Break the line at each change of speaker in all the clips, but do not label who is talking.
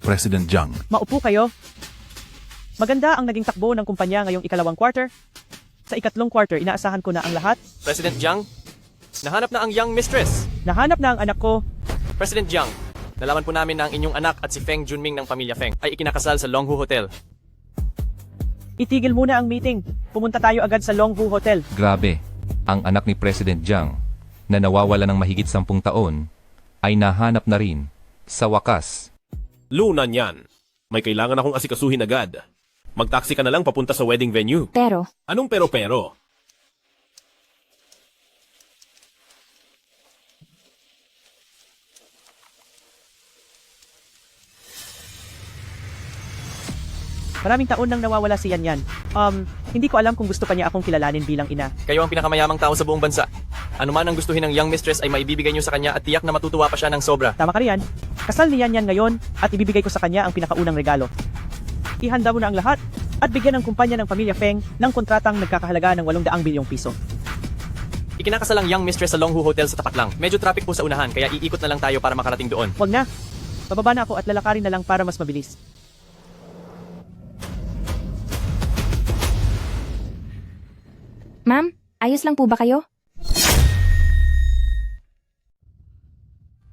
President Jiang.
Maupo kayo. Maganda ang naging takbo ng kumpanya ngayong ikalawang quarter. Sa ikatlong quarter, inaasahan ko na ang lahat.
President Jiang, nahanap na ang young mistress.
Nahanap na ang anak ko.
President Jiang, nalaman po namin na ang inyong anak at si Feng Junming ng pamilya Feng ay ikinakasal sa Longhu Hotel.
Itigil muna ang meeting. Pumunta tayo agad sa Longhu Hotel.
Grabe, ang anak ni President Jiang, na nawawala ng mahigit 10 taon, ay nahanap na rin, sa wakas.
Lunan yan. May kailangan akong asikasuhin agad. Mag-taxi ka na lang papunta sa wedding venue.
Pero,
Anong pero-pero?
Maraming taon nang nawawala si Yan Yan. Hindi ko alam kung gusto pa niya akong kilalanin bilang ina.
Kayo ang pinakamayamang tao sa buong bansa. Ano man ang gustuhin ng young mistress ay maibibigay niyo sa kanya at tiyak na matutuwa pa siya ng sobra.
Tama ka riyan. Kasal ni Yan Yan ngayon at ibibigay ko sa kanya ang pinakaunang regalo. Ihanda mo na ang lahat at bigyan ng kumpanya ng pamilya Feng ng kontratang nagkakahalaga ng 800 bilyong piso.
Ikinakasal ang young mistress sa Longhu Hotel sa tapat lang. Medyo traffic po sa unahan kaya iikot na lang tayo para makarating doon.
Huwag na. Bababa na ako at lalakarin na lang para mas mabilis.
ma'am, ayos lang po ba kayo?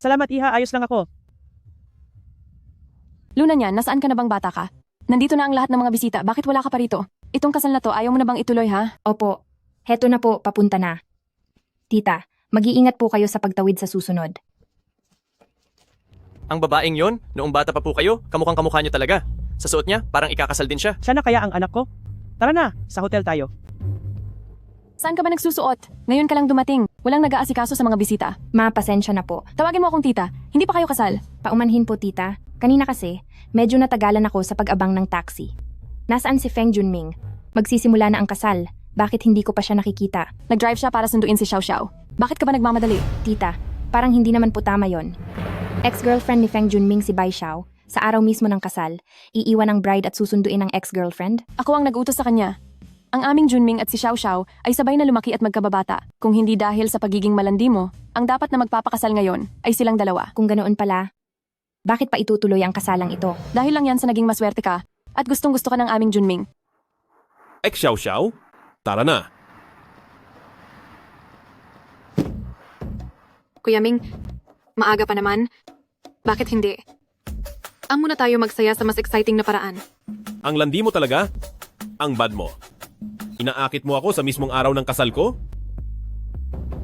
Salamat Iha, ayos lang ako.
Luna niyan, nasaan ka na bang bata ka? Nandito na ang lahat ng mga bisita, bakit wala ka pa rito? Itong kasal na to, ayaw mo na bang ituloy ha?
Opo, heto na po, papunta na. Tita, mag-iingat po kayo sa pagtawid sa susunod.
Ang babaeng yon, noong bata pa po kayo, kamukhang kamukha niyo talaga. Sa suot niya, parang ikakasal din siya.
Siya na kaya ang anak ko? Tara na, sa hotel tayo.
Saan ka ba nagsusuot? Ngayon ka lang dumating, walang nag-aasikaso sa mga bisita.
Ma, pasensya na po.
Tawagin mo akong tita, hindi pa kayo kasal.
Paumanhin po, tita. Kanina kasi, medyo natagalan ako sa pag-abang ng taxi. Nasaan si Feng Junming? Magsisimula na ang kasal. Bakit hindi ko pa siya nakikita?
Nag-drive siya para sunduin si Xiao Xiao. Bakit ka ba nagmamadali?
Tita, parang hindi naman po tama yon. Ex-girlfriend ni Feng Junming si Bai Xiao. Sa araw mismo ng kasal, iiwan ang bride at susunduin ang ex-girlfriend?
Ako ang nag-utos sa kanya. Ang aming Junming at si Xiao Xiao ay sabay na lumaki at magkababata. Kung hindi dahil sa pagiging malandi mo, ang dapat na magpapakasal ngayon ay silang dalawa.
Kung ganoon pala, bakit pa itutuloy ang kasalang ito?
Dahil lang yan sa naging maswerte ka at gustong-gusto ka ng aming Junming.
Xiao-Xiao? Tara na.
Kuya Ming, maaga pa naman. Bakit hindi? Amo na tayo magsaya sa mas exciting na paraan.
Ang landi mo talaga? Ang bad mo. Inaakit mo ako sa mismong araw ng kasal ko?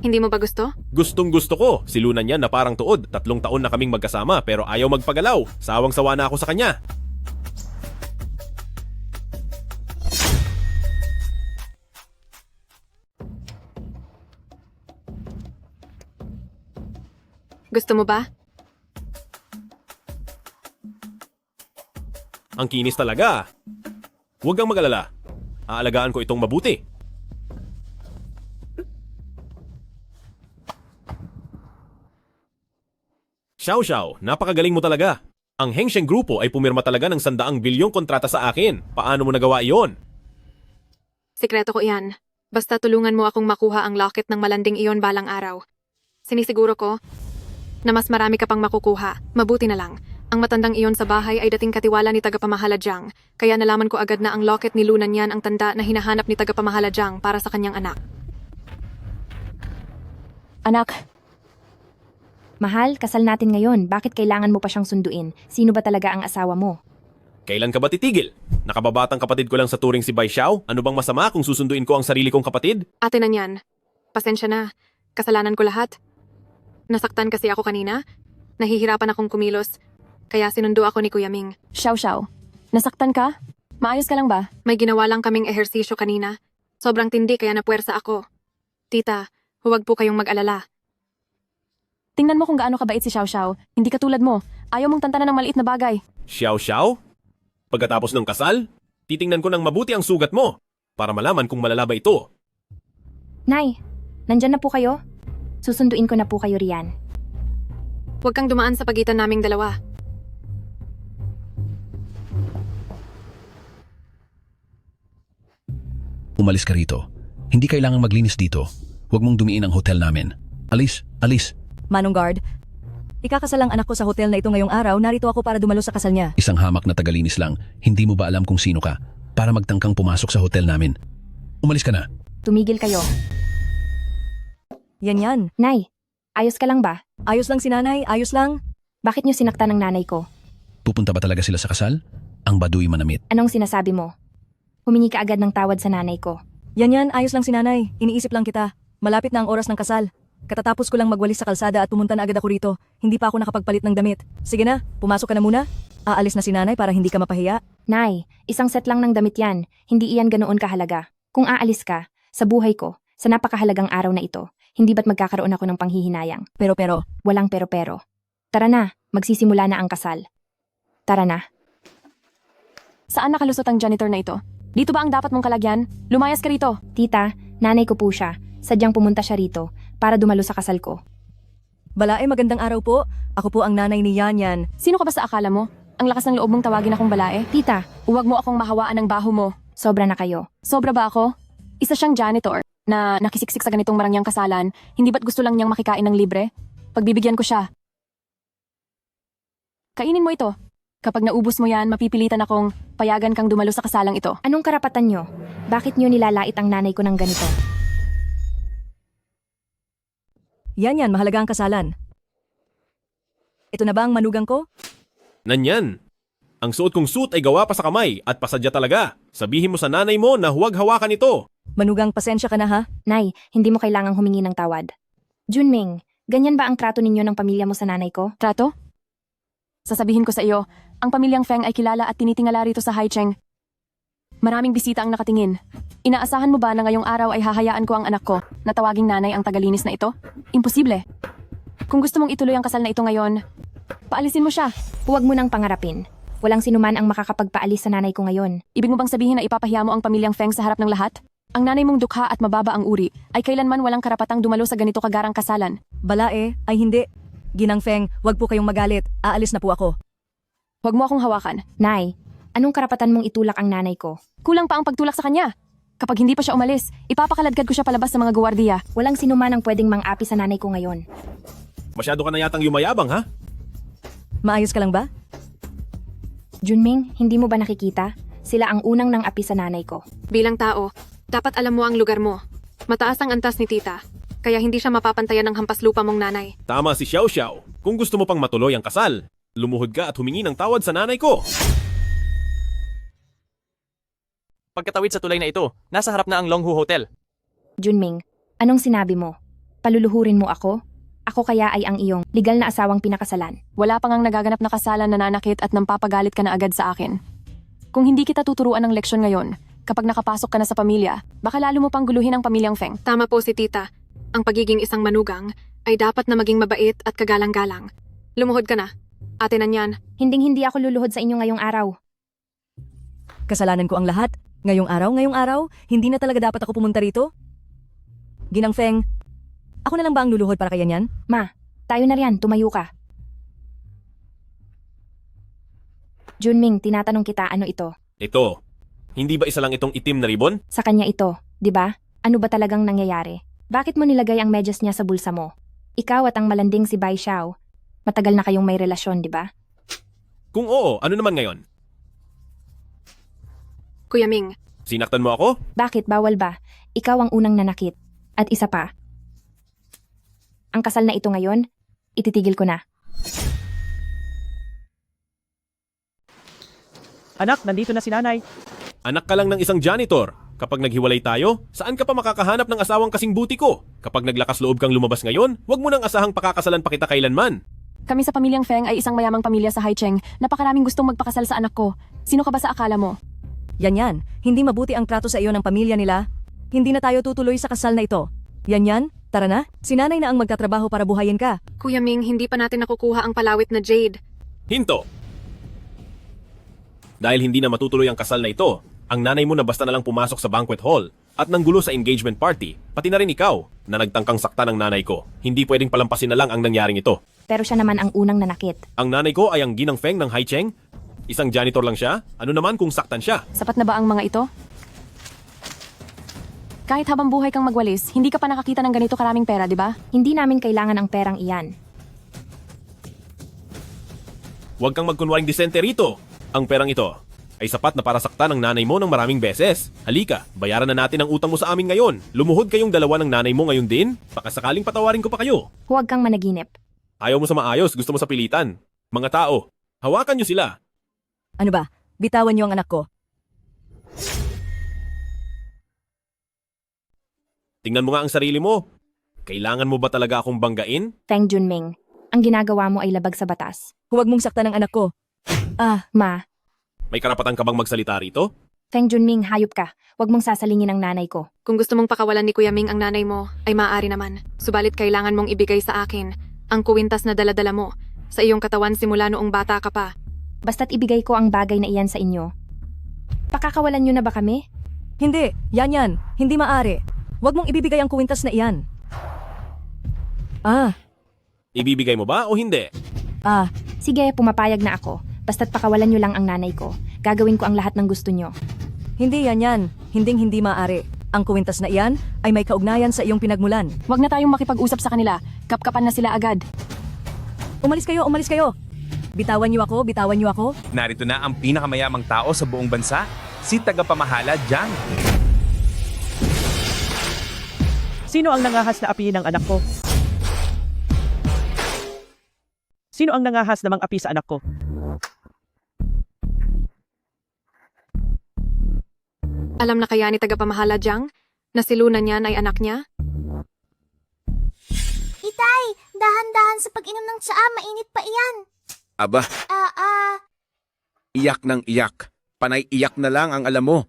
Hindi mo ba gusto?
Gustong gusto ko. Si Luna niya na parang tuod. 3 taon na kaming magkasama pero ayaw magpagalaw. Sawang-sawa na ako sa kanya.
Gusto mo ba?
Ang kinis talaga. Huwag kang mag-alala. Aalagaan ko itong mabuti. Xiao Xiao, napakagaling mo talaga. Ang Hengsheng Grupo ay pumirma talaga ng 100 bilyong kontrata sa akin. Paano mo nagawa iyon?
Sikreto ko iyan. Basta tulungan mo akong makuha ang locket ng malanding iyon balang araw. Sinisiguro ko na mas marami ka pang makukuha. Mabuti na lang. Ang matandang iyon sa bahay ay dating katiwala ni tagapamahala Jiang, kaya nalaman ko agad na ang locket ni Luna niyan ang tanda na hinahanap ni tagapamahala Jiang para sa kanyang anak.
Anak,
Mahal, kasal natin ngayon. Bakit kailangan mo pa siyang sunduin? Sino ba talaga ang asawa mo?
Kailan ka ba titigil? Nakababatang kapatid ko lang sa turing si Bai Xiao? Ano bang masama kung susunduin ko ang sarili kong kapatid?
Ate na niyan. Pasensya na. Kasalanan ko lahat. Nasaktan kasi ako kanina. Nahihirapan akong kumilos. Kaya sinundo ako ni Kuya Ming.
Xiao Xiao, nasaktan ka? Maayos ka lang ba?
May ginawa lang kaming ehersisyo kanina. Sobrang tindi kaya napuwersa ako. Tita, huwag po kayong mag-alala.
Tingnan mo kung gaano kabait si Xiao Xiao. Hindi katulad mo. Ayaw mong tantanan ng maliit na bagay.
Xiao Xiao? Pagkatapos ng kasal, titingnan ko ng mabuti ang sugat mo para malaman kung malala ba ito.
Nay, nandyan na po kayo? Susunduin ko na po kayo riyan.
Huwag kang dumaan sa pagitan naming dalawa.
Umalis ka rito. Hindi kailangang maglinis dito. Huwag mong dumiin ang hotel namin. Alis, alis.
Manong Guard,
Ikakasal ang anak ko sa hotel na ito ngayong araw, narito ako para dumalo sa kasal niya.
Isang hamak na tagalinis lang. Hindi mo ba alam kung sino ka para magtangkang pumasok sa hotel namin? Umalis ka na.
Tumigil kayo.
Yan.
Nay, ayos ka lang ba?
Ayos lang si nanay, ayos lang.
Bakit niyo sinaktan ng nanay ko?
Pupunta ba talaga sila sa kasal? Ang baduy manamit.
Anong sinasabi mo? Humingi ka agad ng tawad sa nanay ko.
Yan, ayos lang si nanay. Iniisip lang kita. Malapit na ang oras ng kasal. Katatapos ko lang magwalis sa kalsada at pumunta na agad ako rito. Hindi pa ako nakapagpalit ng damit. Sige na, pumasok ka na muna. Aalis na si nanay para hindi ka mapahiya.
Nay, isang set lang ng damit yan. Hindi iyan ganoon kahalaga. Kung aalis ka, sa buhay ko, sa napakahalagang araw na ito, hindi ba't magkakaroon ako ng panghihinayang?
Pero,
Walang pero-pero. Tara na, magsisimula na ang kasal. Tara na.
Saan nakalusot ang janitor na ito? Dito ba ang dapat mong kalagyan? Lumayas ka rito.
Tita, nanay ko po siya. Sadyang pumunta siya rito para dumalo sa kasal ko.
Balae, magandang araw po. Ako po ang nanay ni Yan.
Sino ka ba sa akala mo? Ang lakas ng loob mong tawagin akong balae?
Tita,
Huwag mo akong mahawaan ng baho mo.
sobra na kayo.
Sobra ba ako? Isa siyang janitor na nakisiksik sa ganitong marangyang kasalan. Hindi ba't gusto lang niyang makikain ng libre? Pagbibigyan ko siya. Kainin mo ito. Kapag naubos mo yan, mapipilitan akong payagan kang dumalo sa kasalang ito.
Anong karapatan nyo? Bakit nyo nilalait ang nanay ko ng ganito?
Yan, mahalaga ang kasalan. Ito na ba ang manugang ko?
Nanyan. Ang suot kong suit ay gawa pa sa kamay at pasadya talaga. Sabihin mo sa nanay mo na huwag hawakan ito.
Manugang, pasensya ka na ha?
Nay, hindi mo kailangang humingi ng tawad. Junming, ganyan ba ang trato ninyo ng pamilya mo sa nanay ko?
Trato? Sasabihin ko sa iyo, ang pamilyang Feng ay kilala at tinitingala rito sa Haicheng. Maraming bisita ang nakatingin. Inaasahan mo ba na ngayong araw ay hahayaan ko ang anak ko na tawaging nanay ang tagalinis na ito? Imposible. Kung gusto mong ituloy ang kasal na ito ngayon, paalisin mo siya.
Huwag mo nang pangarapin. Walang sinuman ang makakapagpaalis sa nanay ko ngayon.
Ibig mo bang sabihin na ipapahiya mo ang pamilyang Feng sa harap ng lahat? Ang nanay mong dukha at mababa ang uri ay kailanman walang karapatang dumalo sa ganito kagarang kasalan.
Balae, ay hindi. Ginang Feng, wag po kayong magalit. Aalis na po ako.
Huwag mo akong hawakan.
Nay, anong karapatan mong itulak ang nanay ko?
Kulang pa ang pagtulak sa kanya. Kapag hindi pa siya umalis, ipapakaladkad ko siya palabas sa mga guwardiya.
Walang sinuman ang pwedeng mang-api sa nanay ko ngayon.
Masyado ka na yatang yumayabang ha?
Maayos ka lang ba?
Junming, hindi mo ba nakikita? Sila ang unang nang api sa nanay ko.
Bilang tao, dapat alam mo ang lugar mo. Mataas ang antas ni tita, kaya hindi siya mapapantayan ng hampas lupa mong nanay.
Tama si Xiao Xiao. Kung gusto mo pang matuloy ang kasal, lumuhod ka at humingi ng tawad sa nanay ko.
Pagkatawid sa tulay na ito, nasa harap na ang Longhu Hotel.
Junming, anong sinabi mo? Paluluhurin mo ako? Ako kaya ay ang iyong legal na asawang pinakasalan.
Wala pang ang nagaganap na kasalan na nanakit at nampapagalit ka na agad sa akin. Kung hindi kita tuturuan ng leksyon ngayon, kapag nakapasok ka na sa pamilya, baka lalo mo pang guluhin ang pamilyang Feng.
Tama po si tita. Ang pagiging isang manugang ay dapat na maging mabait at kagalang-galang. Lumuhod ka na. Ate na niyan.
Hinding-hindi ako luluhod sa inyo ngayong araw.
Kasalanan ko ang lahat. Ngayong araw, hindi na talaga dapat ako pumunta rito? Ginang Feng, ako na lang ba ang luluhod para kaya niyan?
Ma, tayo na riyan, tumayo ka. Junming, tinatanong kita ano ito?
Ito, hindi ba isa lang itong itim na ribon?
Sa kanya ito, di ba? Ano ba talagang nangyayari? Bakit mo nilagay ang medyas niya sa bulsa mo? Ikaw at ang malanding si Bai Xiao. Matagal na kayong may relasyon, di ba?
Kung oo, ano naman ngayon?
Kuya Ming,
Sinaktan mo ako?
Bakit bawal ba? Ikaw ang unang nanakit. At isa pa. Ang kasal na ito ngayon, ititigil ko na.
Anak, nandito na si nanay.
Anak ka lang ng isang janitor. Kapag naghiwalay tayo, saan ka pa makakahanap ng asawang kasing buti ko? Kapag naglakas loob kang lumabas ngayon, wag mo nang asahang pakakasalan pa kita kailanman.
Kami sa pamilyang Feng ay isang mayamang pamilya sa Haicheng. Napakaraming gustong magpakasal sa anak ko. Sino ka ba sa akala mo?
Yan. Hindi mabuti ang trato sa iyo ng pamilya nila. Hindi na tayo tutuloy sa kasal na ito. Yan. Tara na. Si nanay na ang magtatrabaho para buhayin ka.
Kuya Ming, hindi pa natin nakukuha ang palawit na jade.
Hinto! Dahil hindi na matutuloy ang kasal na ito, ang nanay mo na basta na lang pumasok sa banquet hall at nanggulo sa engagement party, pati na rin ikaw na nagtangkang sakta ng nanay ko. Hindi pwedeng palampasin na lang ang nangyaring ito.
Pero siya naman ang unang nanakit.
Ang nanay ko ay ang Ginang Feng ng Haicheng. Isang janitor lang siya. Ano naman kung saktan siya?
Sapat na ba ang mga ito? Kahit habang buhay kang magwalis, hindi ka pa nakakita ng ganito karaming pera, di ba?
Hindi namin kailangan ang perang iyan.
Huwag kang magkunwaring disente rito. Ang perang ito ay sapat na para saktan ang nanay mo ng maraming beses. Halika, bayaran na natin ang utang mo sa amin ngayon. Lumuhod kayong dalawa ng nanay mo ngayon din. Baka sakaling patawarin ko pa kayo.
Huwag kang managinip.
Ayaw mo sa maayos, gusto mo sa pilitan. Mga tao, hawakan niyo sila.
Ano ba? Bitawan niyo ang anak ko.
Tingnan mo nga ang sarili mo. Kailangan mo ba talaga akong banggain?
Feng Junming, ang ginagawa mo ay labag sa batas.
Huwag mong saktan ang anak ko.
Ma,
May karapatan ka bang magsalita rito?
Feng Junming, hayop ka. Huwag mong sasalingin ang nanay ko.
Kung gusto mong pakawalan ni Kuya Ming ang nanay mo, ay maaari naman. Subalit kailangan mong ibigay sa akin ang kuwintas na daladala mo sa iyong katawan simula noong bata ka pa.
Basta't ibigay ko ang bagay na iyan sa inyo. Pakakawalan nyo na ba kami?
Hindi, yan. Hindi maaari. Huwag mong ibibigay ang kuwintas na iyan.
Ibibigay mo ba o hindi?
Sige, pumapayag na ako. Basta't pakawalan nyo lang ang nanay ko. Gagawin ko ang lahat ng gusto nyo.
Hindi yan. Hindi maaari. Ang kuwintas na iyan ay may kaugnayan sa iyong pinagmulan.
Huwag na tayong makipag-usap sa kanila. Kapkapan na sila agad.
Umalis kayo. Bitawan niyo ako.
Narito na ang pinakamayamang tao sa buong bansa, si tagapamahala Jiang.
Sino ang nangahas na apihin ang anak ko? Sino ang nangahas namang api sa anak ko?
Alam na kaya ni tagapamahala Jiang na si Luna niyan ay anak niya?
Itay, dahan-dahan sa pag-inom ng tsaa, mainit pa iyan.
Aba, iyak ng iyak. Panay iyak na lang ang alam mo.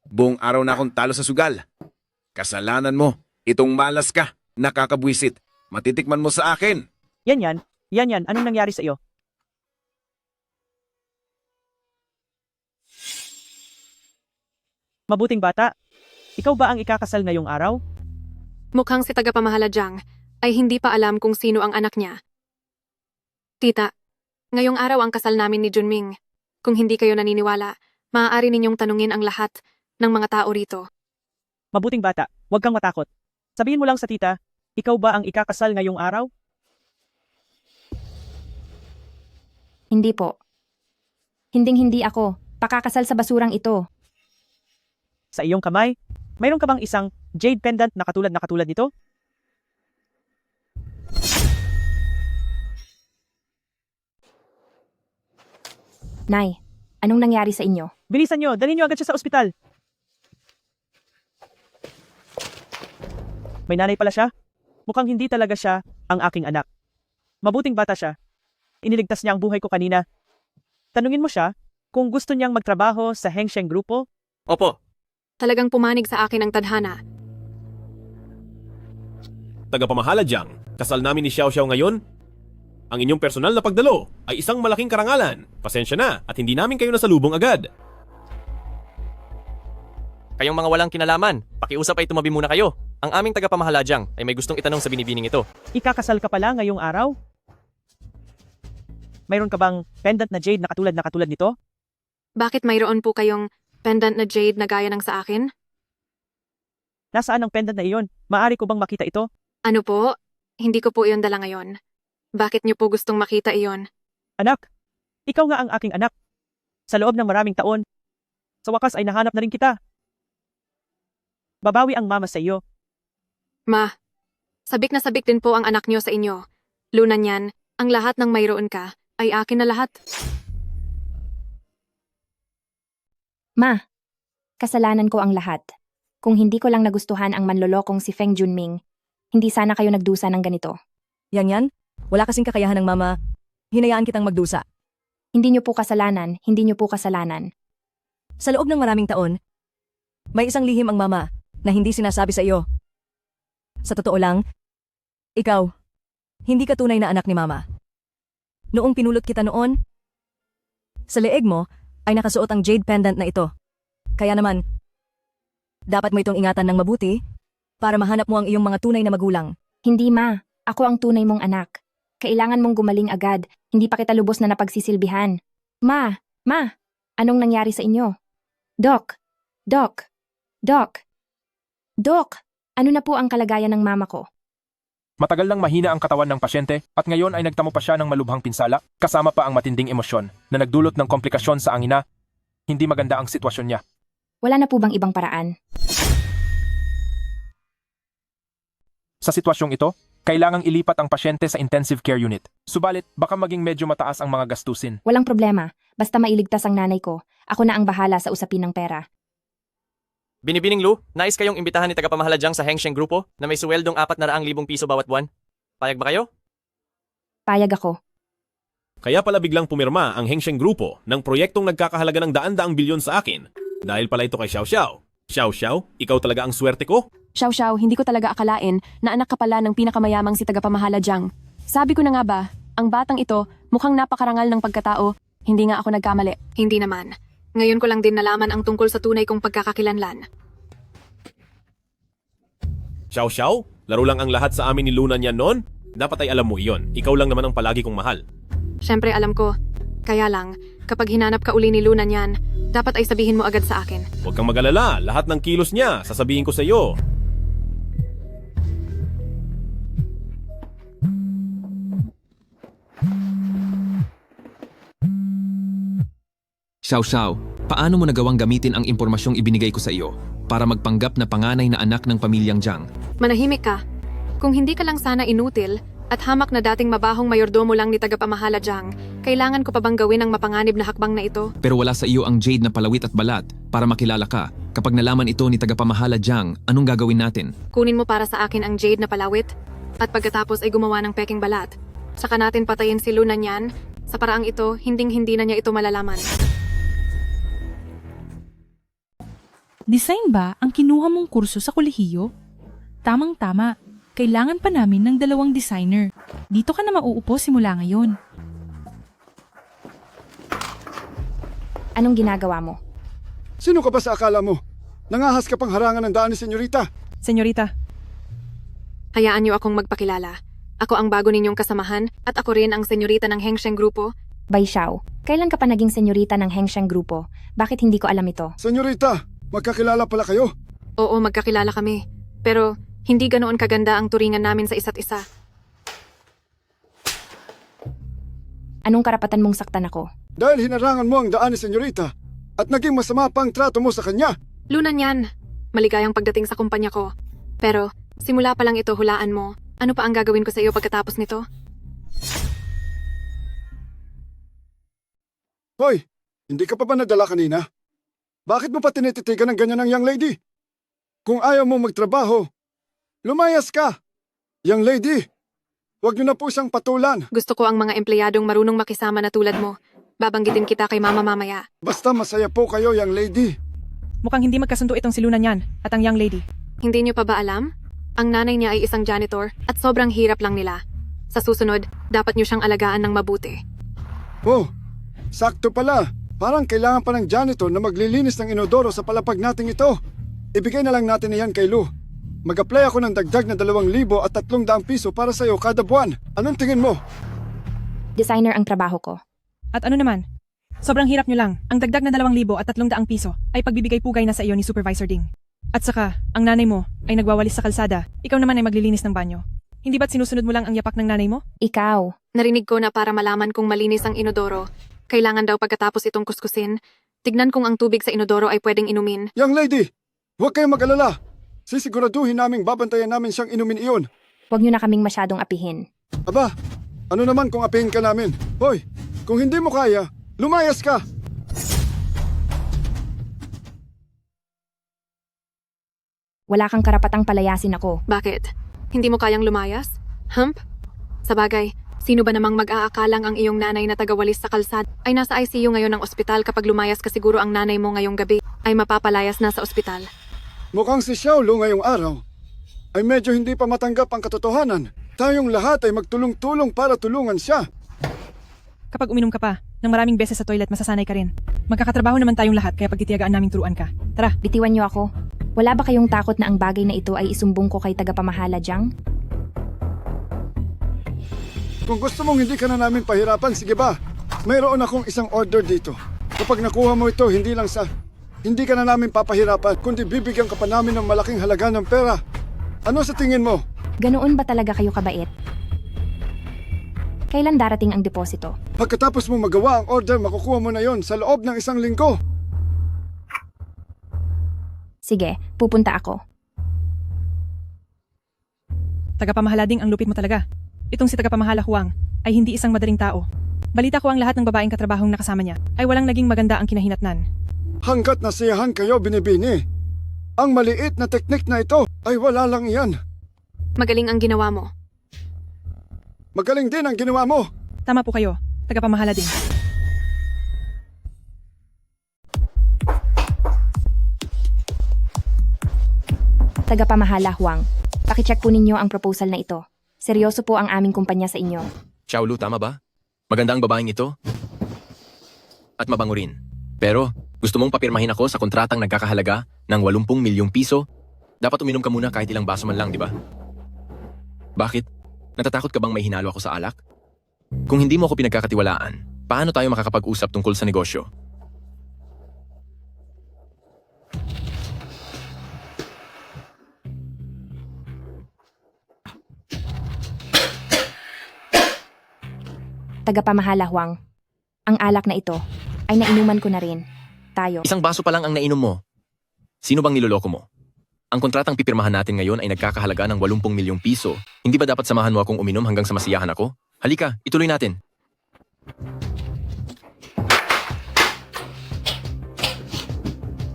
Buong araw na akong talo sa sugal. Kasalanan mo. Itong malas ka. Nakakabwisit. Matitikman mo sa akin.
Yan. Anong nangyari sa iyo? Mabuting bata, ikaw ba ang ikakasal ngayong araw?
Mukhang si tagapamahala Jiang ay hindi pa alam kung sino ang anak niya. Tita, ngayong araw ang kasal namin ni Junming. Kung hindi kayo naniniwala, maaari ninyong tanungin ang lahat ng mga tao rito.
Mabuting bata, huwag kang matakot. Sabihin mo lang sa tita, ikaw ba ang ikakasal ngayong araw?
Hindi po. Hinding-hindi ako. Pakakasal sa basurang ito.
Sa iyong kamay, mayroon ka bang isang jade pendant na katulad nito?
Nay, anong nangyari sa inyo?
Bilisan nyo, dalhin nyo agad siya sa ospital. May nanay pala siya? Mukhang hindi talaga siya ang aking anak. Mabuting bata siya. Iniligtas niya ang buhay ko kanina. Tanungin mo siya kung gusto niyang magtrabaho sa Hengsheng Grupo.
Opo,
Talagang pumanig sa akin ang tadhana.
Tagapamahala Jiang, kasal namin ni Xiao Xiao ngayon. Ang inyong personal na pagdalo ay isang malaking karangalan. Pasensya na at hindi namin kayo nasalubong agad.
kayong mga walang kinalaman, pakiusap ay tumabi muna kayo. Ang aming tagapamahala Jiang ay may gustong itanong sa binibining ito.
Ikakasal ka pala ngayong araw? Mayroon ka bang pendant na jade na katulad nito?
Bakit mayroon po kayong pendant na jade na gaya ng sa akin?
Nasaan ang pendant na iyon? Maaari ko bang makita ito?
Ano po? Hindi ko po iyon dala ngayon. Bakit niyo po gustong makita iyon?
Anak, ikaw nga ang aking anak. Sa loob ng maraming taon, sa wakas ay nahanap na rin kita. Babawi ang mama sa iyo.
Ma, sabik na sabik din po ang anak niyo sa inyo. Luna niyan, ang lahat ng mayroon ka ay akin na lahat.
Ma, kasalanan ko ang lahat. Kung hindi ko lang nagustuhan ang manlolokong si Feng Junming, hindi sana kayo nagdusa ng ganito.
Yan. Wala kasing kakayahan ng mama. Hinayaan kitang magdusa.
Hindi niyo po kasalanan.
Sa loob ng maraming taon, may isang lihim ang mama na hindi sinasabi sa iyo. Sa totoo lang, ikaw, hindi ka tunay na anak ni mama. Noong pinulot kita noon, sa leeg mo ay nakasuot ang jade pendant na ito. Kaya naman, dapat mo itong ingatan ng mabuti para mahanap mo ang iyong mga tunay na magulang.
Hindi, Ma. Ako ang tunay mong anak. Kailangan mong gumaling agad. Hindi pa kita lubos na napagsisilbihan. Ma! Anong nangyari sa inyo? Doc! Ano na po ang kalagayan ng mama ko?
Matagal nang mahina ang katawan ng pasyente at ngayon ay nagtamo pa siya ng malubhang pinsala, kasama pa ang matinding emosyon na nagdulot ng komplikasyon sa angina. Hindi maganda ang sitwasyon niya.
Wala na po bang ibang paraan?
Sa sitwasyong ito, kailangang ilipat ang pasyente sa intensive care unit. Subalit, baka maging medyo mataas ang mga gastusin.
Walang problema. Basta mailigtas ang nanay ko. Ako na ang bahala sa usapin ng pera.
Binibining Lu, nais kayong imbitahan ni tagapamahaladyang sa Hengsheng Grupo na may suweldong 400,000 piso bawat buwan. Payag ba kayo?
Payag ako.
Kaya pala biglang pumirma ang Hengsheng Grupo ng proyektong nagkakahalaga ng daan-daang bilyon sa akin. Dahil pala ito kay Xiao Xiao. Xiao Xiao, ikaw talaga ang swerte ko?
Xiao Xiao, hindi ko talaga akalain na anak ka pala ng pinakamayamang si tagapamahala Jiang. Sabi ko na nga ba, ang batang ito mukhang napakarangal ng pagkatao. Hindi nga ako nagkamali.
Hindi naman. Ngayon ko lang din nalaman ang tungkol sa tunay kong pagkakakilanlan.
Xiao Xiao, laro lang ang lahat sa amin ni Luna niyan noon? Dapat ay alam mo iyon. Ikaw lang naman ang palagi kong mahal.
Siyempre alam ko. Kaya lang, kapag hinanap ka uli ni Luna niyan, dapat ay sabihin mo agad sa akin.
Huwag kang mag-alala. Lahat ng kilos niya, sasabihin ko sa iyo.
Xiao Xiao, paano mo nagawang gamitin ang impormasyong ibinigay ko sa iyo para magpanggap na panganay na anak ng pamilyang Jiang?
Manahimik ka. Kung hindi ka lang sana inutil at hamak na dating mabahong mayordomo lang ni tagapamahala Jiang, kailangan ko pa bang gawin ang mapanganib na hakbang na ito?
Pero wala sa iyo ang jade na palawit at balat para makilala ka. Kapag nalaman ito ni tagapamahala Jiang, anong gagawin natin?
Kunin mo para sa akin ang jade na palawit at pagkatapos ay gumawa ng peking balat. Saka natin patayin si Luna niyan. Sa paraang ito, hinding-hindi na niya ito malalaman.
Design ba ang kinuha mong kurso sa kolehiyo? Tamang-tama, kailangan pa namin ng 2 designer. Dito ka na mauupo simula ngayon.
Anong ginagawa mo?
Sino ka ba sa akala mo? Nangahas ka pang harangan ng daan ni Senyorita.
Senyorita.
Hayaan niyo akong magpakilala. Ako ang bago ninyong kasamahan at ako rin ang senyorita ng Hengsheng Grupo.
Bai Xiao, kailan ka pa naging senyorita ng Hengsheng Grupo? Bakit hindi ko alam ito?
Senyorita, magkakilala pala kayo?
Oo, magkakilala kami. Pero hindi ganoon kaganda ang turingan namin sa isa't isa.
Anong karapatan mong saktan ako?
Dahil hinarangan mo ang daan ni Senyorita at naging masama pa ang trato mo sa kanya.
Luna niyan. Maligayang pagdating sa kumpanya ko. Pero simula pa lang ito hulaan mo. Ano pa ang gagawin ko sa iyo pagkatapos nito?
Hoy, hindi ka pa ba nadala kanina? Bakit mo pa tinititigan ng ganyan ng young lady? Kung ayaw mo magtrabaho, lumayas ka! Young lady, huwag niyo na po siyang patulan.
Gusto ko ang mga empleyadong marunong makisama na tulad mo. Babanggitin kita kay mama mamaya.
Basta masaya po kayo, young lady.
Mukhang hindi magkasundo itong si Luna niyan at ang young lady.
Hindi niyo pa ba alam? Ang nanay niya ay isang janitor at sobrang hirap lang nila. Sa susunod, dapat niyo siyang alagaan ng mabuti.
Oh, sakto pala. Parang kailangan pa ng janitor na maglilinis ng inodoro sa palapag nating ito. Ibigay na lang natin iyan kay Lu. Mag-apply ako ng dagdag na 2,000 at 300 piso para sa'yo kada buwan. Anong tingin mo?
Designer ang trabaho ko.
At ano naman? Sobrang hirap nyo lang. Ang dagdag na 2,000 at 300 piso ay pagbibigay pugay na sa iyo ni Supervisor Ding. At saka, ang nanay mo ay nagwawalis sa kalsada. Ikaw naman ay maglilinis ng banyo. Hindi ba't sinusunod mo lang ang yapak ng nanay mo?
Ikaw.
Narinig ko na para malaman kung malinis ang inodoro, kailangan daw pagkatapos itong kuskusin, tignan kung ang tubig sa inodoro ay pwedeng inumin.
Young lady, huwag kayong mag-alala. Sisiguraduhin naming babantayan namin siyang inumin iyon.
Huwag niyo na kaming masyadong apihin.
Aba, ano naman kung apihin ka namin? Hoy, kung hindi mo kaya, lumayas ka!
Wala kang karapatang palayasin ako.
Bakit? Hindi mo kayang lumayas? Hump? Sabagay, sino ba namang mag-aakalang ang iyong nanay na tagawalis sa kalsada ay nasa ICU ngayon ng ospital kapag lumayas ka siguro ang nanay mo ngayong gabi ay mapapalayas na sa ospital.
Mukhang si Xiaolu ngayong araw ay medyo hindi pa matanggap ang katotohanan. Tayong lahat ay magtulong-tulong para tulungan siya.
Kapag uminom ka pa ng maraming beses sa toilet, masasanay ka rin. Magkakatrabaho naman tayong lahat kaya pagtitiyagaan naming turuan ka. Tara.
Bitiwan niyo ako. Wala ba kayong takot na ang bagay na ito ay isumbong ko kay tagapamahala Jiang?
Kung gusto mong hindi ka na namin pahirapan, sige ba? Mayroon akong isang order dito. Kapag nakuha mo ito, hindi ka na namin papahirapan, kundi bibigyan ka pa namin ng malaking halaga ng pera. Ano sa tingin mo?
Ganoon ba talaga kayo kabait? Kailan darating ang deposito?
Pagkatapos mo magawa ang order, makukuha mo na yon sa loob ng 1 linggo.
Sige, pupunta ako.
Tagapamahala ding ang lupit mo talaga. Itong si tagapamahala Huang ay hindi isang madaling tao. Balita ko ang lahat ng babaeng katrabahong nakasama niya ay walang naging maganda ang kinahinatnan.
Hanggat nasiyahan kayo, binibini. Ang maliit na teknik na ito ay wala lang yan.
Magaling ang ginawa mo.
Magaling din ang ginawa mo.
Tama po kayo, tagapamahala din.
Tagapamahala Huang, pakicheck po ninyo ang proposal na ito. Seryoso po ang aming kumpanya sa inyo.
Xiaolu, tama ba? Maganda ang babaeng ito? At mabango rin. Pero, gusto mong papirmahin ako sa kontratang nagkakahalaga ng 80 milyong piso? Dapat uminom ka muna kahit ilang baso man lang, di ba? Bakit? Natatakot ka bang may hinalo ako sa alak? Kung hindi mo ako pinagkakatiwalaan, paano tayo makakapag-usap tungkol sa negosyo?
Tagapamahala Huang, ang alak na ito ay nainuman ko na rin. Tayo.
Isang baso pa lang ang nainom mo. Sino bang niloloko mo? Ang kontratang pipirmahan natin ngayon ay nagkakahalaga ng 80 milyong piso. Hindi ba dapat samahan mo akong uminom hanggang sa masiyahan ako? Halika, ituloy natin.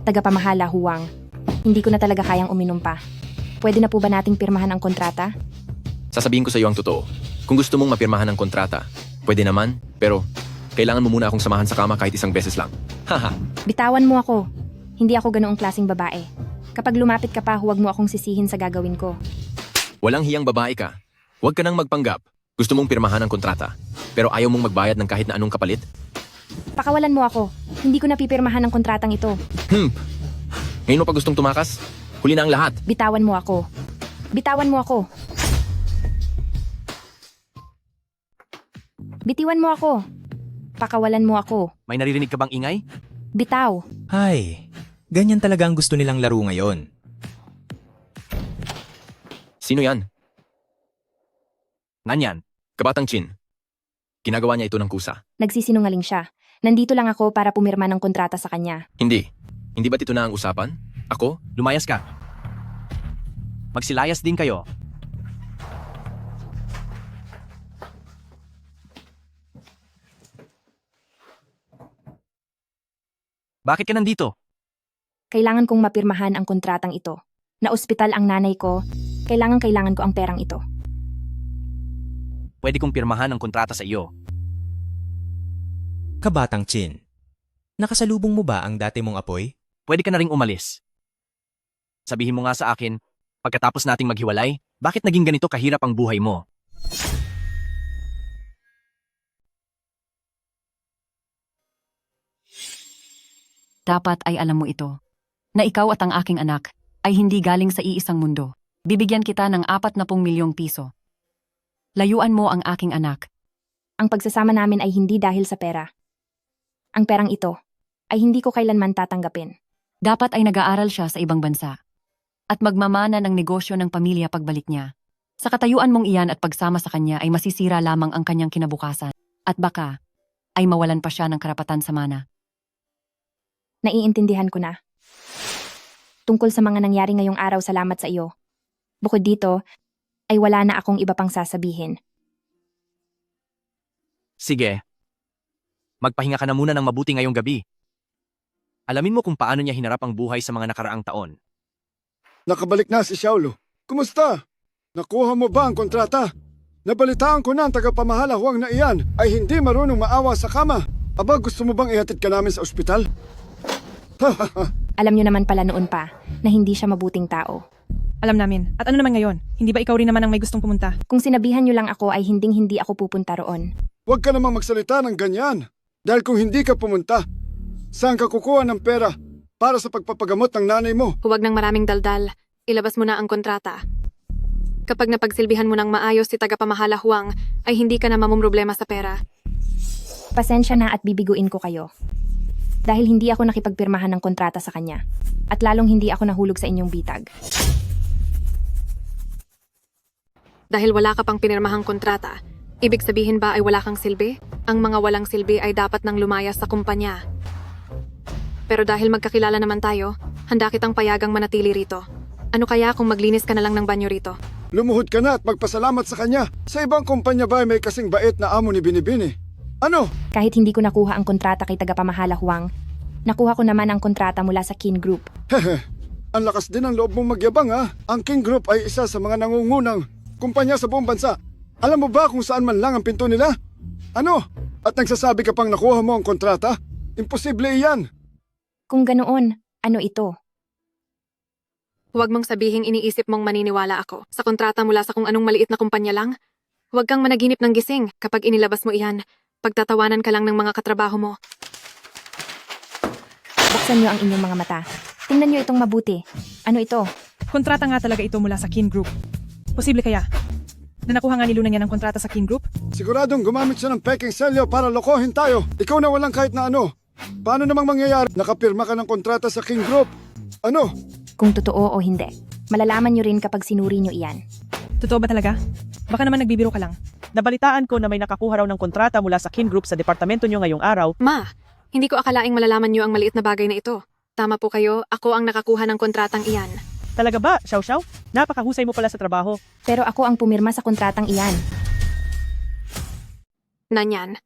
Tagapamahala Huang, hindi ko na talaga kayang uminom pa. Pwede na po ba nating pirmahan ang kontrata?
Sasabihin ko sa iyo ang totoo. Kung gusto mong mapirmahan ang kontrata, pwede naman, pero kailangan mo muna akong samahan sa kama kahit isang beses lang. Haha.
Bitawan mo ako. Hindi ako ganoong klaseng babae. Kapag lumapit ka pa, huwag mo akong sisihin sa gagawin ko.
Walang hiyang babae ka. Huwag ka nang magpanggap. Gusto mong pirmahan ang kontrata, pero ayaw mong magbayad ng kahit na anong kapalit?
Pakawalan mo ako. Hindi ko napipirmahan ang kontratang ito.
Ngayon mo pa gustong tumakas? Huli na ang lahat.
Bitawan mo ako. Bitawan mo ako. Bitiwan mo ako. Pakawalan mo ako.
May naririnig ka bang ingay?
Bitaw.
Ay, ganyan talaga ang gusto nilang laro ngayon.
Sino yan?
Nanyan.
Kabatang Chin. Ginagawa niya ito ng kusa.
Nagsisinungaling siya. Nandito lang ako para pumirma ng kontrata sa kanya.
Hindi. Hindi ba't ito na ang usapan? Ako?
Lumayas ka. Magsilayas din kayo. Bakit ka nandito?
Kailangan kong mapirmahan ang kontratang ito. Na ospital ang nanay ko, kailangan ko ang perang ito.
Pwede kong pirmahan ang kontrata sa iyo.
Kabatang Chin, nakasalubong mo ba ang dati mong apoy?
Pwede ka na ring umalis. Sabihin mo nga sa akin, pagkatapos nating maghiwalay, bakit naging ganito kahirap ang buhay mo?
Dapat ay alam mo ito, na ikaw at ang aking anak ay hindi galing sa iisang mundo. Bibigyan kita ng 40 milyong piso. Layuan mo ang aking anak.
Ang pagsasama namin ay hindi dahil sa pera. Ang perang ito ay hindi ko kailanman tatanggapin.
Dapat ay nag-aaral siya sa ibang bansa. At magmamana ng negosyo ng pamilya pagbalik niya. Sa katayuan mong iyan at pagsama sa kanya ay masisira lamang ang kanyang kinabukasan. At baka ay mawalan pa siya ng karapatan sa mana.
Naiintindihan ko na. Tungkol sa mga nangyari ngayong araw, salamat sa iyo. Bukod dito, ay wala na akong iba pang sasabihin.
Sige. Magpahinga ka na muna ng mabuti ngayong gabi. Alamin mo kung paano niya hinarap ang buhay sa mga nakaraang taon.
Nakabalik na si Xiaolu. Kumusta? Nakuha mo ba ang kontrata? Nabalitaan ko na ang tagapamahala Huang na iyan ay hindi marunong maawa sa kama. Aba, gusto mo bang ihatid ka namin sa ospital?
Alam niyo naman pala noon pa na hindi siya mabuting tao.
Alam namin. At ano naman ngayon? Hindi ba ikaw rin naman ang may gustong pumunta?
Kung sinabihan niyo lang ako ay hindi ako pupunta roon.
Huwag ka namang magsalita ng ganyan. Dahil kung hindi ka pumunta, saan ka kukuha ng pera para sa pagpapagamot ng nanay mo?
Huwag ng maraming daldal. Ilabas mo na ang kontrata. Kapag napagsilbihan mo ng maayos si tagapamahala Huang, ay hindi ka na mamumroblema sa pera.
Pasensya na at bibiguin ko kayo. Dahil hindi ako nakipagpirmahan ng kontrata sa kanya. At lalong hindi ako nahulog sa inyong bitag.
Dahil wala ka pang pinirmahang kontrata, ibig sabihin ba ay wala kang silbi? Ang mga walang silbi ay dapat nang lumayas sa kumpanya. Pero dahil magkakilala naman tayo, handa kitang payagang manatili rito. Ano kaya kung maglinis ka na lang ng banyo rito?
Lumuhod ka na at magpasalamat sa kanya. Sa ibang kumpanya ba ay may kasing bait na amo ni Binibini? Ano?
Kahit hindi ko nakuha ang kontrata kay tagapamahala Huang, nakuha ko naman ang kontrata mula sa Kin Group.
Hehe, ang lakas din ang loob mong magyabang ha. Ang King Group ay isa sa mga nangungunang kumpanya sa buong bansa. Alam mo ba kung saan man lang ang pinto nila? Ano? At nagsasabi ka pang nakuha mo ang kontrata? Imposible iyan.
Kung ganoon, ano ito?
Huwag mong sabihing iniisip mong maniniwala ako sa kontrata mula sa kung anong maliit na kumpanya lang. Huwag kang managinip ng gising kapag inilabas mo iyan. Pagtatawanan ka lang ng mga katrabaho mo.
Buksan niyo ang inyong mga mata. Tingnan niyo itong mabuti. Ano ito?
Kontrata nga talaga ito mula sa Kin Group. Posible kaya na nakuha nga ni Luna niya ng kontrata sa Kin Group?
Siguradong gumamit siya ng peking selyo para lokohin tayo. Ikaw na walang kahit na ano. Paano namang mangyayari? Nakapirma ka ng kontrata sa King Group. Ano?
Kung totoo o hindi. Malalaman niyo rin kapag sinuri niyo iyan.
Totoo ba talaga? Baka naman nagbibiro ka lang.
Nabalitaan ko na may nakakuha raw ng kontrata mula sa Kin Group sa departamento nyo ngayong araw.
Ma, hindi ko akalaing malalaman niyo ang maliit na bagay na ito. Tama po kayo, ako ang nakakuha ng kontratang iyan.
Talaga ba, Xiao Xiao? Napakahusay mo pala sa trabaho.
Pero ako ang pumirma sa kontratang iyan.
Nanyan,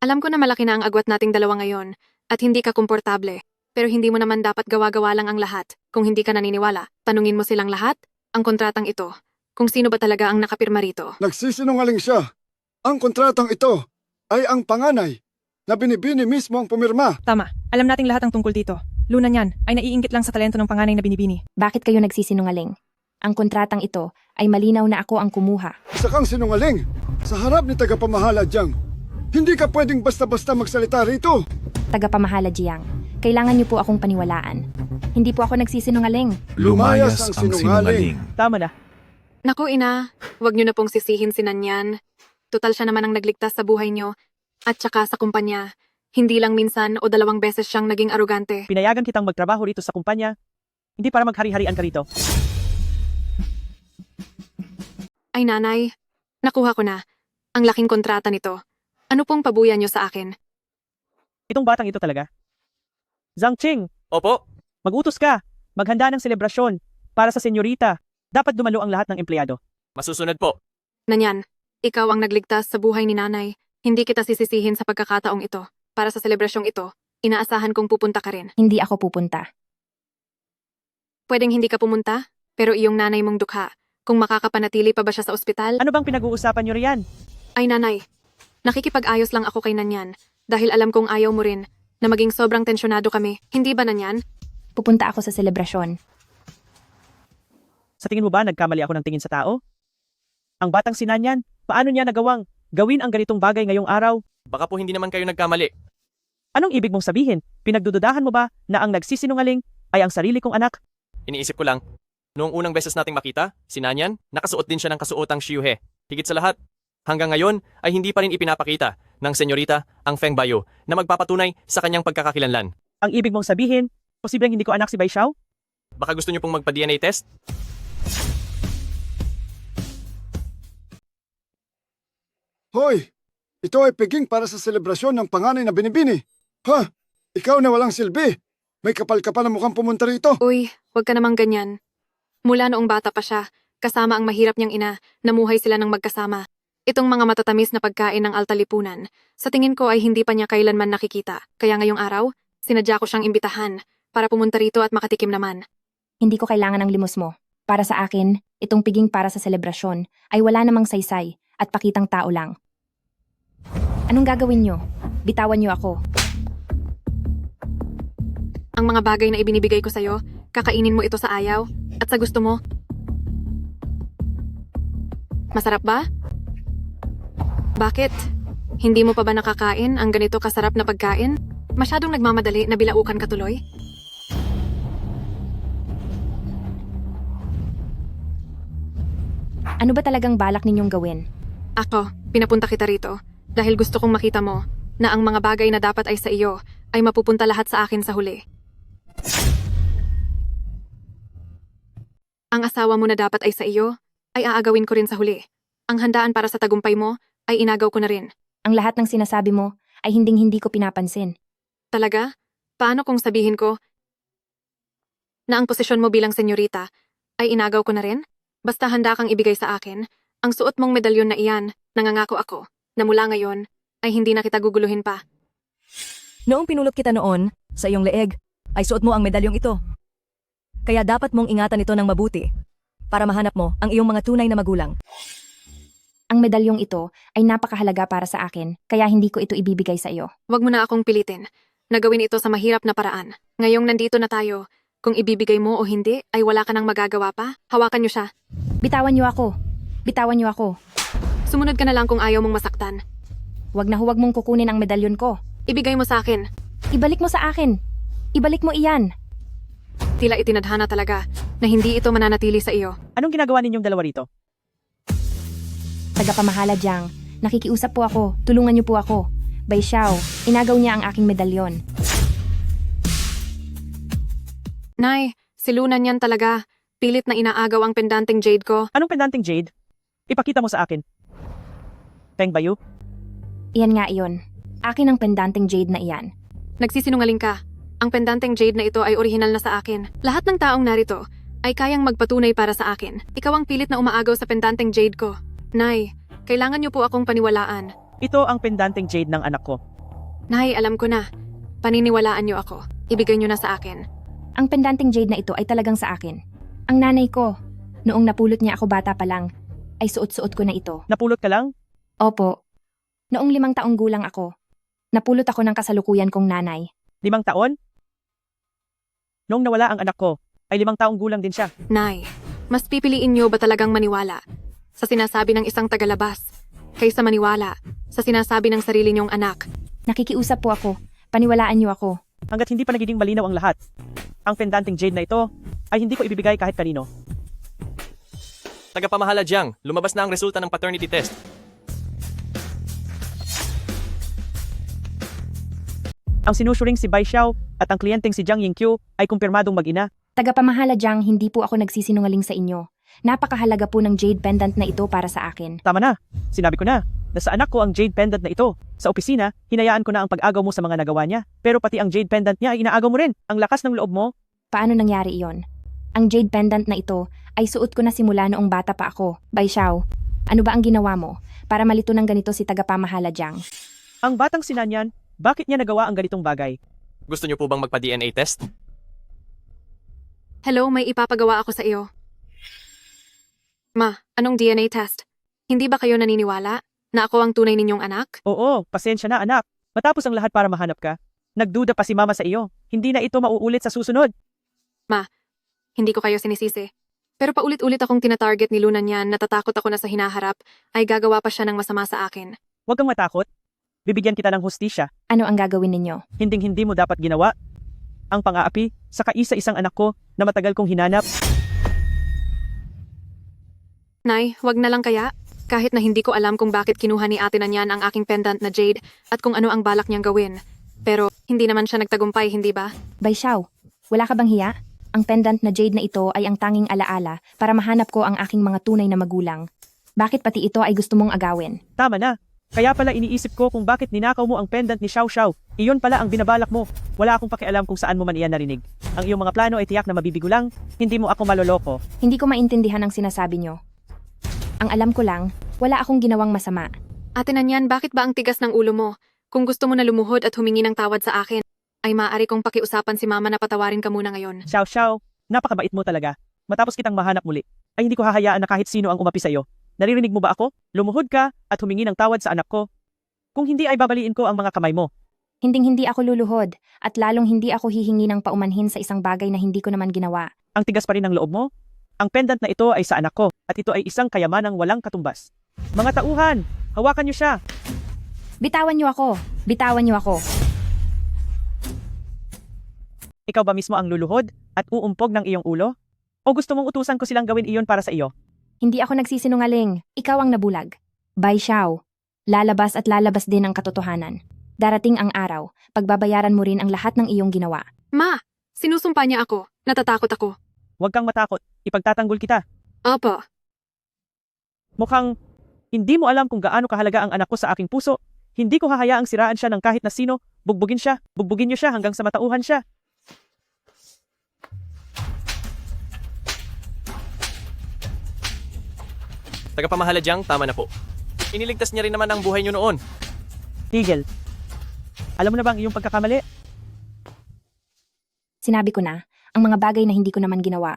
alam ko na malaki na ang agwat nating dalawa ngayon at hindi ka komportable. Pero hindi mo naman dapat gawa-gawa lang ang lahat. Kung hindi ka naniniwala, tanungin mo silang lahat, ang kontratang ito, kung sino ba talaga ang nakapirma rito.
Nagsisinungaling siya. Ang kontratang ito ay ang panganay na Binibini mismo ang pumirma.
Tama. Alam nating lahat ang tungkol dito. Luna niyan ay naiinggit lang sa talento ng panganay na Binibini.
Bakit kayo nagsisinungaling? Ang kontratang ito ay malinaw na ako ang kumuha.
Isa kang sinungaling. Sa harap ni tagapamahala Jiang. Hindi ka pwedeng basta-basta magsalita rito.
Tagapamahala Jiang, kailangan niyo po akong paniwalaan. Hindi po ako nagsisinungaling.
Lumayas ang sinungaling.
Tama na.
Naku ina, huwag niyo na pong sisihin si Nanyan. Tutal siya naman ang nagligtas sa buhay niyo at saka sa kumpanya. Hindi lang minsan o 2 beses siyang naging arugante.
Pinayagan kitang magtrabaho rito sa kumpanya. Hindi para maghari-harian ka rito.
Ay nanay, nakuha ko na. Ang laking kontrata nito. Ano pong pabuya niyo sa akin?
Itong batang ito talaga. Zhang Qing,
Opo,
mag-utos ka. Maghanda ng selebrasyon para sa senyorita. Dapat dumalo ang lahat ng empleyado.
masusunod po.
Nanyan, ikaw ang nagligtas sa buhay ni nanay. Hindi kita sisisihin sa pagkakataong ito. Para sa selebrasyong ito, inaasahan kong pupunta ka rin.
Hindi ako pupunta.
Pwedeng hindi ka pumunta, pero iyong nanay mong dukha. Kung makakapanatili pa ba siya sa ospital?
Ano bang pinag-uusapan nyo riyan?
Ay nanay, nakikipag-ayos lang ako kay Nanyan dahil alam kong ayaw mo rin na maging sobrang tensyonado kami. Hindi ba Nanyan?
Pupunta ako sa selebrasyon.
Sa tingin mo ba nagkamali ako ng tingin sa tao? Ang batang sinanyan, paano niya nagawang gawin ang ganitong bagay ngayong araw?
Baka po hindi naman kayo nagkamali.
Anong ibig mong sabihin? Pinagdududahan mo ba na ang nagsisinungaling ay ang sarili kong anak?
Iniisip ko lang, noong unang beses nating makita, si Nanyan, nakasuot din siya ng kasuotang Xiuhe. Higit sa lahat, hanggang ngayon ay hindi pa rin ipinapakita ng senyorita ang Feng Bayo na magpapatunay sa kanyang pagkakakilanlan.
Ang ibig mong sabihin, posibleng hindi ko anak si Bai Xiao?
Baka gusto niyo pong magpa-DNA test?
Hoy! Ito ay piging para sa selebrasyon ng panganay na Binibini. Ha? Ikaw na walang silbi. May kapal ka pa na mukhang pumunta rito.
Uy, wag ka namang ganyan. Mula noong bata pa siya, kasama ang mahirap niyang ina, namuhay sila ng magkasama. Itong mga matatamis na pagkain ng altalipunan, sa tingin ko ay hindi pa niya kailanman nakikita. Kaya ngayong araw, sinadya ko siyang imbitahan para pumunta rito at makatikim naman.
Hindi ko kailangan ng limos mo. Para sa akin, itong piging para sa selebrasyon ay wala namang saysay at pakitang tao lang. Anong gagawin niyo? Bitawan niyo ako.
Ang mga bagay na ibinibigay ko sa'yo, kakainin mo ito sa ayaw at sa gusto mo. Masarap ba? Bakit? Hindi mo pa ba nakakain ang ganito kasarap na pagkain? Masyadong nagmamadali na bilaukan ka tuloy?
Ano ba talagang balak ninyong gawin?
Ako, pinapunta kita rito dahil gusto kong makita mo na ang mga bagay na dapat ay sa iyo ay mapupunta lahat sa akin sa huli. Ang asawa mo na dapat ay sa iyo ay aagawin ko rin sa huli. Ang handaan para sa tagumpay mo ay inagaw ko na rin.
Ang lahat ng sinasabi mo ay hinding-hindi ko pinapansin.
Talaga? Paano kung sabihin ko na ang posisyon mo bilang senyorita ay inagaw ko na rin? Basta handa kang ibigay sa akin ang suot mong medalyon na iyan, nangangako ako na mula ngayon ay hindi na kita guguluhin pa.
Noong pinulot kita noon, sa iyong leeg, ay suot mo ang medalyong ito. Kaya dapat mong ingatan ito ng mabuti para mahanap mo ang iyong mga tunay na magulang.
Ang medalyong ito ay napakahalaga para sa akin, kaya hindi ko ito ibibigay sa iyo.
Huwag mo na akong pilitin na gawin ito sa mahirap na paraan. Ngayong nandito na tayo, kung ibibigay mo o hindi ay wala ka nang magagawa pa. Hawakan niyo siya.
Bitawan niyo ako. Bitawan niyo ako.
Sumunod ka na lang kung ayaw mong masaktan.
Huwag na huwag mong kukunin ang medalyon ko.
Ibigay mo sa akin.
Ibalik mo sa akin. Ibalik mo iyan.
Tila itinadhana talaga na hindi ito mananatili sa iyo.
Anong ginagawa ninyong dalawa rito?
Tagapamahala Jiang, nakikiusap po ako. Tulungan niyo po ako. Bai Xiao, inagaw niya ang aking medalyon.
Nay, silunan yan talaga. Pilit na inaagaw ang pendanteng jade ko.
Anong pendanteng jade? Ipakita mo sa akin. Feng Bayu?
Iyan nga iyon. Akin ang pendanteng jade na iyan.
Nagsisinungaling ka. Ang pendanteng jade na ito ay orihinal na sa akin. Lahat ng taong narito ay kayang magpatunay para sa akin. Ikaw ang pilit na umaagaw sa pendanteng jade ko. Nay, kailangan niyo po akong paniwalaan.
Ito ang pendanteng jade ng anak ko.
Nay, alam ko na. Paniniwalaan niyo ako. Ibigay niyo na sa akin.
Ang pendanteng jade na ito ay talagang sa akin. Ang nanay ko, noong napulot niya ako bata pa lang, ay suot-suot ko na ito.
Napulot ka lang?
Opo. Noong 5 taong gulang ako, napulot ako ng kasalukuyan kong nanay.
5 taon? Noong nawala ang anak ko, ay 5 taong gulang din siya.
Nay, mas pipiliin niyo ba talagang maniwala sa sinasabi ng isang tagalabas kaysa maniwala sa sinasabi ng sarili niyong anak?
Nakikiusap po ako. Paniwalaan niyo ako.
Hanggat hindi pa nagiging malinaw ang lahat, ang pendanteng jade na ito ay hindi ko ibibigay kahit kanino.
Tagapamahala Jiang, lumabas na ang resulta ng paternity test.
Ang sinusuring si Bai Xiao at ang kliyenteng si Jiang Yingqiu ay kumpirmadong mag-ina.
Tagapamahala Jiang, hindi po ako nagsisinungaling sa inyo. Napakahalaga po ng jade pendant na ito para sa akin.
Tama na. Sinabi ko na. Nasa anak ko ang jade pendant na ito. Sa opisina, hinayaan ko na ang pag-agaw mo sa mga nagawa niya. Pero pati ang jade pendant niya ay inaagaw mo rin. Ang lakas ng loob mo.
Paano nangyari iyon? Ang jade pendant na ito ay suot ko na simula noong bata pa ako. Bai Xiao, ano ba ang ginawa mo para malito ng ganito si tagapamahala Jiang?
Ang batang sinanyan, bakit niya nagawa ang ganitong bagay?
Gusto niyo po bang magpa-DNA test?
Hello, may ipapagawa ako sa iyo. Ma, anong DNA test? Hindi ba kayo naniniwala na ako ang tunay ninyong anak?
Oo, pasensya na anak. Matapos ang lahat para mahanap ka, nagduda pa si mama sa iyo. Hindi na ito mauulit sa susunod.
Ma, hindi ko kayo sinisisi. Pero paulit-ulit akong tinatarget ni Luna niyan, natatakot ako na sa hinaharap ay gagawa pa siya ng masama sa akin.
Huwag kang matakot. Bibigyan kita ng hustisya.
Ano ang gagawin ninyo?
Hinding-hindi mo dapat ginawa. Ang pang-aapi sa kaisa-isang anak ko na matagal kong hinanap.
Nay, wag na lang kaya? Kahit na hindi ko alam kung bakit kinuha ni ate na niyan ang aking pendant na jade at kung ano ang balak niyang gawin. Pero hindi naman siya nagtagumpay, hindi ba?
Bai Xiao, wala ka bang hiya? Ang pendant na jade na ito ay ang tanging alaala para mahanap ko ang aking mga tunay na magulang. Bakit pati ito ay gusto mong agawin?
Tama na. Kaya pala iniisip ko kung bakit ninakaw mo ang pendant ni Xiao Xiao. Iyon pala ang binabalak mo. Wala akong pakialam kung saan mo man iyan narinig. Ang iyong mga plano ay tiyak na mabibigo lang. Hindi mo ako maloloko.
Hindi ko maintindihan ang sinasabi nyo. Ang alam ko lang, wala akong ginawang masama.
Ate na niyan, bakit ba ang tigas ng ulo mo? Kung gusto mo na lumuhod at humingi ng tawad sa akin, ay maaari kong pakiusapan si mama na patawarin ka muna ngayon.
Xiao Xiao, napakabait mo talaga. Matapos kitang mahanap muli, ay hindi ko hahayaan na kahit sino ang umapi sa'yo. Naririnig mo ba ako? Lumuhod ka at humingi ng tawad sa anak ko. Kung hindi ay babaliin ko ang mga kamay mo.
Hinding-hindi ako luluhod at lalong hindi ako hihingi ng paumanhin sa isang bagay na hindi ko naman ginawa.
Ang tigas pa rin ng loob mo? Ang pendant na ito ay sa anak ko at ito ay isang kayamanang walang katumbas. Mga tauhan, hawakan niyo siya.
Bitawan niyo ako. Bitawan niyo ako.
Ikaw ba mismo ang luluhod at uumpog ng iyong ulo? O gusto mong utusan ko silang gawin iyon para sa iyo?
Hindi ako nagsisinungaling. Ikaw ang nabulag. Bai Xiao, lalabas at lalabas din ang katotohanan. Darating ang araw, pagbabayaran mo rin ang lahat ng iyong ginawa.
Ma, sinusumpa niya ako. Natatakot ako.
Huwag kang matakot. Ipagtatanggol kita.
Opo.
Mukhang Hindi mo alam kung gaano kahalaga ang anak ko sa aking puso. Hindi ko hahayaang siraan siya ng kahit na sino. Bugbugin niyo siya hanggang sa matauhan siya.
Tagapamahala Jiang, tama na po. Iniligtas niya rin naman ang buhay niyo noon.
Tigil. Alam mo na ba ang iyong pagkakamali?
Sinabi ko na, ang mga bagay na hindi ko naman ginawa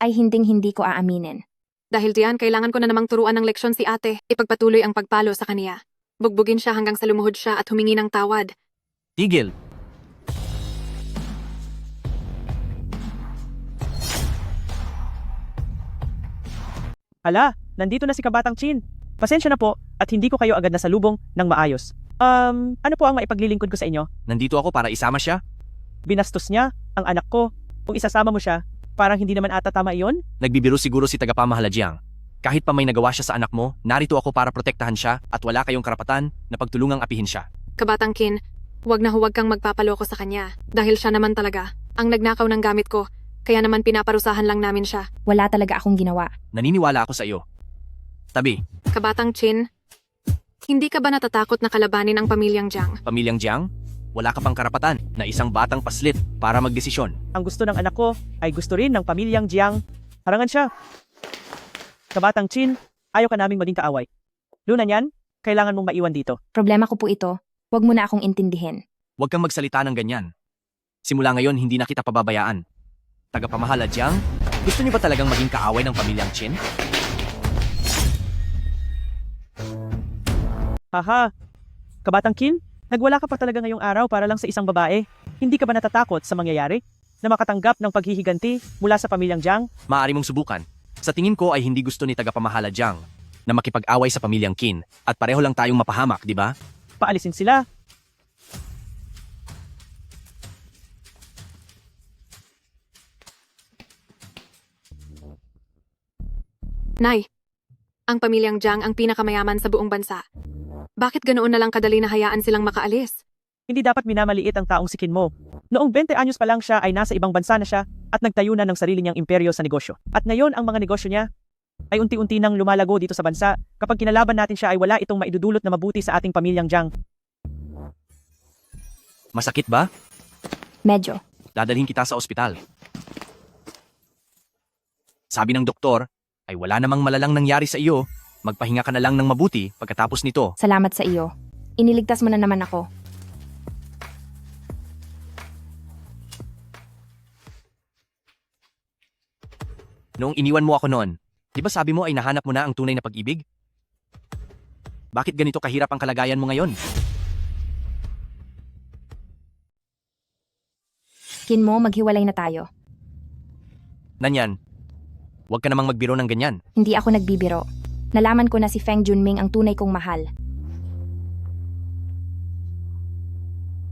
ay hinding-hindi ko aaminin.
Dahil diyan, kailangan ko na namang turuan ng leksyon si ate. Ipagpatuloy ang pagpalo sa kaniya. Bugbugin siya hanggang sa lumuhod siya at humingi ng tawad.
Tigil!
Hala, nandito na si Kabatang Chin. Pasensya na po at hindi ko kayo agad nasalubong ng maayos. Ano po ang maipaglilingkod ko sa inyo?
Nandito ako para isama siya.
Binastos niya ang anak ko. Kung isasama mo siya, parang hindi naman ata tama iyon?
Nagbibiro siguro si tagapamahala Jiang. Kahit pa may nagawa siya sa anak mo, narito ako para protektahan siya at wala kayong karapatan na pagtulungang apihin siya.
Kabatang Kin, huwag na huwag kang magpapaloko sa kanya. Dahil siya naman talaga ang nagnakaw ng gamit ko. Kaya naman pinaparusahan lang namin siya.
Wala talaga akong ginawa.
Naniniwala ako sa iyo. Tabi,
Kabatang Chin, hindi ka ba natatakot na kalabanin ang pamilyang Jiang?
pamilyang Jiang, wala ka pang karapatan na isang batang paslit para magdesisyon.
Ang gusto ng anak ko ay gusto rin ng pamilyang Jiang. Harangan siya. Kabatang Chin, ayaw ka naming maging kaaway. Luna niyan, kailangan mong maiwan dito.
Problema ko po ito. Huwag mo na akong intindihin.
Huwag kang magsalita ng ganyan. Simula ngayon, hindi na kita pababayaan. Tagapamahala Jiang, gusto niyo ba talagang maging kaaway ng pamilyang Chin?
Haha. Kabatang Kin, nagwala ka pa talaga ngayong araw para lang sa isang babae. Hindi ka ba natatakot sa mangyayari? Na makatanggap ng paghihiganti mula sa pamilyang Jiang?
Maaari mong subukan. Sa tingin ko ay hindi gusto ni tagapamahala Jiang na makipag-away sa pamilyang Qin at pareho lang tayong mapahamak, di ba?
Paalisin sila.
Nay, ang pamilyang Jiang ang pinakamayaman sa buong bansa. Bakit ganoon na lang kadali na hayaan silang makaalis?
Hindi dapat minamaliit ang taong sikin mo. Noong 20 anyos pa lang siya ay nasa ibang bansa na siya at nagtayo na ng sarili niyang imperyo sa negosyo. At ngayon ang mga negosyo niya ay unti-unti nang lumalago dito sa bansa. Kapag kinalaban natin siya ay wala itong maidudulot na mabuti sa ating pamilyang Jiang.
Masakit ba?
Medyo.
Dadalhin kita sa ospital. Sabi ng doktor, ay wala namang malalang nangyari sa iyo. Magpahinga ka na lang ng mabuti pagkatapos nito.
Salamat sa iyo. Iniligtas mo na naman ako.
Noong iniwan mo ako noon, di ba sabi mo ay nahanap mo na ang tunay na pag-ibig? Bakit ganito kahirap ang kalagayan mo ngayon?
Kin mo, maghiwalay na tayo.
Nanyan, huwag ka namang magbiro ng ganyan.
Hindi ako nagbibiro. Nalaman ko na si Feng Junming ang tunay kong mahal.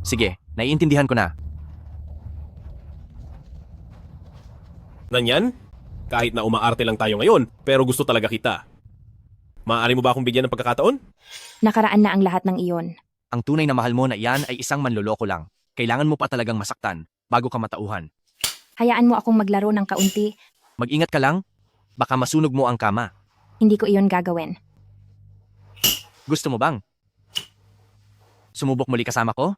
Sige, naiintindihan ko na.
Nanyan? Kahit na umaarte lang tayo ngayon, pero gusto talaga kita. Maaari mo ba akong bigyan ng pagkakataon?
Nakaraan na ang lahat ng iyon.
Ang tunay na mahal mo na iyan ay isang manloloko lang. Kailangan mo pa talagang masaktan bago ka matauhan.
Hayaan mo akong maglaro ng kaunti.
Mag-ingat ka lang, baka masunog mo ang kama.
Hindi ko iyon gagawin.
Gusto mo bang? Sumubok muli kasama ko?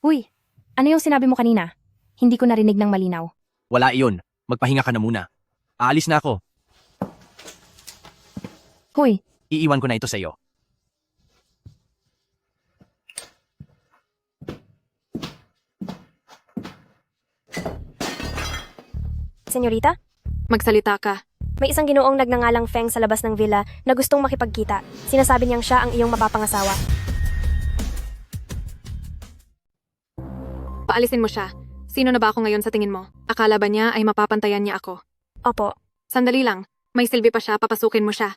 Uy, ano yung sinabi mo kanina? Hindi ko narinig ng malinaw.
Wala iyon. Magpahinga ka na muna. Aalis na ako.
Hoy,
Iiwan ko na ito sa iyo.
Senyorita?
Magsalita ka.
May isang ginoong nagnangalang Feng sa labas ng villa na gustong makipagkita. Sinasabi niyang siya ang iyong mapapangasawa.
Paalisin mo siya. Sino na ba ako ngayon sa tingin mo? Akala ba niya ay mapapantayan niya ako?
Opo.
Sandali lang. May silbi pa siya, papasukin mo siya.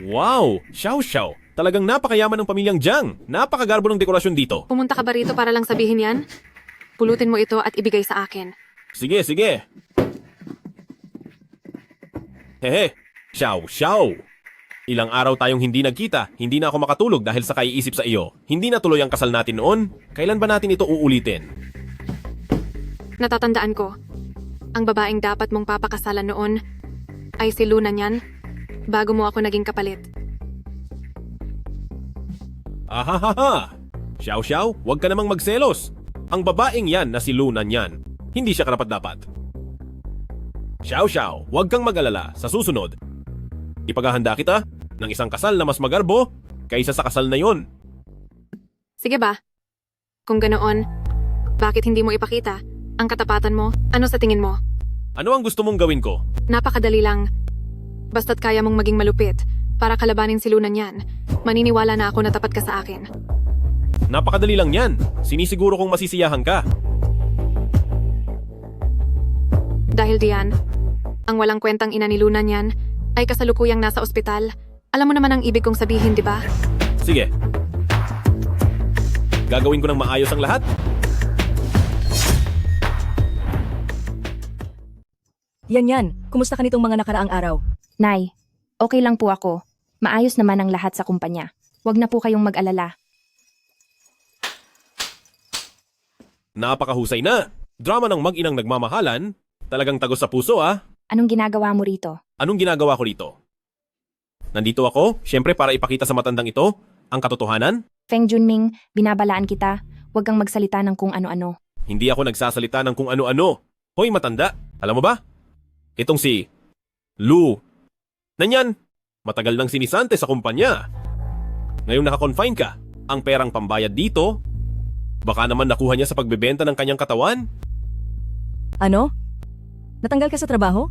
Wow! Xiao Xiao! Talagang napakayaman ng pamilyang Jiang. Napakagarbo ng dekorasyon dito.
Pumunta ka ba rito para lang sabihin yan? Pulutin mo ito at ibigay sa akin.
Sige, sige. Hehe, Xiao! Ilang araw tayong hindi nagkita, hindi na ako makatulog dahil sa kaiisip sa iyo. Hindi na tuloy ang kasal natin noon. Kailan ba natin ito uulitin?
Natatandaan ko, ang babaeng dapat mong papakasalan noon ay si Luna niyan bago mo ako naging kapalit.
Ahahaha! Xiao, huwag ka namang magselos. Ang babaeng yan na si Luna niyan, hindi siya karapat-dapat. Xiao, huwag kang mag-alala. Sa susunod, ipaghahanda kita ng isang kasal na mas magarbo kaysa sa kasal na yon.
Sige ba? Kung ganoon, bakit hindi mo ipakita ang katapatan mo? Ano sa tingin mo?
Ano ang gusto mong gawin ko?
Napakadali lang. Basta't kaya mong maging malupit para kalabanin si Luna niyan, maniniwala na ako na tapat ka sa akin.
Napakadali lang yan. Sinisiguro kong masisiyahan ka.
Dahil diyan, ang walang kwentang ina ni Luna niyan ay kasalukuyang nasa ospital. Alam mo naman ang ibig kong sabihin, di ba?
Sige. Gagawin ko ng maayos ang lahat.
Yan. Kumusta ka nitong mga nakaraang araw?
Nay, okay lang po ako. Maayos naman ang lahat sa kumpanya. Huwag na po kayong mag-alala.
Napakahusay na. Drama ng mag-inang nagmamahalan. Talagang tagos sa puso, ah.
Anong ginagawa mo rito?
Anong ginagawa ko rito? Nandito ako, syempre para ipakita sa matandang ito ang katotohanan.
Feng Junming, binabalaan kita. Huwag kang magsalita ng kung ano-ano.
Hindi ako nagsasalita ng kung ano-ano. Hoy matanda, alam mo ba? Itong si Lu. Nanyan, matagal nang sinisante sa kumpanya. Ngayong nakakonfine ka, ang perang pambayad dito, baka naman nakuha niya sa pagbebenta ng kanyang katawan.
Ano? Natanggal ka sa trabaho?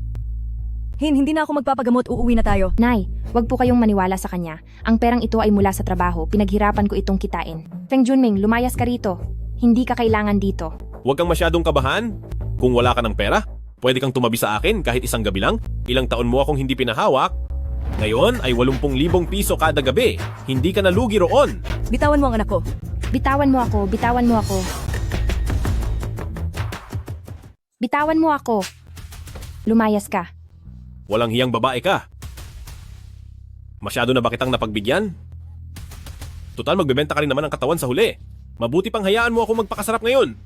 Hindi na ako magpapagamot, uuwi na tayo.
Nay, huwag po kayong maniwala sa kanya. Ang perang ito ay mula sa trabaho, pinaghirapan ko itong kitain. Feng Junming, lumayas ka rito. Hindi ka kailangan dito.
Huwag kang masyadong kabahan. Kung wala ka ng pera, pwede kang tumabi sa akin kahit isang gabi lang. Ilang taon mo akong hindi pinahawak. Ngayon ay 80,000 piso kada gabi. Hindi ka nalugi roon.
Bitawan mo ang anak ko.
Bitawan mo ako, bitawan mo ako. Bitawan mo ako. Lumayas ka.
Walang hiyang babae ka. Masyado na ba kitang napagbigyan? Tutal magbebenta ka rin naman ng katawan sa huli. Mabuti pang hayaan mo ako magpakasarap ngayon.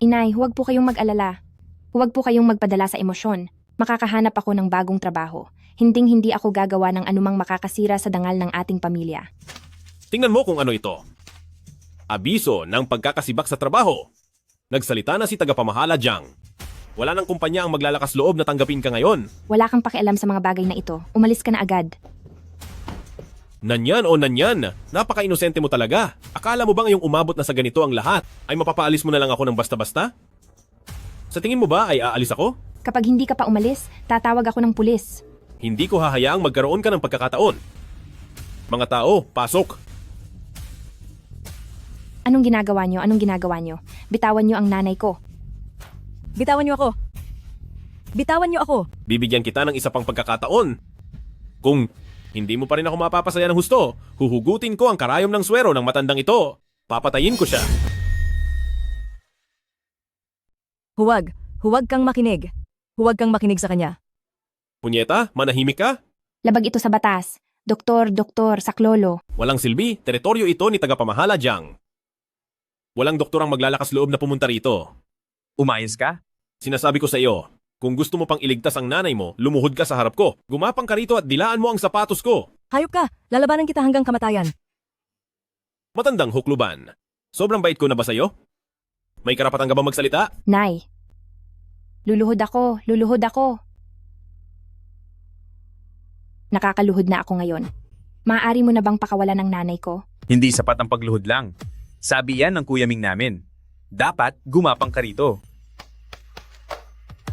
Inay, huwag po kayong mag-alala. Huwag po kayong magpadala sa emosyon. Makakahanap ako ng bagong trabaho. Hinding-hindi ako gagawa ng anumang makakasira sa dangal ng ating pamilya.
Tingnan mo kung ano ito. Abiso ng pagkakasibak sa trabaho. Nagsalita na si tagapamahala Jiang. Wala nang kumpanya ang maglalakas loob na tanggapin ka ngayon.
Wala kang pakialam sa mga bagay na ito. Umalis ka na agad.
Nanyan o nanyan, napaka-inosente mo talaga. Akala mo bang yung umabot na sa ganito ang lahat ay mapapaalis mo na lang ako ng basta-basta? Sa tingin mo ba ay aalis ako?
Kapag hindi ka pa umalis, tatawag ako ng pulis.
Hindi ko hahayaang magkaroon ka ng pagkakataon. Mga tao, pasok.
Anong ginagawa nyo? Anong ginagawa nyo? Bitawan nyo ang nanay ko.
Bitawan niyo ako. Bitawan niyo ako.
Bibigyan kita ng isa pang pagkakataon. Kung hindi mo pa rin ako mapapasaya ng husto, huhugutin ko ang karayom ng swero ng matandang ito. Papatayin ko siya.
Huwag. Huwag kang makinig. Huwag kang makinig sa kanya.
Punyeta, manahimik ka?
Labag ito sa batas. Doktor, saklolo.
Walang silbi, teritoryo ito ni tagapamahala Jiang. Walang doktor ang maglalakas loob na pumunta rito.
Umayos ka?
Sinasabi ko sa iyo, kung gusto mo pang iligtas ang nanay mo, lumuhod ka sa harap ko. Gumapang ka rito at dilaan mo ang sapatos ko.
Hayop ka. Lalabanan kita hanggang kamatayan.
Matandang hukluban. Sobrang bait ko na ba sa'yo? May karapatan ka ba magsalita?
Nay. Luluhod ako. Nakakaluhod na ako ngayon. Maaari mo na bang pakawalan ng nanay ko?
Hindi sapat ang pagluhod lang. Sabi yan ng Kuya Ming namin. Dapat gumapang ka rito.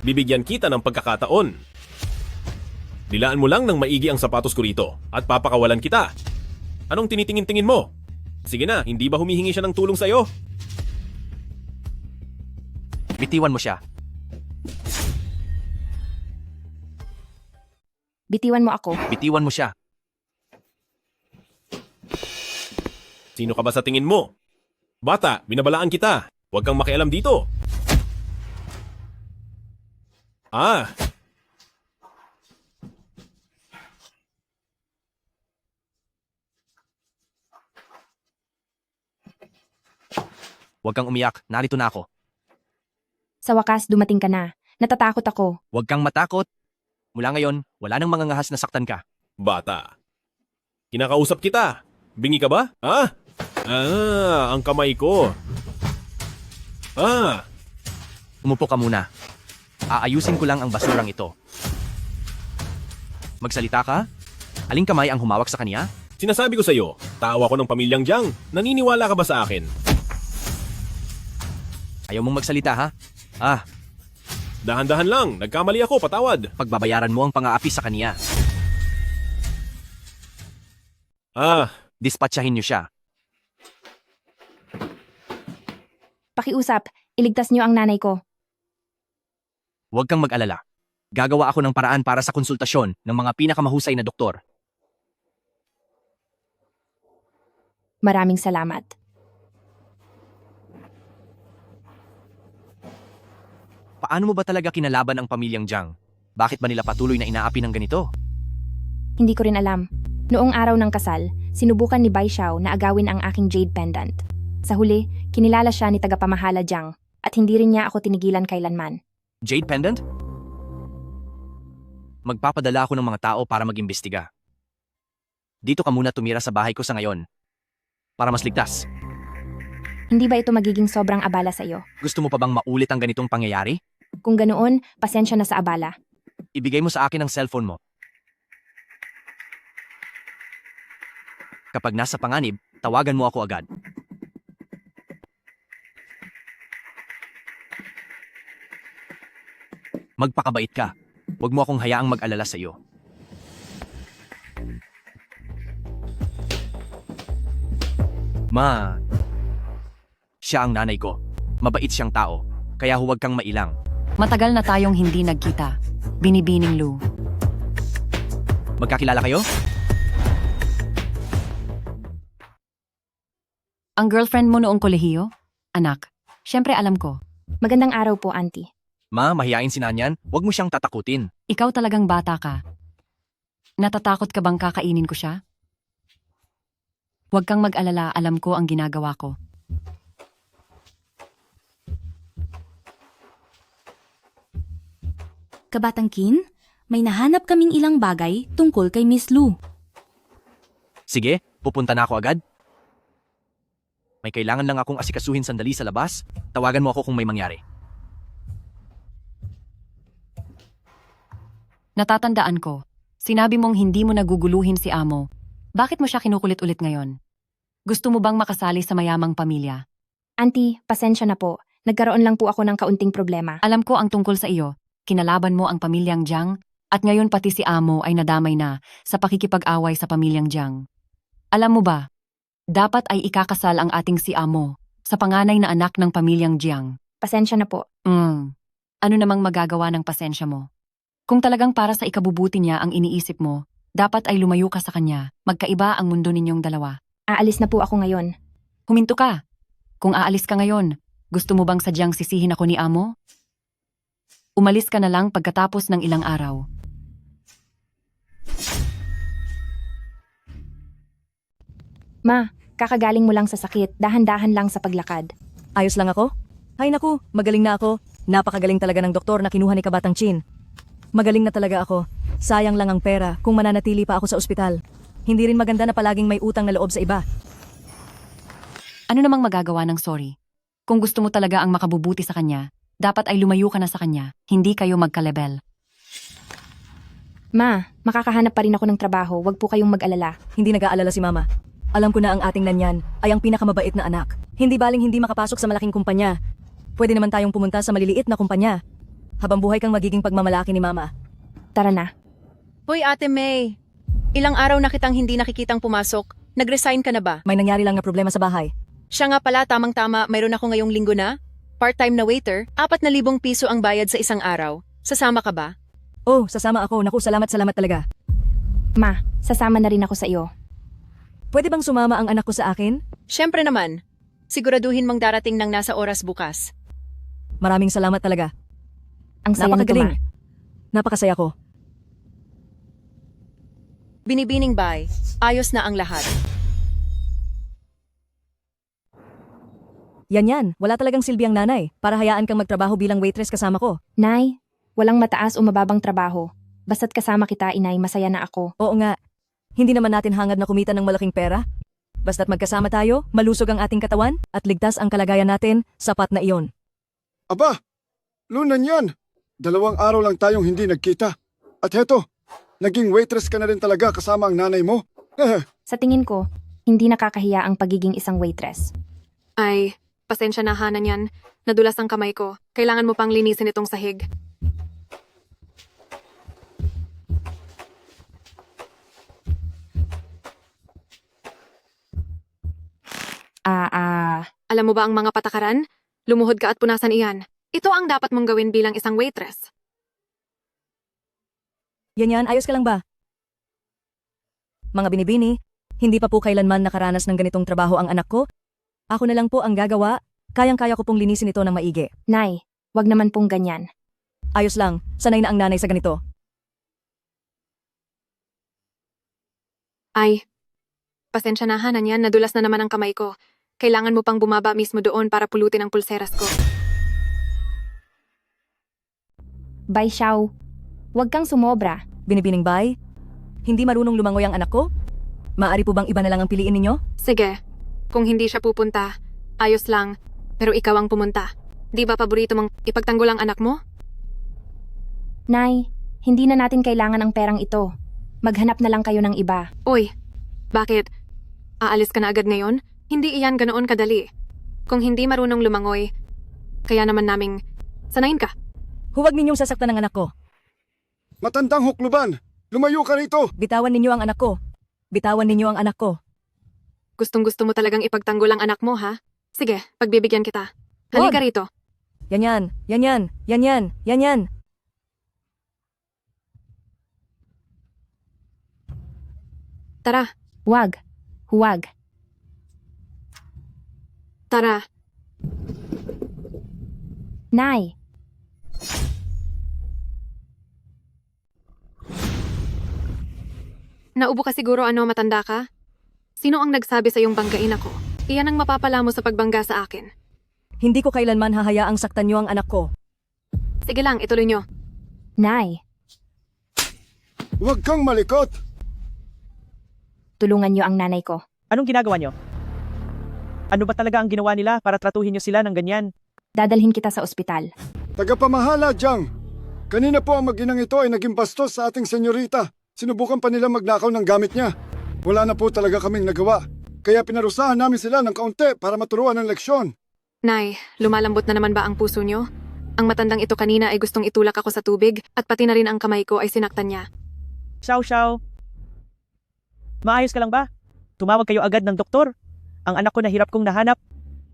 Bibigyan kita ng pagkakataon. Dilaan mo lang ng maigi ang sapatos ko rito at papakawalan kita. Anong tinitingin-tingin mo? Sige na, hindi ba humihingi siya ng tulong sa'yo?
Bitiwan mo siya.
Bitiwan mo ako.
Bitiwan mo siya.
Sino ka ba sa tingin mo? Bata, binabalaan kita. Huwag kang makialam dito.
Huwag kang umiyak, narito na ako.
Sa wakas, dumating ka na. Natatakot ako.
Huwag kang matakot. Mula ngayon, wala nang mga ngahas na saktan ka.
Bata. Kinakausap kita. Bingi ka ba? Ha? Ang kamay ko.
Umupo ka muna. Aayusin ko lang ang basurang ito. Magsalita ka? Aling kamay ang humawak sa kanya?
Sinasabi ko sa'yo, tao ako ng pamilyang Jiang. Naniniwala ka ba sa akin?
Ayaw mong magsalita ha?
Dahan-dahan lang. Nagkamali ako, patawad.
Pagbabayaran mo ang pang-aapi sa kanya. Dispatchahin niyo siya.
Pakiusap, iligtas niyo ang nanay ko.
Huwag kang mag-alala. Gagawa ako ng paraan para sa konsultasyon ng mga pinakamahusay na doktor.
Maraming salamat.
Paano mo ba talaga kinalaban ang pamilyang Jiang? Bakit ba nila patuloy na inaapi ng ganito?
Hindi ko rin alam. Noong araw ng kasal, sinubukan ni Bai Xiao na agawin ang aking jade pendant. Sa huli, kinilala siya ni tagapamahala Jiang at hindi rin niya ako tinigilan kailanman.
Jade pendant? Magpapadala ako ng mga tao para mag-imbestiga. Dito ka muna tumira sa bahay ko sa ngayon. Para mas ligtas.
Hindi ba ito magiging sobrang abala sa iyo?
Gusto mo pa bang maulit ang ganitong pangyayari?
Kung ganoon, pasensya na sa abala.
Ibigay mo sa akin ang cellphone mo. Kapag nasa panganib, tawagan mo ako agad. Magpakabait ka. Huwag mo akong hayaang mag-alala sa iyo. Ma, siya ang nanay ko. Mabait siyang tao, kaya huwag kang mailang.
Matagal na tayong hindi nagkita. Binibining Lu.
Magkakilala kayo?
Ang girlfriend mo noong kolehiyo? Anak, syempre alam ko.
Magandang araw po, auntie.
Ma, mahiyain si Nanyan. Huwag mo siyang tatakutin.
Ikaw talagang bata ka. Natatakot ka bang kakainin ko siya? Huwag kang mag-alala, alam ko ang ginagawa ko.
Kabatang Kin, may nahanap kaming ilang bagay tungkol kay Miss Lu.
Sige, pupunta na ako agad. May kailangan lang akong asikasuhin sandali sa labas. Tawagan mo ako kung may mangyari.
Natatandaan ko. Sinabi mong hindi mo naguguluhin si Amo. Bakit mo siya kinukulit ulit ngayon? Gusto mo bang makasali sa mayamang pamilya?
Auntie, pasensya na po. Nagkaroon lang po ako ng kaunting problema.
Alam ko ang tungkol sa iyo. Kinalaban mo ang pamilyang Jiang at ngayon pati si Amo ay nadamay na sa pakikipag-away sa pamilyang Jiang. Alam mo ba, dapat ay ikakasal ang ating si Amo sa panganay na anak ng pamilyang Jiang.
Pasensya na po.
Ano namang magagawa ng pasensya mo? Kung talagang para sa ikabubuti niya ang iniisip mo, dapat ay lumayo ka sa kanya. Magkaiba ang mundo ninyong dalawa.
Aalis na po ako ngayon.
Huminto ka. Kung aalis ka ngayon, gusto mo bang sadyang sisihin ako ni Amo? Umalis ka na lang pagkatapos ng ilang araw.
Ma, kakagaling mo lang sa sakit. Dahan-dahan lang sa paglakad.
Ayos lang ako? Ay naku, magaling na ako. Napakagaling talaga ng doktor na kinuha ni Kabatang Chin. Magaling na talaga ako. Sayang lang ang pera kung mananatili pa ako sa ospital. Hindi rin maganda na palaging may utang na loob sa iba.
Ano namang magagawa ng sorry? Kung gusto mo talaga ang makabubuti sa kanya, dapat ay lumayo ka na sa kanya, hindi kayo magkalebel.
Ma, makakahanap pa rin ako ng trabaho. Huwag po kayong mag-alala.
Hindi nag-aalala si Mama. Alam ko na ang ating Nanyan ay ang pinakamabait na anak. Hindi baling hindi makapasok sa malaking kumpanya. Pwede naman tayong pumunta sa maliliit na kumpanya. Habang buhay kang magiging pagmamalaki ni Mama.
Tara na.
Hoy Ate May, ilang araw na kitang hindi nakikitang pumasok. Nag-resign ka na ba?
May nangyari lang na problema sa bahay.
Siya nga pala, tamang-tama, mayroon ako ngayong linggo na. Part-time na waiter, 4,000 piso ang bayad sa isang araw. Sasama ka ba?
Oh, sasama ako. Naku, salamat talaga.
Ma, sasama na rin ako sa iyo.
Pwede bang sumama ang anak ko sa akin?
Siyempre naman. Siguraduhin mong darating ng nasa oras bukas.
Maraming salamat talaga.
Ang saya nito, Ma.
Napakasaya ko.
Binibining bay, ayos na ang lahat.
Yan, wala talagang silbi ang nanay para hayaan kang magtrabaho bilang waitress kasama ko.
Nay, walang mataas o mababang trabaho. Basta't kasama kita, inay, masaya na ako.
Oo nga, hindi naman natin hangad na kumita ng malaking pera. Basta't magkasama tayo, malusog ang ating katawan, at ligtas ang kalagayan natin, sapat na iyon.
Aba, lunan yan. 2 araw lang tayong hindi nagkita. At heto, naging waitress ka na rin talaga kasama ang nanay mo.
Sa tingin ko, hindi nakakahiya ang pagiging isang waitress.
Ay, pasensya na Hanan yan. Nadulas ang kamay ko. Kailangan mo pang linisin itong sahig. Alam mo ba ang mga patakaran? Lumuhod ka at punasan iyan. Ito ang dapat mong gawin bilang isang waitress.
Yan, ayos ka lang ba? Mga binibini, hindi pa po kailanman nakaranas ng ganitong trabaho ang anak ko. Ako na lang po ang gagawa. Kayang-kaya ko pong linisin ito ng maigi.
Nay, wag naman pong ganyan.
Ayos lang, sanay na ang nanay sa ganito.
Ay, pasensya na Hanan yan. Nadulas na naman ang kamay ko. Kailangan mo pang bumaba mismo doon para pulutin ang pulseras ko.
Bay Xiao, wag kang sumobra.
Binibining bay? Hindi marunong lumangoy ang anak ko? Maari po bang iba na lang ang piliin ninyo?
Sige, kung hindi siya pupunta, ayos lang. Pero ikaw ang pumunta. Di ba paborito mong ipagtanggol ang anak mo?
Nay, hindi na natin kailangan ang perang ito. Maghanap na lang kayo ng iba.
Uy, bakit? Aalis ka na agad ngayon? Hindi iyan ganoon kadali. Kung hindi marunong lumangoy, kaya naman naming sanayin ka.
Huwag ninyong sasaktan ang anak ko.
Matandang hukluban! Lumayo ka rito!
Bitawan ninyo ang anak ko. Bitawan ninyo ang anak ko.
Gustong-gusto mo talagang ipagtanggol ang anak mo, ha? Sige, pagbibigyan kita. Halika rito.
Yan.
Tara.
Huwag.
Tara.
Nay,
Naubo ka siguro matanda ka? Sino ang nagsabi sa iyong banggain ako? Iyan ang mapapala mo sa pagbangga sa akin.
Hindi ko kailanman hahayaang saktan niyo ang anak ko.
Sige lang, ituloy nyo.
Nay,
Huwag kang malikot!
tulungan niyo ang nanay ko.
Anong ginagawa nyo? Ano ba talaga ang ginawa nila para tratuhin nyo sila ng ganyan?
Dadalhin kita sa ospital.
Tagapamahala, Jiang! Kanina po ang mag-inang ito ay naging bastos sa ating senyorita. Sinubukan pa nila magnakaw ng gamit niya. Wala na po talaga kaming nagawa. Kaya pinarusahan namin sila ng kaunti para maturuan ng leksyon.
Nay, lumalambot na naman ba ang puso nyo? Ang matandang ito kanina ay gustong itulak ako sa tubig at pati na rin ang kamay ko ay sinaktan niya.
Xiao. Maayos ka lang ba? Tumawag kayo agad ng doktor. Ang anak ko na hirap kong nahanap,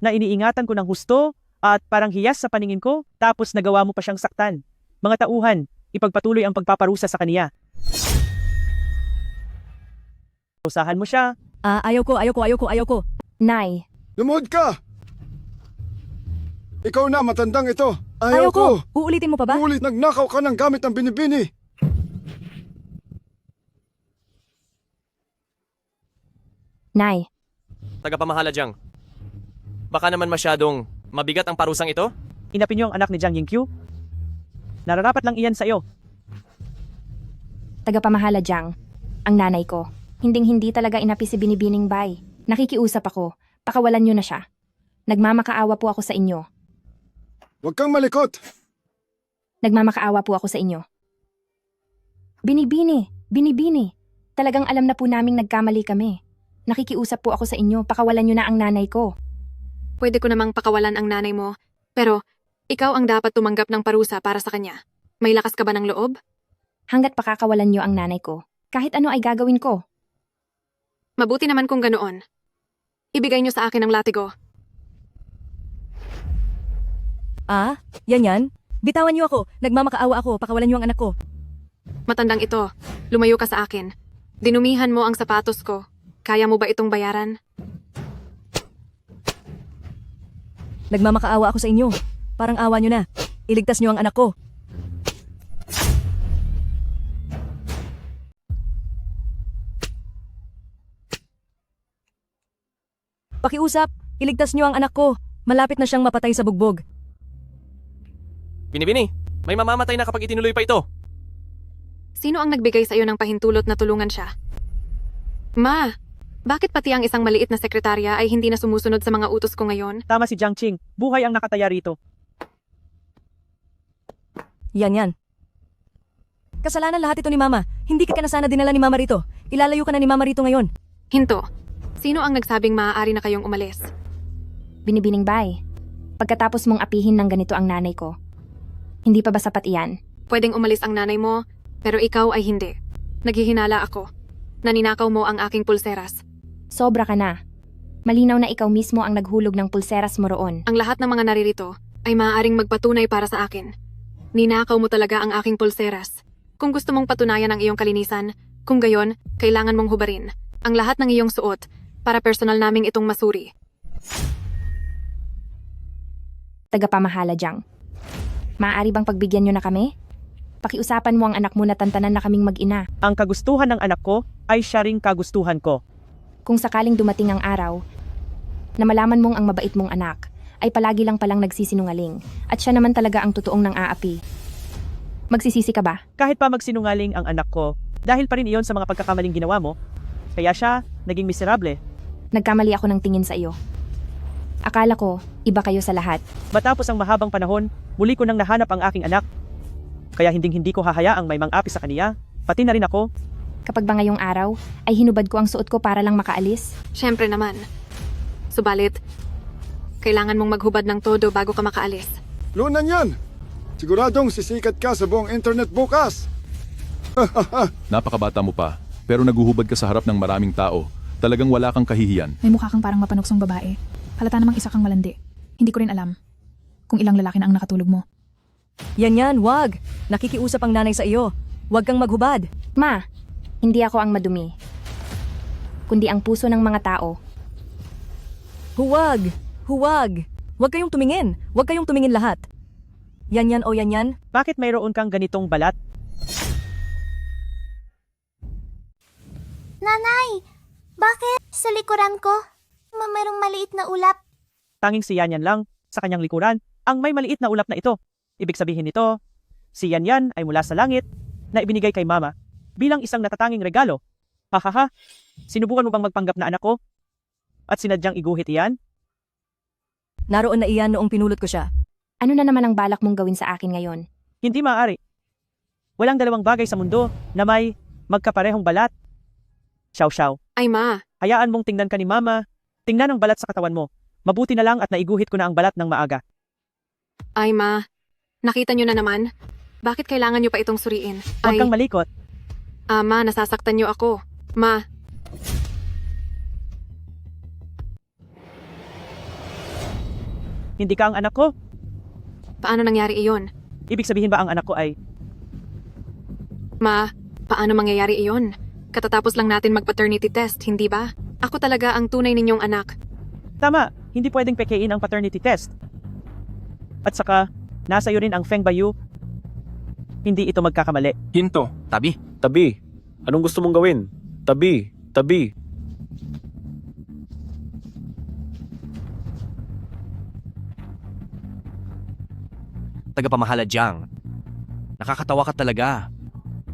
na iniingatan ko ng husto, at parang hiyas sa paningin ko, tapos nagawa mo pa siyang saktan. Mga tauhan, ipagpatuloy ang pagpaparusa sa kaniya. Usahan mo siya.
Ayaw ko.
Nay.
Lumuhod ka! Ikaw na, matandang ito.
Ayaw ko. Uulitin mo pa ba?
Nagnakaw ka ng gamit ng binibini.
Nay.
Tagapamahala Jiang. Baka naman masyadong mabigat ang parusang ito?
Inapin niyo ang anak ni Jiang Yingqiu. Nararapat lang iyan sa iyo.
Tagapamahala Jiang, ang nanay ko. Hinding-hindi talaga inapi si Binibining Bay. Nakikiusap ako, pakawalan niyo na siya. Nagmamakaawa po ako sa inyo.
Huwag kang malikot!
Nagmamakaawa po ako sa inyo. Binibini. Talagang alam na po naming nagkamali kami. Nakikiusap po ako sa inyo, pakawalan niyo na ang nanay ko.
Pwede ko namang pakawalan ang nanay mo, pero ikaw ang dapat tumanggap ng parusa para sa kanya. May lakas ka ba ng loob?
Hanggat pakakawalan niyo ang nanay ko, kahit ano ay gagawin ko.
Mabuti naman kung ganoon. Ibigay niyo sa akin ang latigo.
Yan. Bitawan niyo ako. Nagmamakaawa ako. Pakawalan niyo ang anak ko.
Matandang ito, lumayo ka sa akin. Dinumihan mo ang sapatos ko. Kaya mo ba itong bayaran?
Nagmamakaawa ako sa inyo. Parang awa niyo na. Iligtas niyo ang anak ko. Pakiusap, iligtas niyo ang anak ko. Malapit na siyang mapatay sa bugbog.
Binibini, may mamamatay na kapag itinuloy pa ito.
Sino ang nagbigay sa iyo ng pahintulot na tulungan siya? Ma, bakit pati ang isang maliit na sekretarya ay hindi na sumusunod sa mga utos ko ngayon?
Tama si Jiang Qing. Buhay ang nakataya rito.
Yan. Kasalanan lahat ito ni Mama. Hindi ka na sana dinala ni Mama rito. Ilalayo ka na ni Mama rito ngayon.
Hinto. Sino ang nagsabing maaari na kayong umalis?
Binibining bay. Pagkatapos mong apihin ng ganito ang nanay ko, hindi pa ba sapat iyan?
Pwedeng umalis ang nanay mo, pero ikaw ay hindi. Naghihinala ako. Naninakaw mo ang aking pulseras.
Sobra ka na. Malinaw na ikaw mismo ang naghulog ng pulseras mo roon.
Ang lahat ng mga naririto ay maaaring magpatunay para sa akin. Ninakaw mo talaga ang aking pulseras. Kung gusto mong patunayan ang iyong kalinisan, kung gayon, kailangan mong hubarin ang lahat ng iyong suot para personal naming itong masuri.
Tagapamahala, Jiang. Maaari bang pagbigyan nyo na kami? Pakiusapan mo ang anak mo na tantanan na kaming mag-ina.
Ang kagustuhan ng anak ko ay siya ring kagustuhan ko.
Kung sakaling dumating ang araw na malaman mong ang mabait mong anak ay palagi lang palang nagsisinungaling at siya naman talaga ang totoong nang aapi, magsisisi ka ba?
Kahit pa magsinungaling ang anak ko, dahil pa rin iyon sa mga pagkakamaling ginawa mo, kaya siya naging miserable.
Nagkamali ako ng tingin sa iyo. Akala ko, iba kayo sa lahat.
Matapos ang mahabang panahon, muli ko nang nahanap ang aking anak. Kaya hindi ko hahayaang may mang-api sa kaniya, pati na rin ako.
Kapag ba ngayong araw, ay hinubad ko ang suot ko para lang makaalis?
Siyempre naman. Subalit, kailangan mong maghubad ng todo bago ka makaalis.
Lunan yan! Siguradong sisikat ka sa buong internet bukas!
Napakabata mo pa, pero naguhubad ka sa harap ng maraming tao. Talagang wala kang kahihiyan.
May mukha kang parang mapanuksong babae. Halata namang isa kang malandi. Hindi ko rin alam kung ilang lalaki na ang nakatulog mo.
Yan, wag. Nakikiusap ang nanay sa iyo. Wag kang maghubad.
Ma, hindi ako ang madumi, kundi ang puso ng mga tao.
Huwag! Huwag kayong tumingin. Huwag kayong tumingin lahat. Yan.
Bakit mayroon kang ganitong balat?
Nanay! Bakit? Sa likuran ko, mayroong maliit na ulap.
Tanging si Yan lang, sa kanyang likuran, ang may maliit na ulap na ito. Ibig sabihin nito, si Yan ay mula sa langit na ibinigay kay Mama bilang isang natatanging regalo. Hahaha, sinubukan mo bang magpanggap na anak ko? At sinadyang iguhit iyan?
Naroon na iyan noong pinulot ko siya.
Ano na naman ang balak mong gawin sa akin ngayon?
Hindi maaari. Walang dalawang bagay sa mundo na may magkaparehong balat. Xiao.
Ay ma!
Hayaan mong tingnan ka ni Mama. Tingnan ang balat sa katawan mo. Mabuti na lang at naiguhit ko na ang balat ng maaga.
Ay ma! Nakita niyo na naman? Bakit kailangan niyo pa itong suriin?
Huwag kang malikot.
Ma, nasasaktan niyo ako. Ma!
Hindi ka ang anak ko?
Paano nangyari iyon?
Ibig sabihin ba ang anak ko ay...
Ma, paano mangyayari iyon? Katatapos lang natin mag-paternity test, hindi ba? Ako talaga ang tunay ninyong anak.
Tama, hindi pwedeng pekein ang paternity test. At saka, nasa iyo rin ang Feng Bayu. Hindi ito magkakamali.
Hinto.
Tabi.
Anong gusto mong gawin? Tabi.
Tagapamahala Jiang. Nakakatawa ka talaga.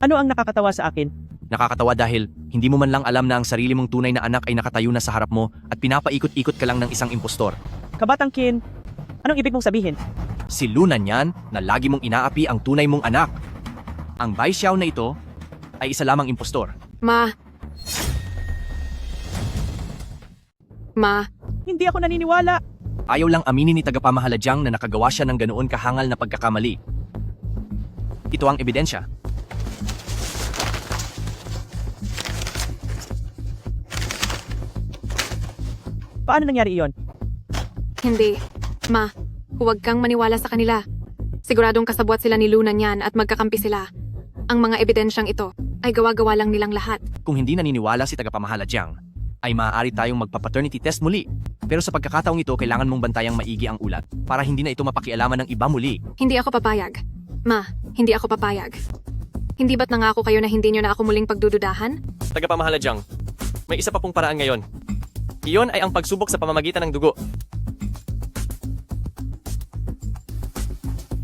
Ano ang nakakatawa sa akin?
Nakakatawa dahil hindi mo man lang alam na ang sarili mong tunay na anak ay nakatayo na sa harap mo at pinapaikot-ikot ka lang ng isang impostor.
Kabatang Kin, anong ibig mong sabihin?
Si Lunan yan na lagi mong inaapi ang tunay mong anak. Ang Bai Xiao na ito ay isa lamang impostor.
Ma!
Hindi ako naniniwala.
Ayaw lang aminin ni tagapamahala Jiang na nakagawa siya ng ganoon kahangal na pagkakamali. Ito ang ebidensya.
Paano nangyari iyon?
Hindi. Ma, huwag kang maniwala sa kanila. Siguradong kasabwat sila ni Luna niyan at magkakampi sila. Ang mga ebidensyang ito ay gawa-gawa lang nilang lahat.
Kung hindi naniniwala si tagapamahala Jiang, ay maaari tayong magpa-paternity test muli. Pero sa pagkakataong ito, kailangan mong bantayang maigi ang ulat para hindi na ito mapakialaman ng iba muli.
Hindi ako papayag. Ma, hindi ako papayag. Hindi ba't nangako kayo na hindi nyo na ako muling pagdududahan?
Tagapamahala Jiang, may isa pa pong paraan ngayon. Iyon ay ang pagsubok sa pamamagitan ng dugo.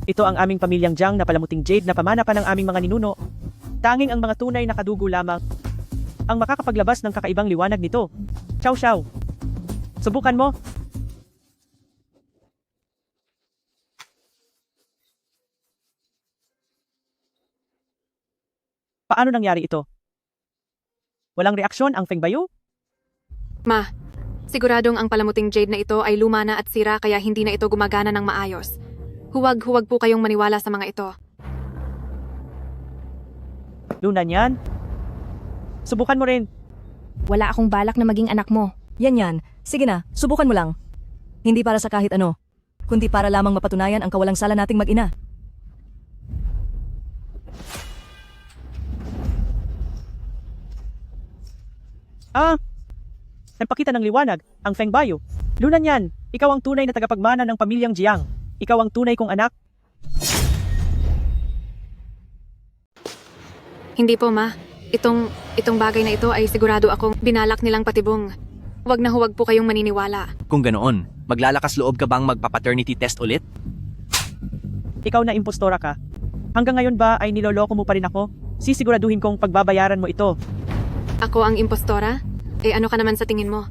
Ito ang aming pamilyang Jiang na palamuting Jade na pamana pa ng aming mga ninuno. Tanging ang mga tunay na kadugo lamang ang makakapaglabas ng kakaibang liwanag nito. Chow chow. Subukan mo. Paano nangyari ito? Walang reaksyon ang Feng Bayu?
Ma, siguradong ang palamuting jade na ito ay luma na at sira kaya hindi na ito gumagana ng maayos. Huwag po kayong maniwala sa mga ito.
Luna niyan? Subukan mo rin.
Wala akong balak na maging anak mo.
Yan. Sige na, subukan mo lang. Hindi para sa kahit ano, kundi para lamang mapatunayan ang kawalang sala nating mag-ina.
Nagpakita ng liwanag, ang Feng Bayu. Luna niyan, ikaw ang tunay na tagapagmana ng pamilyang Jiang. Ikaw ang tunay kong anak.
Hindi po, Ma. Itong bagay na ito ay sigurado akong binalak nilang patibong. Huwag po kayong maniniwala.
Kung ganoon, maglalakas loob ka bang magpa-paternity test ulit?
Ikaw na impostora ka. Hanggang ngayon ba ay niloloko mo pa rin ako? Sisiguraduhin kong pagbabayaran mo ito.
Ako ang impostora? Ano ka naman sa tingin mo?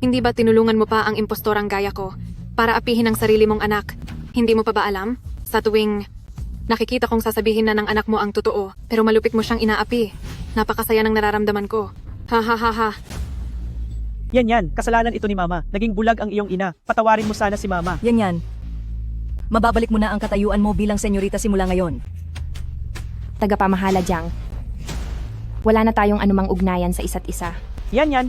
Hindi ba tinulungan mo pa ang impostorang gaya ko para apihin ang sarili mong anak? Hindi mo pa ba alam? Sa tuwing nakikita kong sasabihin na ng anak mo ang totoo, pero malupit mo siyang inaapi. Napakasaya ng nararamdaman ko. Ha ha ha ha.
Yan, kasalanan ito ni Mama. Naging bulag ang iyong ina. Patawarin mo sana si Mama.
Yan. Mababalik mo na ang katayuan mo bilang senyorita simula ngayon.
Tagapamahala, Jiang. Wala na tayong anumang ugnayan sa isa't isa.
Yan.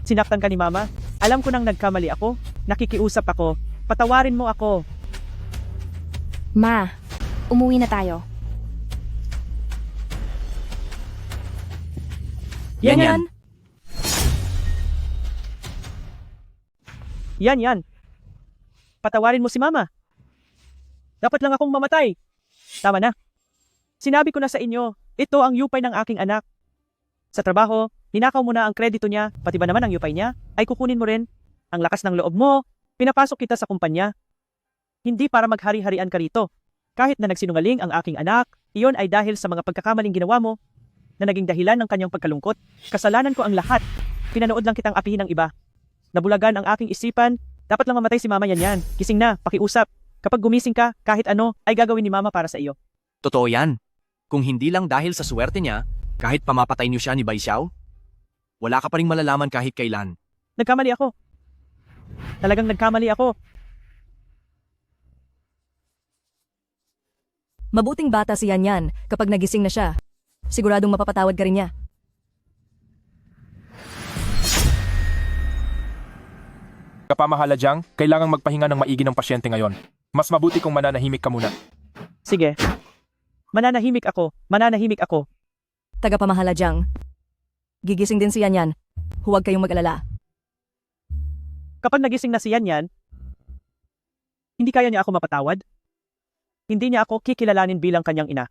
Sinaktan ka ni Mama. Alam ko nang nagkamali ako. Nakikiusap ako. Patawarin mo ako.
Ma, umuwi na tayo.
Yan.
Yan. Patawarin mo si Mama. Dapat lang akong mamatay. Tama na. Sinabi ko na sa inyo, ito ang yupay ng aking anak. Sa trabaho, ninakaw mo na ang kredito niya, pati ba naman ang yupay niya, ay kukunin mo rin. Ang lakas ng loob mo, pinapasok kita sa kumpanya. Hindi para maghari-harian ka rito. Kahit na nagsinungaling ang aking anak, iyon ay dahil sa mga pagkakamaling ginawa mo na naging dahilan ng kanyang pagkalungkot. Kasalanan ko ang lahat. Pinanood lang kitang apihin ng iba. Nabulagan ang aking isipan, dapat lang mamatay si Mama yan. Gising na, pakiusap. Kapag gumising ka, kahit ano, ay gagawin ni Mama para sa iyo.
Totoo yan. Kung hindi lang dahil sa swerte niya, kahit pamapatay niyo siya ni Bai Xiao, wala ka pa ring malalaman kahit kailan.
Nagkamali ako. Talagang nagkamali ako.
Mabuting bata si Yan kapag nagising na siya. Siguradong mapapatawad ka rin niya.
Kapamahala Jiang, kailangang magpahinga ng maigi ng pasyente ngayon. Mas mabuti kung mananahimik ka muna.
Sige. Mananahimik ako.
Tagapamahala Jiang. Gigising din si Yan. Huwag kayong mag-alala.
Kapag nagising na si Yan, hindi kaya niya ako mapatawad? Hindi niya ako kikilalanin bilang kanyang ina.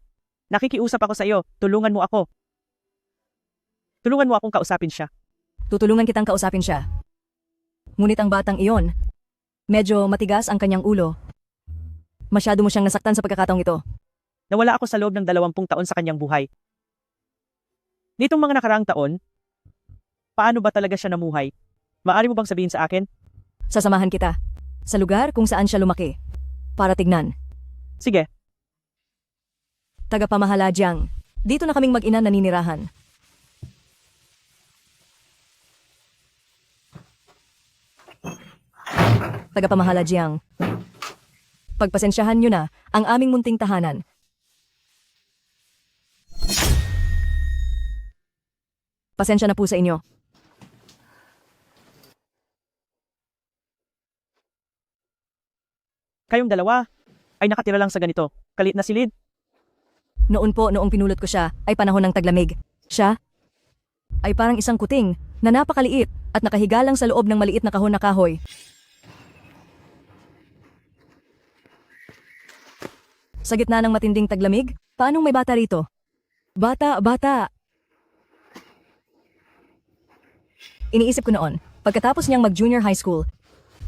Nakikiusap ako sa iyo, tulungan mo ako. Tulungan mo akong kausapin siya.
Tutulungan kitang kausapin siya. Ngunit ang batang iyon, medyo matigas ang kanyang ulo. Masyado mo siyang nasaktan sa pagkakataong ito.
Nawala ako sa loob ng 20 taon sa kanyang buhay. Nitong mga nakaraang taon, paano ba talaga siya namuhay? Maaari mo bang sabihin sa akin?
Sasamahan kita sa lugar kung saan siya lumaki. Para tignan.
Sige.
Tagapamahala Jiang. Dito na kaming mag-ina naninirahan. Tagapamahala Jiang. Pagpasensyahan nyo na ang aming munting tahanan. Pasensya na po sa inyo.
Kayong dalawa ay nakatira lang sa ganito. Kalit na silid.
Noon pinulot ko siya ay panahon ng taglamig. Siya ay parang isang kuting na napakaliit at nakahiga lang sa loob ng maliit na kahon na kahoy. Sa gitna ng matinding taglamig, paanong may bata rito? Bata! Iniisip ko noon, pagkatapos niyang mag-junior high school,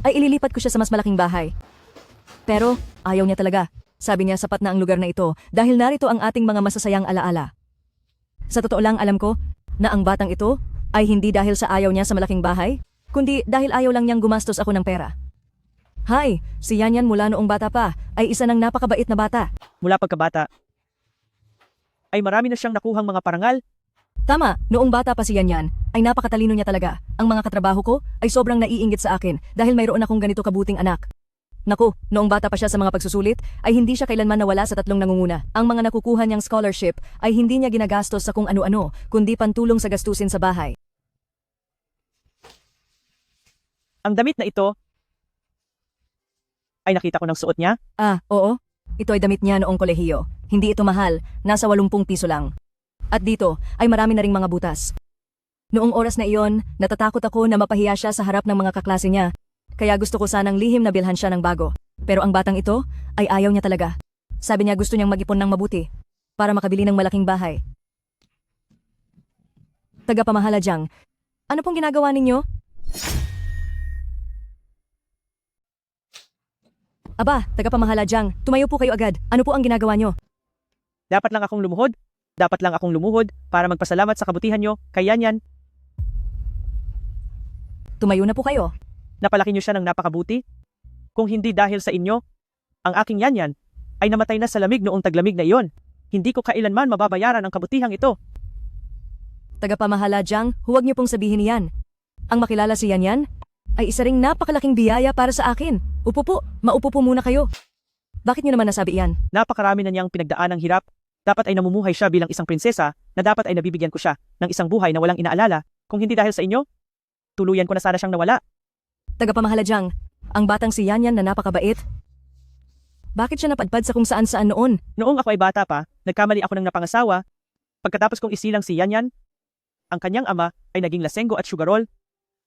ay ililipat ko siya sa mas malaking bahay. Pero, ayaw niya talaga. Sabi niya sapat na ang lugar na ito dahil narito ang ating mga masasayang alaala. Sa totoo lang alam ko na ang batang ito ay hindi dahil sa ayaw niya sa malaking bahay, kundi dahil ayaw lang niyang gumastos ako ng pera. Hay, si Yanyan mula noong bata pa ay isa ng napakabait na bata.
Mula pagkabata, ay marami na siyang nakuhang mga parangal.
Tama, noong bata pa si Yanyan ay napakatalino niya talaga. Ang mga katrabaho ko ay sobrang naiinggit sa akin dahil mayroon akong ganito kabuting anak. Naku, noong bata pa siya sa mga pagsusulit, ay hindi siya kailanman nawala sa 3 nangunguna. Ang mga nakukuha niyang scholarship ay hindi niya ginagastos sa kung ano-ano, kundi pantulong sa gastusin sa bahay.
Ang damit na ito, ay nakita ko ng suot niya.
Ah, oo. Ito ay damit niya noong kolehiyo. Hindi ito mahal, nasa 80 piso lang. At dito ay marami na ring mga butas. Noong oras na iyon, natatakot ako na mapahiya siya sa harap ng mga kaklase niya. Kaya gusto ko sanang lihim na bilhan siya ng bago. Pero ang batang ito ay ayaw niya talaga. Sabi niya gusto niyang mag-ipon ng mabuti para makabili ng malaking bahay. Tagapamahala Jang, ano pong ginagawa ninyo? Aba, tagapamahala Jang, tumayo po kayo agad. Ano po ang ginagawa niyo?
Dapat lang akong lumuhod. Dapat lang akong lumuhod para magpasalamat sa kabutihan niyo kay Yanyan.
Tumayo na po kayo.
Napalaki niyo siya ng napakabuti. Kung hindi dahil sa inyo, ang aking Yanyan ay namatay na sa lamig noong taglamig na iyon. Hindi ko kailanman mababayaran ang kabutihang ito.
Tagapamahala Jang, huwag niyo pong sabihin niyan. Ang makilala si Yanyan ay isa ring napakalaking biyaya para sa akin. Upo po, maupo po muna kayo. Bakit niyo naman nasabi iyan?
Napakarami na niyang pinagdaan ng hirap. Dapat ay namumuhay siya bilang isang prinsesa na dapat ay nabibigyan ko siya ng isang buhay na walang inaalala. Kung hindi dahil sa inyo, tuluyan ko na sana siyang nawala.
Tagapamahala Jang, ang batang si Yanyan na napakabait. Bakit siya napadpad sa kung saan-saan noon?
Noong ako ay bata pa, nagkamali ako ng napangasawa. Pagkatapos kong isilang si Yanyan, ang kanyang ama ay naging lasenggo at sugarol.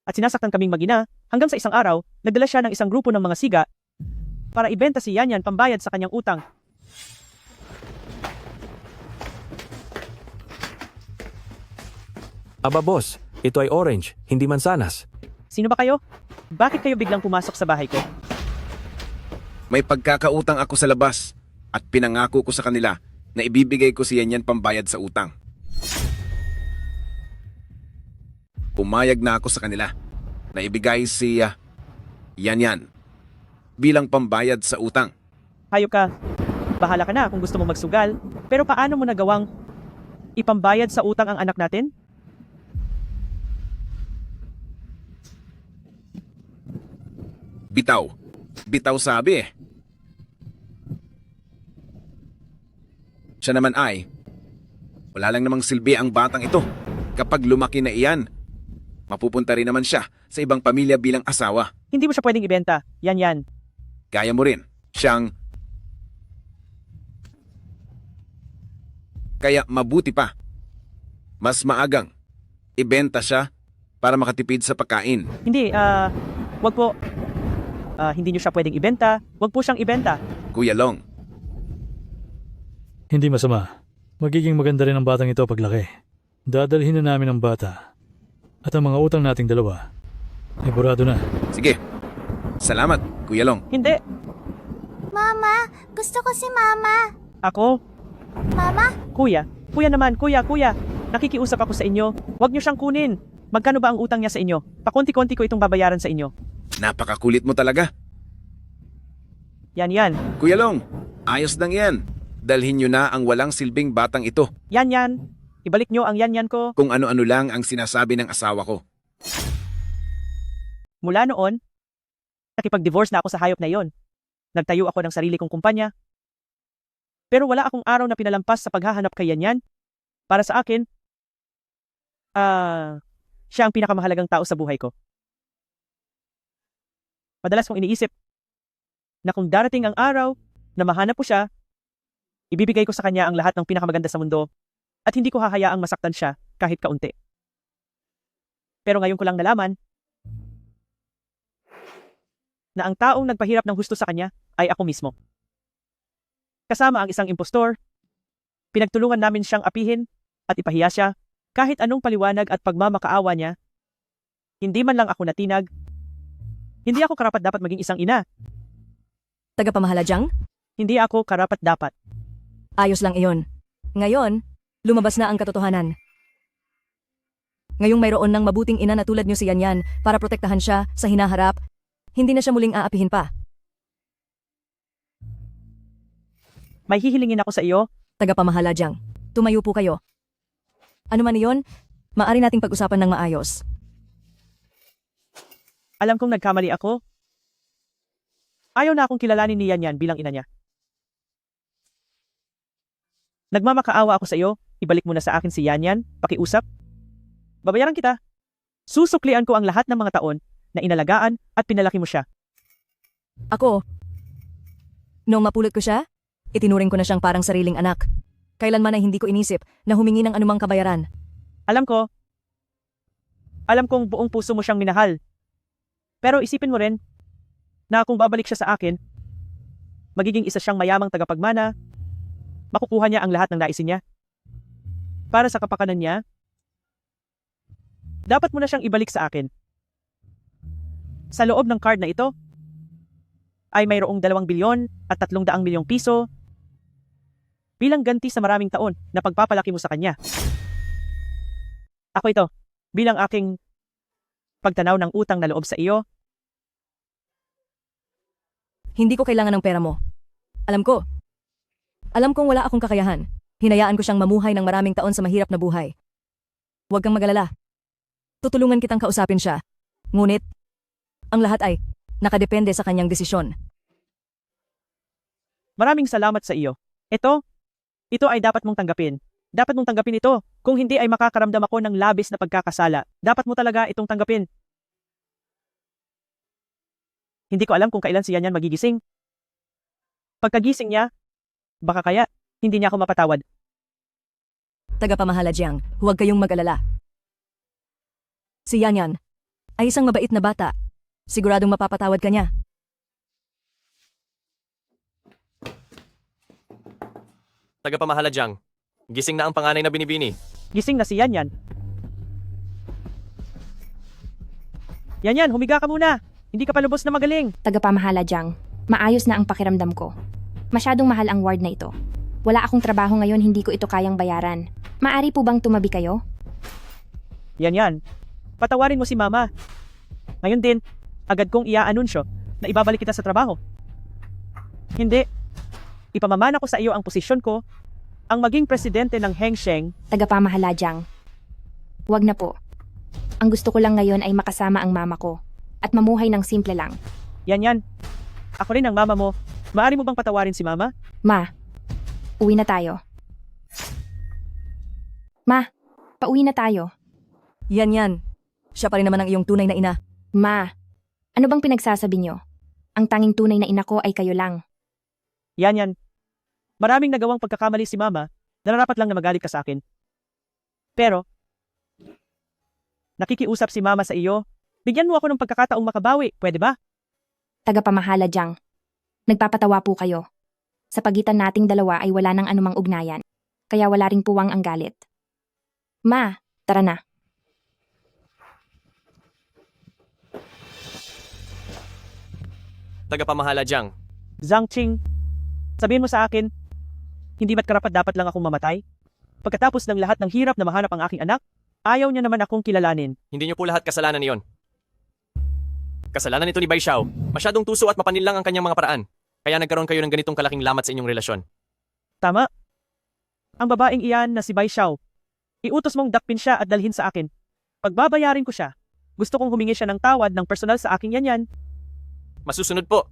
At sinasaktan kaming mag-ina hanggang sa isang araw, nagdala siya ng isang grupo ng mga siga para ibenta si Yanyan pambayad sa kanyang utang.
Aba boss, ito ay orange, hindi mansanas.
Sino ba kayo? Bakit kayo biglang pumasok sa bahay ko?
May pagkakautang ako sa labas at pinangako ko sa kanila na ibibigay ko si Yanyan pambayad sa utang. Pumayag na ako sa kanila na ibigay si Yanyan bilang pambayad sa utang.
Hayop ka. Bahala ka na kung gusto mo magsugal. Pero paano mo nagawang ipambayad sa utang ang anak natin?
Bitaw. Bitaw sabi eh. Siya naman ay, wala lang namang silbi ang batang ito. Kapag lumaki na iyan, mapupunta rin naman siya sa ibang pamilya bilang asawa.
Hindi mo siya pwedeng ibenta. Yan.
Kaya mo rin siyang... Kaya mabuti pa. Mas maagang ibenta siya para makatipid sa pagkain.
Hindi, wag po. Hindi niyo siya pwedeng ibenta. Wag po siyang ibenta.
Kuya Long.
Hindi masama. Magiging maganda rin ang batang ito paglaki. Dadalhin na namin ang bata. At ang mga utang nating dalawa ay burado na.
Sige. Salamat, Kuya Long.
Hindi.
Mama, gusto ko si Mama.
Ako?
Mama?
Kuya. Kuya naman, kuya. Nakikiusap ako sa inyo. Huwag niyo siyang kunin. Magkano ba ang utang niya sa inyo? Pakonti-konti ko itong babayaran sa inyo.
Napakakulit mo talaga.
Yan.
Kuya Long, ayos lang yan. Dalhin niyo na ang walang silbing batang ito.
Yan. Ibalik niyo ang yan ko.
Kung ano-ano lang ang sinasabi ng asawa ko.
Mula noon, nakipag-divorce na ako sa hayop na iyon. Nagtayo ako ng sarili kong kumpanya. Pero wala akong araw na pinalampas sa paghahanap kay Yanyan. Para sa akin, siya ang pinakamahalagang tao sa buhay ko. Madalas kong iniisip na kung darating ang araw na mahanap ko siya, ibibigay ko sa kanya ang lahat ng pinakamaganda sa mundo at hindi ko hahayaang masaktan siya kahit kaunti. Pero ngayon ko lang nalaman na ang taong nagpahirap ng husto sa kanya ay ako mismo. Kasama ang isang impostor, pinagtulungan namin siyang apihin at ipahiya siya kahit anong paliwanag at pagmamakaawa niya. Hindi man lang ako natinag. Hindi ako karapat dapat maging isang ina.
Tagapamahala,
Hindi ako karapat-dapat.
ayos lang iyon. Ngayon, lumabas na ang katotohanan. Ngayong mayroon ng mabuting ina na tulad niyo si Yanyan para protektahan siya sa hinaharap, hindi na siya muling aapihin pa.
May hihilingin ako sa iyo.
Tagapamahala, tumayo po kayo. Ano man iyon, maaari nating pag-usapan ng maayos.
Alam kong nagkamali ako. Ayaw na akong kilalanin ni Yanyan bilang ina niya. Nagmamakaawa ako sa iyo, ibalik mo na sa akin si Yanyan, pakiusap. Babayaran kita. Susuklian ko ang lahat ng mga taon na inalagaan at pinalaki mo siya.
Ako, noong mapulot ko siya, itinuring ko na siyang parang sariling anak. Kailanman ay hindi ko inisip na humingi ng anumang kabayaran.
Alam kong buong puso mo siyang minahal. Pero isipin mo rin na kung babalik siya sa akin, magiging isa siyang mayamang tagapagmana, makukuha niya ang lahat ng naisin niya. Para sa kapakanan niya, dapat mo na siyang ibalik sa akin. Sa loob ng card na ito, ay mayroong 2 bilyon at 300 milyong piso bilang ganti sa maraming taon na pagpapalaki mo sa kanya. Ako ito, bilang aking pagtanaw ng utang na loob sa iyo.
Hindi ko kailangan ng pera mo. Alam kong wala akong kakayahan. Hinayaan ko siyang mamuhay ng maraming taon sa mahirap na buhay. Huwag kang magalala. Tutulungan kitang kausapin siya. Ngunit, ang lahat ay nakadepende sa kanyang desisyon.
Maraming salamat sa iyo. Ito ay dapat mong tanggapin. Dapat mong tanggapin ito. Kung hindi ay makakaramdam ako ng labis na pagkakasala. Dapat mo talaga itong tanggapin. Hindi ko alam kung kailan si Yanyan magigising. Pagkagising niya, baka kaya hindi niya ako mapatawad.
Tagapamahala, huwag kayong mag-alala. Si Yanyan ay isang mabait na bata. Siguradong mapapatawad ka niya.
Tagapamahala, gising na ang panganay na binibini.
Gising na si Yanyan. Yanyan, humiga ka muna. Hindi ka pa lubos na magaling.
Tagapamahala, maayos na ang pakiramdam ko. Masyadong mahal ang ward na ito. Wala akong trabaho ngayon, hindi ko ito kayang bayaran. Maari po bang tumabi kayo?
Yanyan, patawarin mo si Mama. Ngayon din, agad kong iaanunsyo na ibabalik kita sa trabaho. Hindi. Ipamamana ko sa iyo ang posisyon ko, ang maging presidente ng Hengsheng.
Tagapamahala, Huwag na po. Ang gusto ko lang ngayon ay makasama ang mama ko at mamuhay ng simple lang.
Yanyan, ako rin ang mama mo. Maari mo bang patawarin si Mama?
Ma, uwi na tayo. Ma, pauwi na tayo.
Yanyan, siya pa rin naman ang iyong tunay na ina.
Ma, ano bang pinagsasabi niyo? Ang tanging tunay na ina ko ay kayo lang.
Yanyan, maraming nagawang pagkakamali si Mama, nararapat lang na magalit ka sa akin. Pero, nakikiusap si Mama sa iyo, bigyan mo ako ng pagkakataong makabawi, pwede ba?
Tagapamahala, Nagpapatawa po kayo. Sa pagitan nating dalawa ay wala nang anumang ugnayan. Kaya wala ring puwang ang galit. Ma, tara na.
Tagapamahala,
Zhang Qing, sabihin mo sa akin, hindi ba't karapat dapat lang akong mamatay? Pagkatapos ng lahat ng hirap na mahanap ang aking anak, ayaw niya naman akong kilalanin.
Hindi niyo po lahat kasalanan niyon. Kasalanan ito ni Bai Xiao. Masyadong tuso at mapanil lang ang kanyang mga paraan. Kaya nagkaroon kayo ng ganitong kalaking lamat sa inyong relasyon.
Tama. Ang babaeng iyan na si Bai Xiao, iutos mong dakpin siya at dalhin sa akin. Pagbabayarin ko siya, gusto kong humingi siya ng tawad ng personal sa aking Yanyan.
Masusunod po.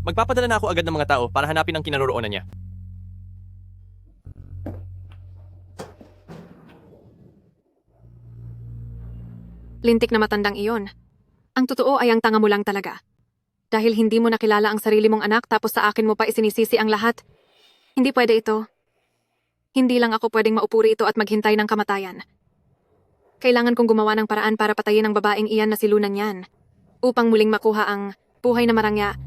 Magpapadala na ako agad ng mga tao para hanapin ang kinaroroonan niya.
Lintik na matandang iyon. Ang totoo ay ang tanga mo lang talaga. Dahil hindi mo nakilala ang sarili mong anak tapos sa akin mo pa isinisisi ang lahat. Hindi pwede ito. Hindi lang ako pwedeng maupo rito at maghintay ng kamatayan. Kailangan kong gumawa ng paraan para patayin ang babaeng iyan na si Luna niyan. Upang muling makuha ang buhay na marangya.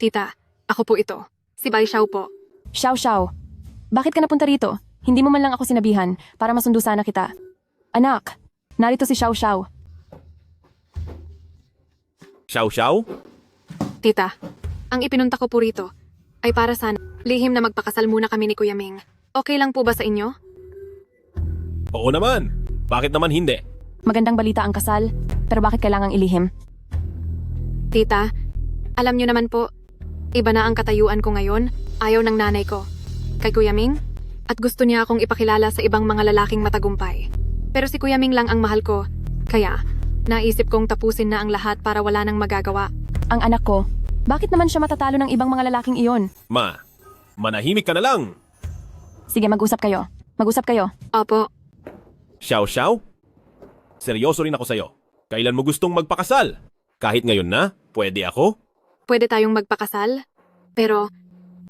Tita, ako po ito. Si Bai Xiao po.
Xiao, bakit ka napunta rito? Hindi mo man lang ako sinabihan para masundo sana kita. Anak, narito si Xiao Xiao.
Xiao Xiao?
Tita, ang ipinunta ko po rito ay para sana lihim na magpakasal muna kami ni Kuya Ming. Okay lang po ba sa inyo?
Oo naman. Bakit naman hindi?
Magandang balita ang kasal, pero bakit kailangang ilihim?
Tita, alam niyo naman po, iba na ang katayuan ko ngayon, ayaw ng nanay ko. Kay Kuya Ming? At gusto niya akong ipakilala sa ibang mga lalaking matagumpay. Pero si Kuya Ming lang ang mahal ko, kaya naisip kong tapusin na ang lahat para wala nang magagawa.
Ang anak ko, bakit naman siya matatalo ng ibang mga lalaking iyon?
Ma, manahimik ka na lang.
Sige, mag-usap kayo. Mag-usap kayo.
Opo.
Xiao Xiao? Seryoso rin ako sa'yo. Kailan mo gustong magpakasal? Kahit ngayon na, pwede ako?
Pwede tayong magpakasal, pero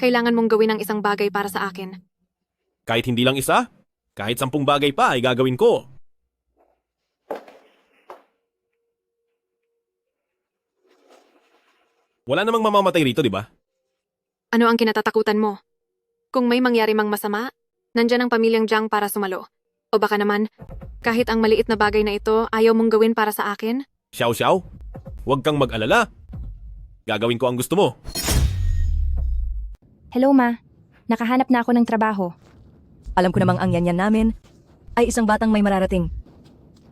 kailangan mong gawin ang isang bagay para sa akin.
Kahit hindi lang isa? Kahit 10 bagay pa ay gagawin ko. Wala namang mamamatay rito, di ba?
Ano ang kinatatakutan mo? Kung may mangyari mang masama, nandyan ang pamilyang Jiang para sumalo. O baka naman, kahit ang maliit na bagay na ito ayaw mong gawin para sa akin?
Xiao Xiao, huwag kang mag-alala. Gagawin ko ang gusto mo.
Hello, Ma. Nakahanap na ako ng trabaho.
Alam ko namang ang yanyan namin ay isang batang may mararating.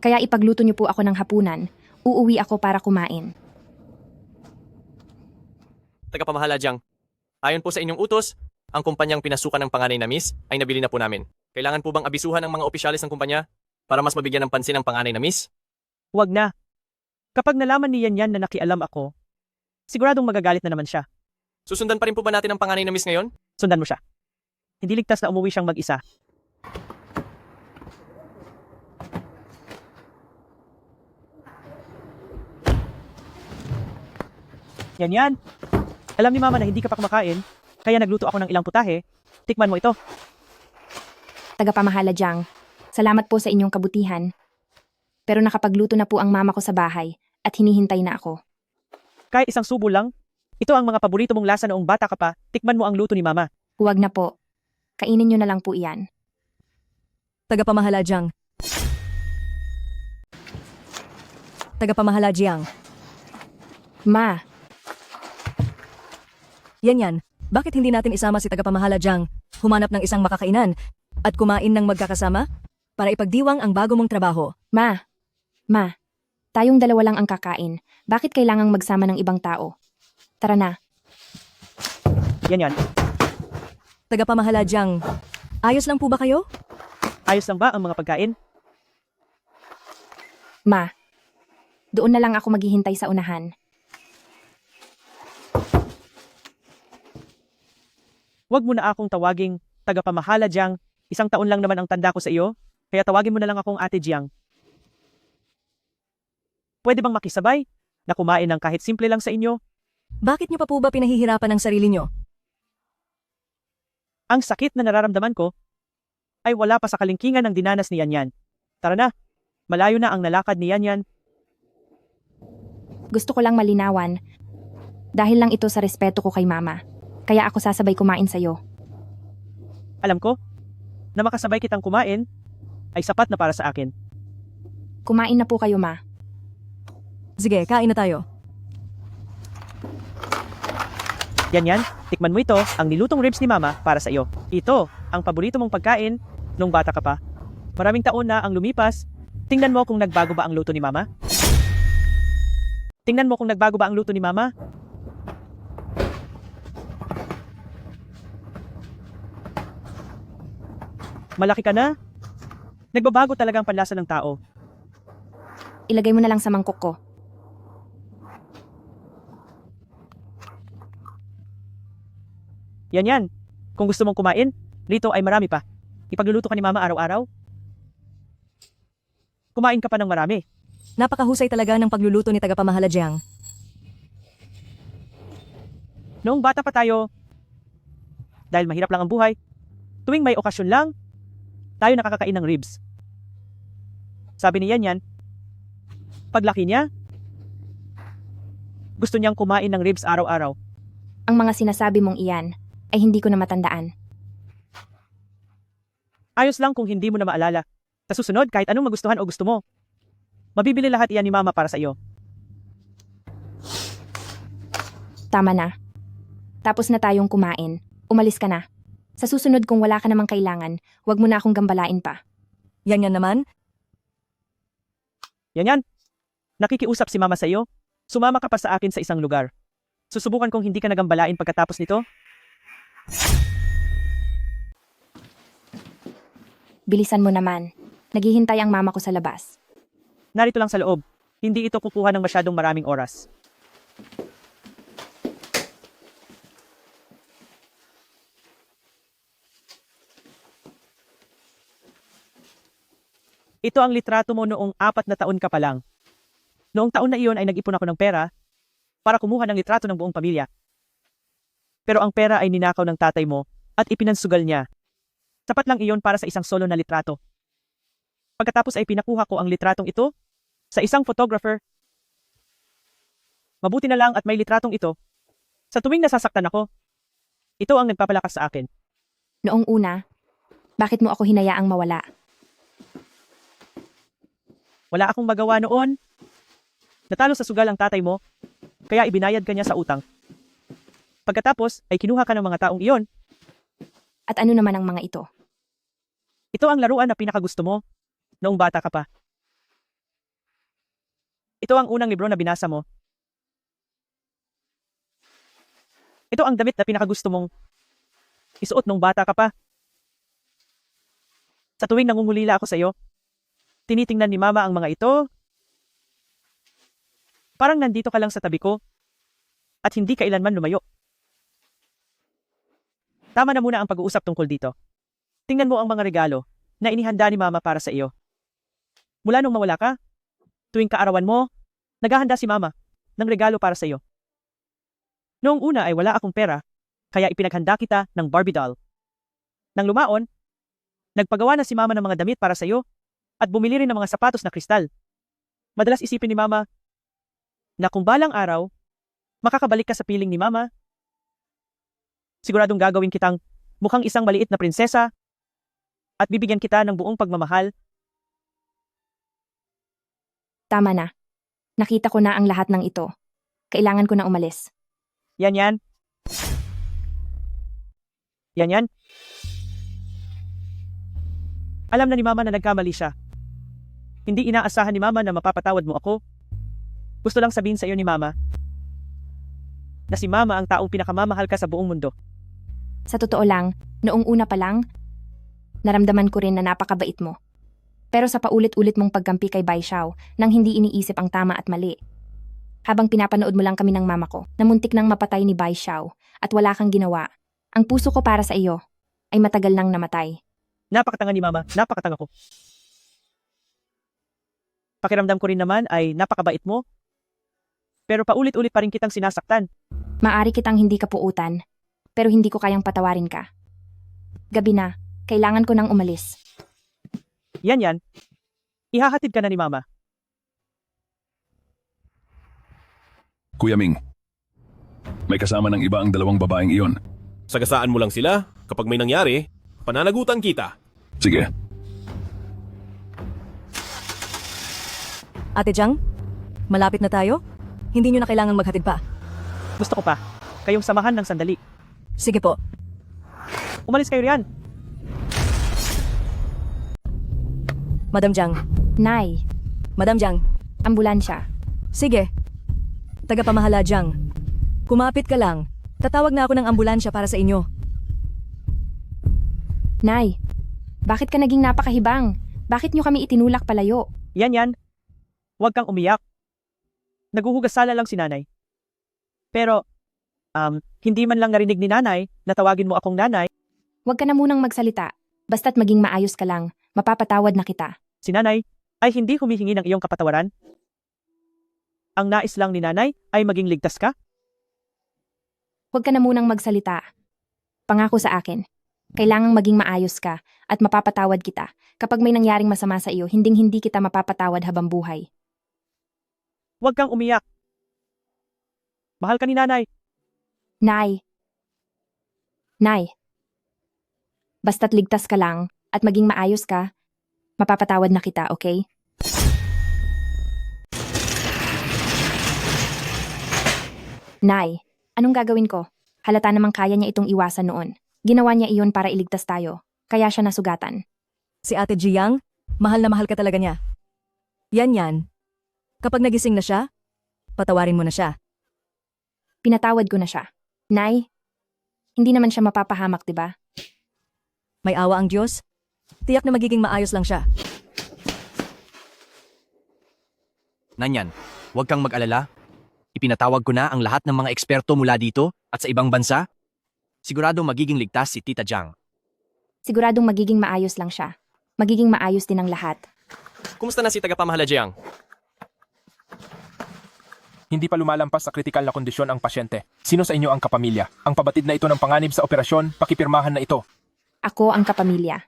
Kaya ipagluto niyo po ako ng hapunan. Uuwi ako para kumain.
Tagapamahala Jiang, ayon po sa inyong utos, ang kumpanyang pinasukan ng panganay na Miss ay nabili na po namin. Kailangan po bang abisuhan ng mga opisyalis ng kumpanya para mas mabigyan ng pansin ang panganay na Miss?
Huwag na. Kapag nalaman ni Yan na nakialam ako, siguradong magagalit na naman siya.
Susundan pa rin po ba natin ang panganay na Miss ngayon?
Sundan mo siya. Hindi ligtas na umuwi siyang mag-isa. Yan. Alam ni Mama na hindi ka pa kumakain, kaya nagluto ako ng ilang putahe. Tikman mo ito.
Tagapamahala Jiang, salamat po sa inyong kabutihan. Pero nakapagluto na po ang mama ko sa bahay at hinihintay na ako.
Kahit isang subo lang, ito ang mga paborito mong lasa noong bata ka pa, tikman mo ang luto ni Mama.
Huwag na po. Kainin niyo na lang po iyan.
Tagapamahala Jiang. Tagapamahala Jiang.
Ma,
Yan. Bakit hindi natin isama si tagapamahala Jiang, humanap ng isang makakainan, at kumain ng magkakasama? Para ipagdiwang ang bago mong trabaho.
Ma, tayong dalawa lang ang kakain. Bakit kailangang magsama ng ibang tao? Tara na.
Yan.
Tagapamahala Jiang, ayos lang po ba kayo?
Ayos lang ba ang mga pagkain?
Ma, doon na lang ako maghihintay sa unahan.
Huwag mo na akong tawaging tagapamahala Jiang. 1 taon lang naman ang tanda ko sa iyo, kaya tawagin mo na lang akong Ate Jiang. Pwede bang makisabay na kumain ng kahit simple lang sa inyo?
Bakit niyo pa po ba pinahihirapan ang sarili niyo?
Ang sakit na nararamdaman ko ay wala pa sa kalingkingan ng dinanas ni Yan. Tara na, malayo na ang nalakad ni Yan.
Gusto ko lang malinawan. Dahil lang ito sa respeto ko kay Mama. Kaya ako sasabay kumain sa'yo.
Alam ko, na makasabay kitang kumain ay sapat na para sa akin.
Kumain na po kayo, Ma.
Sige, kain na tayo.
Yan, tikman mo ito, ang nilutong ribs ni Mama para sa iyo. Ito, ang paborito mong pagkain nung bata ka pa. Maraming taon na ang lumipas. Tingnan mo kung nagbago ba ang luto ni Mama. Tingnan mo kung nagbago ba ang luto ni Mama. Malaki ka na. Nagbabago talaga ang panlasa ng tao.
Ilagay mo na lang sa mangkok ko.
Yan. Kung gusto mong kumain, rito ay marami pa. Ipagluluto ka ni Mama araw-araw. Kumain ka pa ng marami.
Napakahusay talaga ng pagluluto ni tagapamahala Jiang.
Noong bata pa tayo, dahil mahirap lang ang buhay, tuwing may okasyon lang, tayo nakakakain ng ribs. Sabi ni Yan, paglaki niya, gusto niyang kumain ng ribs araw-araw.
Ang mga sinasabi mong iyan ay hindi ko na matandaan.
Ayos lang kung hindi mo na maalala. Sa susunod, kahit anong magustuhan o gusto mo. Mabibili lahat iyan ni Mama para sa iyo.
Tama na. Tapos na tayong kumain. Umalis ka na. Sa susunod kung wala ka namang kailangan, huwag mo na akong gambalain pa.
Yan naman.
Yan. Nakikiusap si Mama sa iyo. Sumama ka pa sa akin sa isang lugar. Susubukan kong hindi ka nagambalain pagkatapos nito.
Bilisan mo naman. Naghihintay ang mama ko sa labas.
Narito lang sa loob. Hindi ito kukuha ng masyadong maraming oras. Ito ang litrato mo noong 4 na taon ka pa lang. Noong taon na iyon ay nag-ipon ako ng pera para kumuha ng litrato ng buong pamilya. Pero ang pera ay ninakaw ng tatay mo at ipinansugal niya. Sapat lang iyon para sa isang solo na litrato. Pagkatapos ay pinakuha ko ang litratong ito sa isang photographer. Mabuti na lang at may litratong ito. Sa tuwing nasasaktan ako, ito ang nagpapalakas sa akin.
Noong una, bakit mo ako hinayaang mawala?
Wala akong magawa noon. Natalo sa sugal ang tatay mo, kaya ibinayad ka niya sa utang. Pagkatapos ay kinuha ka ng mga taong iyon.
At ano naman ang mga ito?
Ito ang laruan na pinakagusto mo noong bata ka pa. Ito ang unang libro na binasa mo. Ito ang damit na pinakagusto mong isuot noong bata ka pa. Sa tuwing nangungulila ako sa iyo, tinitingnan ni Mama ang mga ito. Parang nandito ka lang sa tabi ko at hindi kailanman lumayo. Tama na muna ang pag-uusap tungkol dito. Tingnan mo ang mga regalo na inihanda ni Mama para sa iyo. Mula nung mawala ka, tuwing kaarawan mo, naghahanda si Mama ng regalo para sa iyo. Noong una ay wala akong pera, kaya ipinaghanda kita ng Barbie doll. Nang lumaon, nagpagawa na si Mama ng mga damit para sa iyo at bumili rin ng mga sapatos na kristal. Madalas isipin ni Mama na kung balang araw, makakabalik ka sa piling ni Mama, siguradong gagawin kitang mukhang isang maliit na prinsesa at bibigyan kita ng buong pagmamahal.
Tama na. Nakita ko na ang lahat ng ito. Kailangan ko na umalis.
Yan. Alam na ni Mama na nagkamali siya. Hindi inaasahan ni Mama na mapapatawad mo ako. Gusto lang sabihin sa iyo ni Mama na si Mama ang taong pinakamamahal ka sa buong mundo.
Sa totoo lang, noong una pa lang, naramdaman ko rin na napakabait mo. Pero sa paulit-ulit mong pagkampi kay Bai Xiao nang hindi iniisip ang tama at mali. Habang pinapanood mo lang kami ng mama ko na muntik nang mapatay ni Bai Xiao at wala kang ginawa, ang puso ko para sa iyo ay matagal nang namatay.
Napakatanga ni Mama, napakatanga ko. Pakiramdam ko rin naman ay napakabait mo. Pero paulit-ulit pa rin kitang sinasaktan.
Maari kitang hindi kapuutan, pero hindi ko kayang patawarin ka. Gabi na, kailangan ko nang umalis.
Yan. Ihahatid ka na ni Mama.
Kuya Ming, may kasama ng iba ang dalawang babaeng iyon.
Sagasaan mo lang sila. Kapag may nangyari, pananagutan kita.
Sige.
Ate Jiang, malapit na tayo? Hindi nyo na kailangang maghatid pa.
Gusto ko pa. Kayong samahan ng sandali.
Sige po.
Umalis kayo riyan.
Madam Jiang.
Nay.
Madam Jiang.
Ambulansya.
Sige. Tagapamahala Jiang. Kumapit ka lang. Tatawag na ako ng ambulansya para sa inyo.
Nay, bakit ka naging napakahibang? Bakit nyo kami itinulak palayo?
Yan. Huwag kang umiyak. Naguhugas sala lang si Nanay. Pero, hindi man lang narinig ni Nanay na tawagin mo akong Nanay.
Huwag ka na munang magsalita. Basta't maging maayos ka lang. Mapapatawad na kita.
Si Nanay ay hindi humihingi ng iyong kapatawaran. Ang nais lang ni Nanay ay maging ligtas ka.
Huwag ka na munang magsalita. Pangako sa akin. Kailangang maging maayos ka at mapapatawad kita. Kapag may nangyaring masama sa iyo, hinding-hindi kita mapapatawad habang buhay.
Huwag kang umiyak. Mahal ka ni Nanay.
Nay. Basta't ligtas ka lang at maging maayos ka, Mapapatawad na kita, okay? Nay, anong gagawin ko? Halata namang kaya niya itong iwasan noon. Ginawa niya iyon para iligtas tayo. Kaya siya nasugatan.
Si Ate Jiang, mahal na mahal ka talaga niya. Yan. Kapag nagising na siya, patawarin mo na siya.
Pinatawad ko na siya. Nay, hindi naman siya mapapahamak, di ba?
May awa ang Diyos. Tiyak na magiging maayos lang siya.
Nanyan, huwag kang mag-alala. Ipinatawag ko na ang lahat ng mga eksperto mula dito at sa ibang bansa. Siguradong magiging ligtas si Tita Jiang.
Siguradong magiging maayos lang siya. Magiging maayos din ang lahat.
Kumusta na si tagapamahala Jiang?
Hindi pa lumalampas sa kritikal na kondisyon ang pasyente. Sino sa inyo ang kapamilya? Ang pabatid na ito ng panganib sa operasyon, pakipirmahan na ito.
Ako ang kapamilya.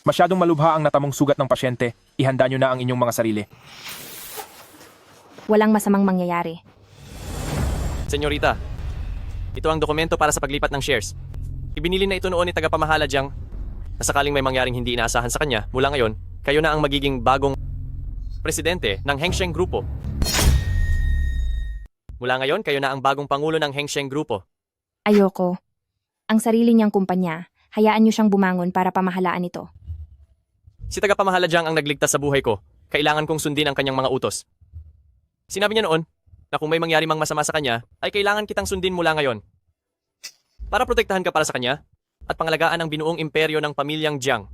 Masyadong malubha ang natamong sugat ng pasyente. Ihanda nyo na ang inyong mga sarili.
Walang masamang mangyayari.
Senyorita, ito ang dokumento para sa paglipat ng shares. Ibinili na ito noon ni tagapamahala Jiang. Na sakaling may mangyaring hindi inaasahan sa kanya, mula ngayon, kayo na ang magiging bagong presidente ng Hengsheng Grupo. Mula ngayon, kayo na ang bagong pangulo ng Hengsheng Grupo.
Ayoko. Ang sarili niyang kumpanya, hayaan niyo siyang bumangon para pamahalaan ito.
Si tagapamahala Jiang ang nagligtas sa buhay ko. Kailangan kong sundin ang kanyang mga utos. Sinabi niya noon na kung may mangyari mang masama sa kanya, ay kailangan kitang sundin mula ngayon. Para protektahan ka para sa kanya at pangalagaan ang binuong imperyo ng pamilyang Jiang.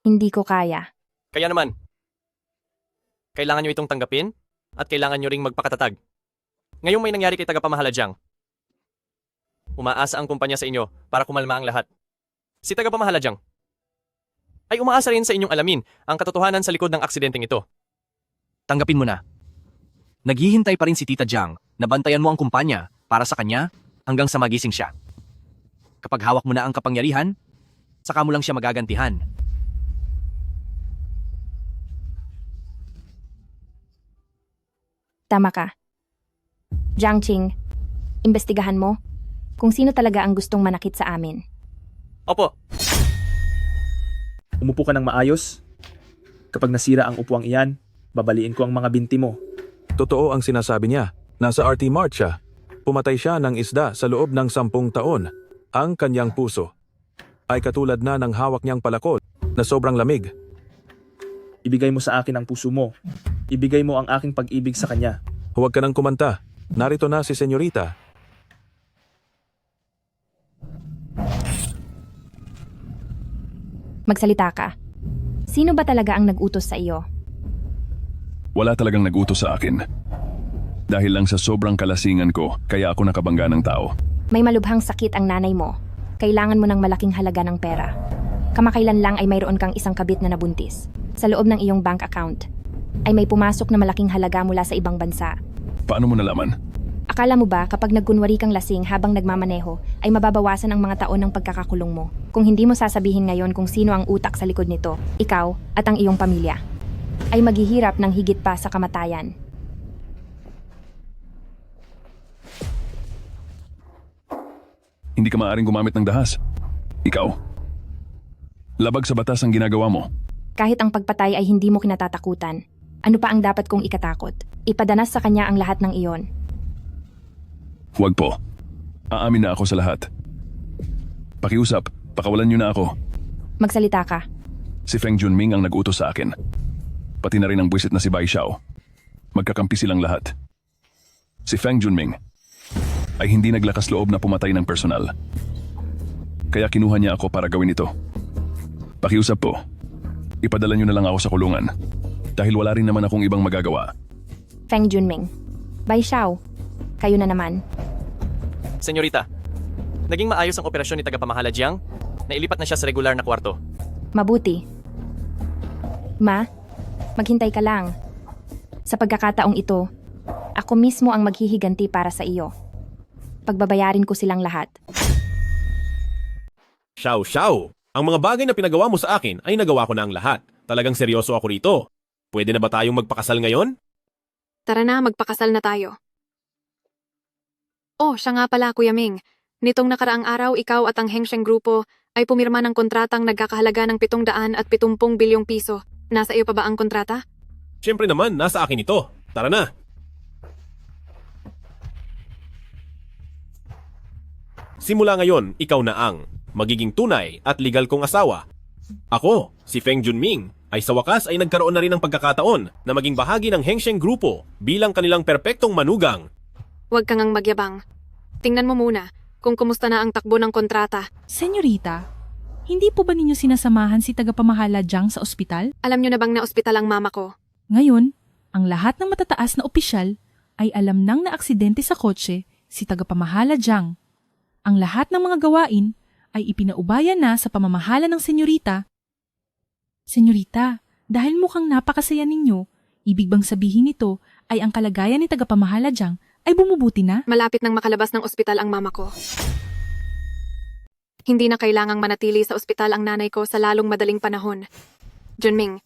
Hindi ko kaya.
Kaya naman, kailangan nyo itong tanggapin at kailangan nyo ring magpakatatag. Ngayong may nangyari kay tagapamahala Jiang, umaasa ang kumpanya sa inyo para kumalma ang lahat. Si tagapamahala Jiang ay umaasa rin sa inyong alamin ang katotohanan sa likod ng aksidenteng ito.
Tanggapin mo na. Naghihintay pa rin si Tita Jiang na bantayan mo ang kumpanya para sa kanya hanggang sa magising siya. Kapag hawak mo na ang kapangyarihan, saka mo lang siya magagantihan.
Tama ka. Jiang Qing, imbestigahan mo kung sino talaga ang gustong manakit sa amin.
Opo.
Umupo ka ng maayos. Kapag nasira ang upuang iyan, babaliin ko ang mga binti mo.
Totoo ang sinasabi niya. Nasa RT Mart siya. Pumatay siya ng isda sa loob ng 10 taon. Ang kanyang puso ay katulad na ng hawak niyang palakol na sobrang lamig.
Ibigay mo sa akin ang puso mo. Ibigay mo ang aking pag-ibig sa kanya.
Huwag ka nang kumanta. Narito na si Senyorita.
Magsalita ka. Sino ba talaga ang nag-utos sa iyo?
Wala talagang nag-utos sa akin. Dahil lang sa sobrang kalasingan ko, kaya ako nakabangga ng tao.
May malubhang sakit ang nanay mo. Kailangan mo ng malaking halaga ng pera. Kamakailan lang ay mayroon kang isang kabit na nabuntis. Sa loob ng iyong bank account ay may pumasok na malaking halaga mula sa ibang bansa.
Paano mo nalaman?
Akala mo ba kapag nagkunwari kang lasing habang nagmamaneho ay mababawasan ang mga taon ng pagkakakulong mo? Kung hindi mo sasabihin ngayon kung sino ang utak sa likod nito, ikaw at ang iyong pamilya ay maghihirap ng higit pa sa kamatayan.
Hindi ka maaaring gumamit ng dahas. Ikaw. Labag sa batas ang ginagawa mo.
Kahit ang pagpatay ay hindi mo kinatatakutan, ano pa ang dapat kong ikatakot? Ipadanas sa kanya ang lahat ng iyon.
Huwag po. Aamin na ako sa lahat. Pakiusap, pakawalan niyo na ako.
Magsalita ka.
Si Feng Junming ang nag-utos sa akin. Pati na rin ang buwisit na si Bai Xiao. Magkakampi silang lahat. Si Feng Junming ay hindi naglakas loob na pumatay ng personal. Kaya kinuha niya ako para gawin ito. Pakiusap po, ipadala niyo na lang ako sa kulungan. Dahil wala rin naman akong ibang magagawa.
Feng Junming. Bai Xiao. Kayo na naman.
Senyorita, naging maayos ang operasyon ni tagapamahala Jiang na ilipat na siya sa regular na kwarto.
Mabuti. Ma, maghintay ka lang. Sa pagkakataong ito, ako mismo ang maghihiganti para sa iyo. Pagbabayarin ko silang lahat.
Xiao! Ang mga bagay na pinagawa mo sa akin ay nagawa ko na ang lahat. Talagang seryoso ako rito. Pwede na ba tayong magpakasal ngayon?
Tara na, magpakasal na tayo. Oh, siya nga pala, Kuya Ming. Nitong nakaraang araw, ikaw at ang Hengsheng Grupo ay pumirma ng kontratang nagkakahalaga ng 770 bilyong piso. Nasa iyo pa ba ang kontrata?
Siyempre naman, nasa akin ito. Tara na. Simula ngayon, ikaw na ang magiging tunay at legal kong asawa. Ako, si Feng Junming, ay sa wakas ay nagkaroon na rin ng pagkakataon na maging bahagi ng Hengsheng Grupo bilang kanilang perpektong manugang.
Huwag kang ang magyabang. Tingnan mo muna kung kumusta na ang takbo ng kontrata.
Senyorita, hindi po ba ninyo sinasamahan si tagapamahala Jiang sa ospital?
Alam nyo na bang na ospital ang mama ko?
Ngayon, ang lahat ng matataas na opisyal ay alam nang naaksidente sa kotse si tagapamahala Jiang. Ang lahat ng mga gawain ay ipinaubaya na sa pamamahala ng senyorita. Senyorita, dahil mukhang napakasaya ninyo, ibig bang sabihin nito ay ang kalagayan ni tagapamahala Jiang ay bumubuti na?
Malapit nang makalabas ng ospital ang mama ko. Hindi na kailangang manatili sa ospital ang nanay ko sa lalong madaling panahon. Junming,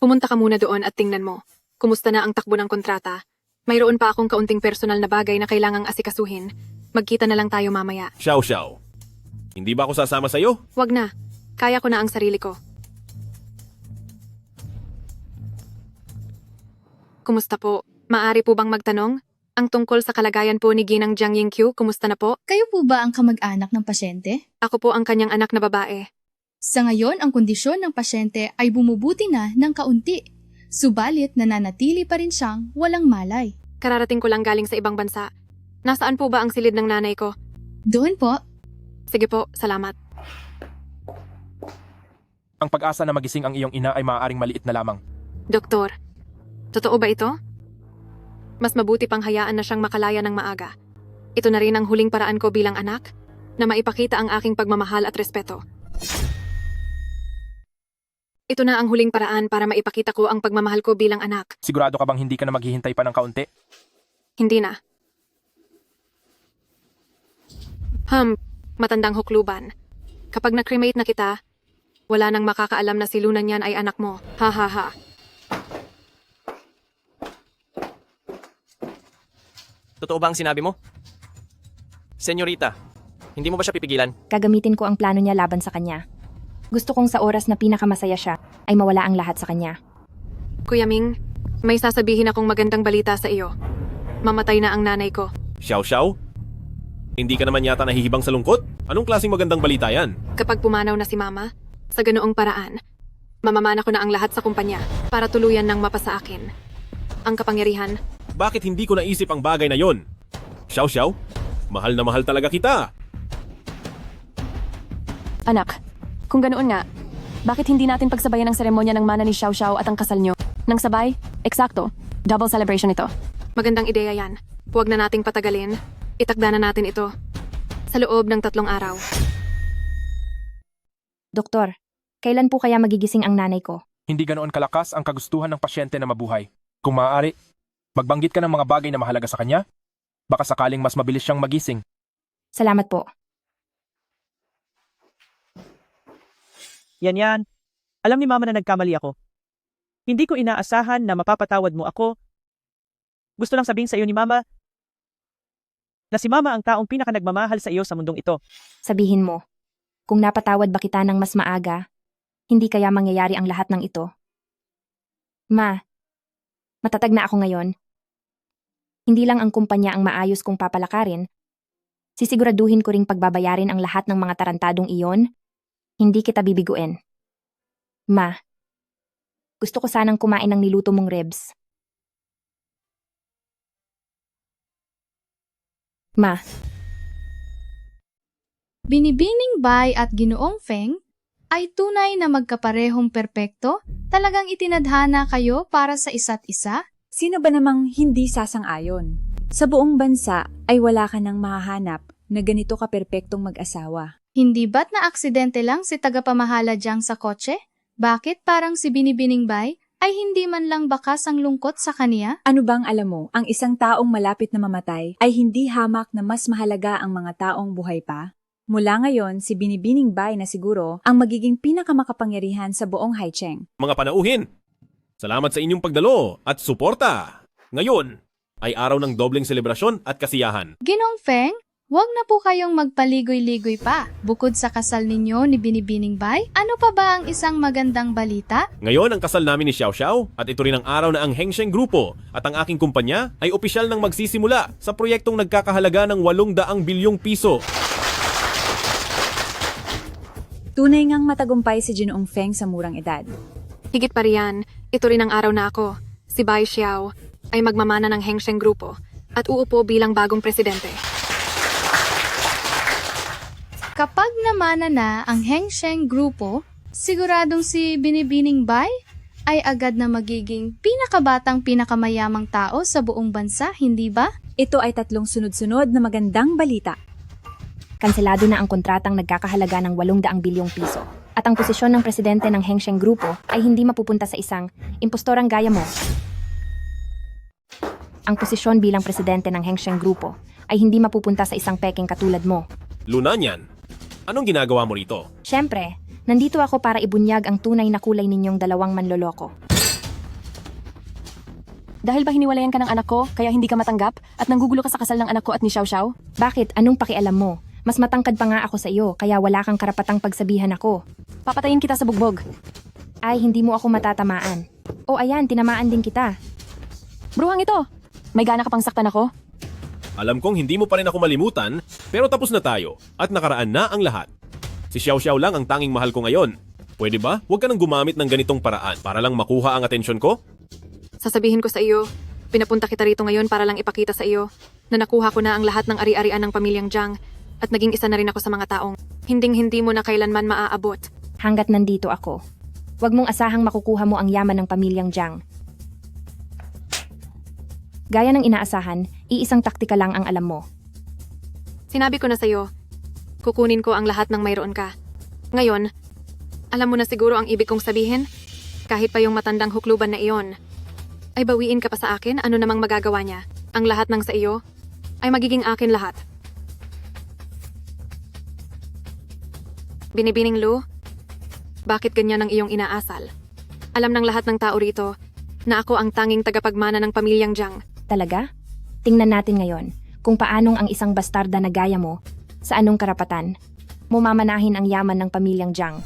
pumunta ka muna doon at tingnan mo. Kumusta na ang takbo ng kontrata? Mayroon pa akong kaunting personal na bagay na kailangang asikasuhin. Magkita na lang tayo mamaya.
Xiao Xiao, hindi ba ako sasama sa'yo?
Wag na. Kaya ko na ang sarili ko. Kumusta po? Maari po bang magtanong? Ang tungkol sa kalagayan po ni Ginang Jiang Yingqiu, kumusta na po?
Kayo po ba ang kamag-anak ng pasyente?
Ako po ang kanyang anak na babae.
Sa ngayon, ang kondisyon ng pasyente ay bumubuti na ng kaunti. Subalit nananatili pa rin siyang walang malay.
Kararating ko lang galing sa ibang bansa. Nasaan po ba ang silid ng nanay ko?
Doon po.
Sige po, salamat.
Ang pag-asa na magising ang iyong ina ay maaaring maliit na lamang.
Doktor, totoo ba ito? Mas mabuti pang hayaan na siyang makalaya ng maaga. Ito na rin ang huling paraan ko bilang anak na maipakita ang aking pagmamahal at respeto. Ito na ang huling paraan para maipakita ko ang pagmamahal ko bilang anak.
Sigurado ka bang hindi ka na maghihintay pa ng kaunti?
Hindi na. Matandang hukluban. Kapag na-cremate na kita, wala nang makakaalam na si Luna niyan ay anak mo. Ha ha ha.
Totoo ba ang sinabi mo? Senyorita, hindi mo ba siya pipigilan?
Gagamitin ko ang plano niya laban sa kanya. Gusto kong sa oras na pinakamasaya siya ay mawala ang lahat sa kanya.
Kuya Ming, may sasabihin akong magandang balita sa iyo. Mamatay na ang nanay ko.
Xiao Xiao? Hindi ka naman yata nahihibang sa lungkot? Anong klaseng magandang balita yan?
Kapag pumanaw na si Mama, sa ganoong paraan, mamamana ko na ang lahat sa kumpanya para tuluyan ng mapasa akin. Ang kapangyarihan.
Bakit hindi ko naisip ang bagay na yon? Xiao Xiao, mahal na mahal talaga kita.
Anak, kung ganoon nga, bakit hindi natin pagsabayan ang seremonya ng mana ni Xiao Xiao at ang kasal nyo? Nang sabay? Eksakto. Double celebration ito.
Magandang ideya yan. Huwag na nating patagalin. Itakda na natin ito. Sa loob ng 3 araw.
Doktor, kailan po kaya magigising ang nanay ko?
Hindi ganoon kalakas ang kagustuhan ng pasyente na mabuhay. Kung maaari, magbanggit ka ng mga bagay na mahalaga sa kanya. Baka sakaling mas mabilis siyang magising.
Salamat po.
Yan. Alam ni Mama na nagkamali ako. Hindi ko inaasahan na mapapatawad mo ako. Gusto lang sabihin sa iyo ni Mama na si Mama ang taong pinakanagmamahal sa iyo sa mundong ito.
Sabihin mo, kung napatawad ba kita ng mas maaga, hindi kaya mangyayari ang lahat ng ito? Ma, matatag na ako ngayon. Hindi lang ang kumpanya ang maayos kong papalakarin, sisiguraduhin ko ring pagbabayarin ang lahat ng mga tarantadong iyon. Hindi kita bibiguin. Ma, gusto ko sanang kumain ng niluto mong ribs. Ma.
Binibining Bai at Ginoong Feng ay tunay na magkaparehong perpekto? Talagang itinadhana kayo para sa isa't isa?
Sino ba namang hindi sasang-ayon? Sa buong bansa ay wala ka nang mahahanap na ganito ka-perpektong mag-asawa.
Hindi ba't na aksidente lang si tagapamahala Jiang sa kotse? Bakit parang si Binibining Bai ay hindi man lang bakas ang lungkot sa kaniya?
Ano bang alam mo, ang isang taong malapit na mamatay ay hindi hamak na mas mahalaga ang mga taong buhay pa? Mula ngayon, si Binibining Bai na siguro ang magiging pinakamakapangyarihan sa buong Haicheng.
Mga panauhin, salamat sa inyong pagdalo at suporta. Ngayon ay araw ng dobleng selebrasyon at kasiyahan.
Ginong Feng, Huwag na po kayong magpaligoy-ligoy pa. Bukod sa kasal ninyo ni Binibining Bay, ano pa ba ang isang magandang balita?
Ngayon ang kasal namin ni Xiao Xiao at ito rin ang araw na ang Hengsheng Grupo at ang aking kumpanya ay opisyal nang magsisimula sa proyektong nagkakahalaga ng 800 bilyong piso.
Tunay ngang matagumpay si Ginoong Feng sa murang edad.
Higit pa riyan, ito rin ang araw na ako, si Bai Xiao, ay magmamana ng Hengsheng Grupo at uupo bilang bagong presidente.
Kapag namana na ang Hengsheng Grupo, siguradong si Binibining Bay ay agad na magiging pinakabatang pinakamayamang tao sa buong bansa, hindi ba?
Ito ay 3 sunod-sunod na magandang balita.
Kanselado na ang kontratang nagkakahalaga ng 800 bilyong piso. At ang posisyon ng presidente ng Hengsheng Grupo ay hindi mapupunta sa isang impostorang gaya mo. Ang posisyon bilang presidente ng Hengsheng Grupo ay hindi mapupunta sa isang peking katulad mo.
Lunanyan, anong ginagawa mo rito?
Siyempre, nandito ako para ibunyag ang tunay na kulay ninyong dalawang manloloko.
Dahil ba hiniwalayan ka ng anak ko, kaya hindi ka matanggap at nanggugulo ka sa kasal ng anak ko at ni Xiao Xiao?
Bakit? Anong pakialam mo? Mas matangkad pa nga ako sa iyo, kaya wala kang karapatang pagsabihan ako.
Papatayin kita sa bugbog.
Ay, hindi mo ako matatamaan. O ayan, tinamaan din kita.
Bruhang ito! May gana ka pang saktan ako?
Alam kong hindi mo pa rin ako malimutan, pero tapos na tayo at nakaraan na ang lahat. Si Xiao Xiao lang ang tanging mahal ko ngayon. Pwede ba? Huwag ka nang gumamit ng ganitong paraan para lang makuha ang atensyon ko?
Sasabihin ko sa iyo, pinapunta kita rito ngayon para lang ipakita sa iyo na nakuha ko na ang lahat ng ari-arian ng pamilyang Jiang at naging isa na rin ako sa mga taong hinding-hindi mo na kailanman maaabot.
Hanggat nandito ako, huwag mong asahang makukuha mo ang yaman ng pamilyang Jiang. Gaya ng inaasahan, iisang taktika lang ang alam mo.
Sinabi ko na sa iyo, kukunin ko ang lahat ng mayroon ka. Ngayon, alam mo na siguro ang ibig kong sabihin? Kahit pa yung matandang hukluban na iyon, ay bawiin ka pa sa akin, ano namang magagawa niya. Ang lahat ng sa iyo ay magiging akin lahat. Binibining Lu, bakit ganyan ang iyong inaasal? Alam ng lahat ng tao rito na ako ang tanging tagapagmana ng pamilyang Jiang.
Talaga? Tingnan natin ngayon kung paanong ang isang bastarda na gaya mo, sa anong karapatan, mo mamanahin ang yaman ng pamilyang Jiang.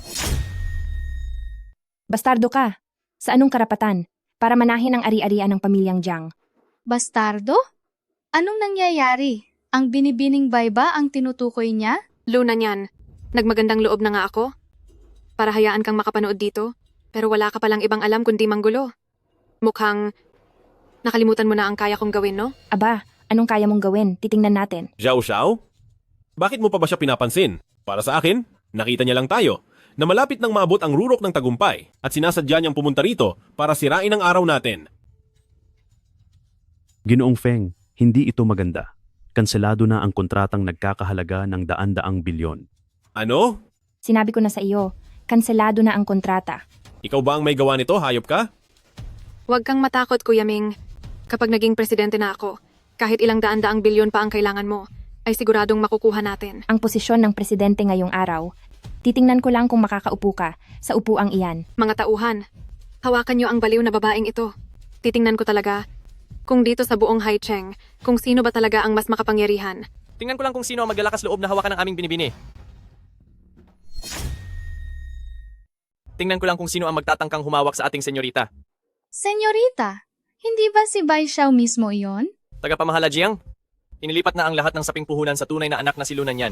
Bastardo ka! Sa anong karapatan, para manahin ang ari-arian ng pamilyang Jiang?
Bastardo? Anong nangyayari? Ang Binibining Bay ba ang tinutukoy niya?
Luna niyan, nagmagandang loob na nga ako. Para hayaan kang makapanood dito, pero wala ka palang ibang alam kundi manggulo. Mukhang nakalimutan mo na ang kaya kong gawin, no?
Aba, anong kaya mong gawin? Titingnan natin.
Xiao Xiao? Bakit mo pa ba siya pinapansin? Para sa akin, nakita niya lang tayo na malapit nang maabot ang rurok ng tagumpay at sinasadya niyang pumunta rito para sirain ang araw natin.
Ginoong Feng, hindi ito maganda. Kanselado na ang kontratang nagkakahalaga ng daan-daang bilyon.
Ano?
Sinabi ko na sa iyo, kanselado na ang kontrata.
Ikaw ba ang may gawa nito, hayop ka?
Huwag kang matakot, Kuya Ming. Kapag naging presidente na ako, kahit ilang daan-daang bilyon pa ang kailangan mo, ay siguradong makukuha natin.
Ang posisyon ng presidente ngayong araw, titingnan ko lang kung makakaupo ka sa upuang iyan.
Mga tauhan, hawakan niyo ang baliw na babaeng ito. Titingnan ko talaga kung dito sa buong Haicheng, kung sino ba talaga ang mas makapangyarihan.
Tingnan ko lang kung sino ang maglalakas loob na hawakan ng aming binibini. Tingnan ko lang kung sino ang magtatangkang humawak sa ating senyorita.
Senyorita, hindi ba si Bai Xiao mismo iyon?
Tagapamahala Jiang, inilipat na ang lahat ng saping puhunan sa tunay na anak na si Lunan yan.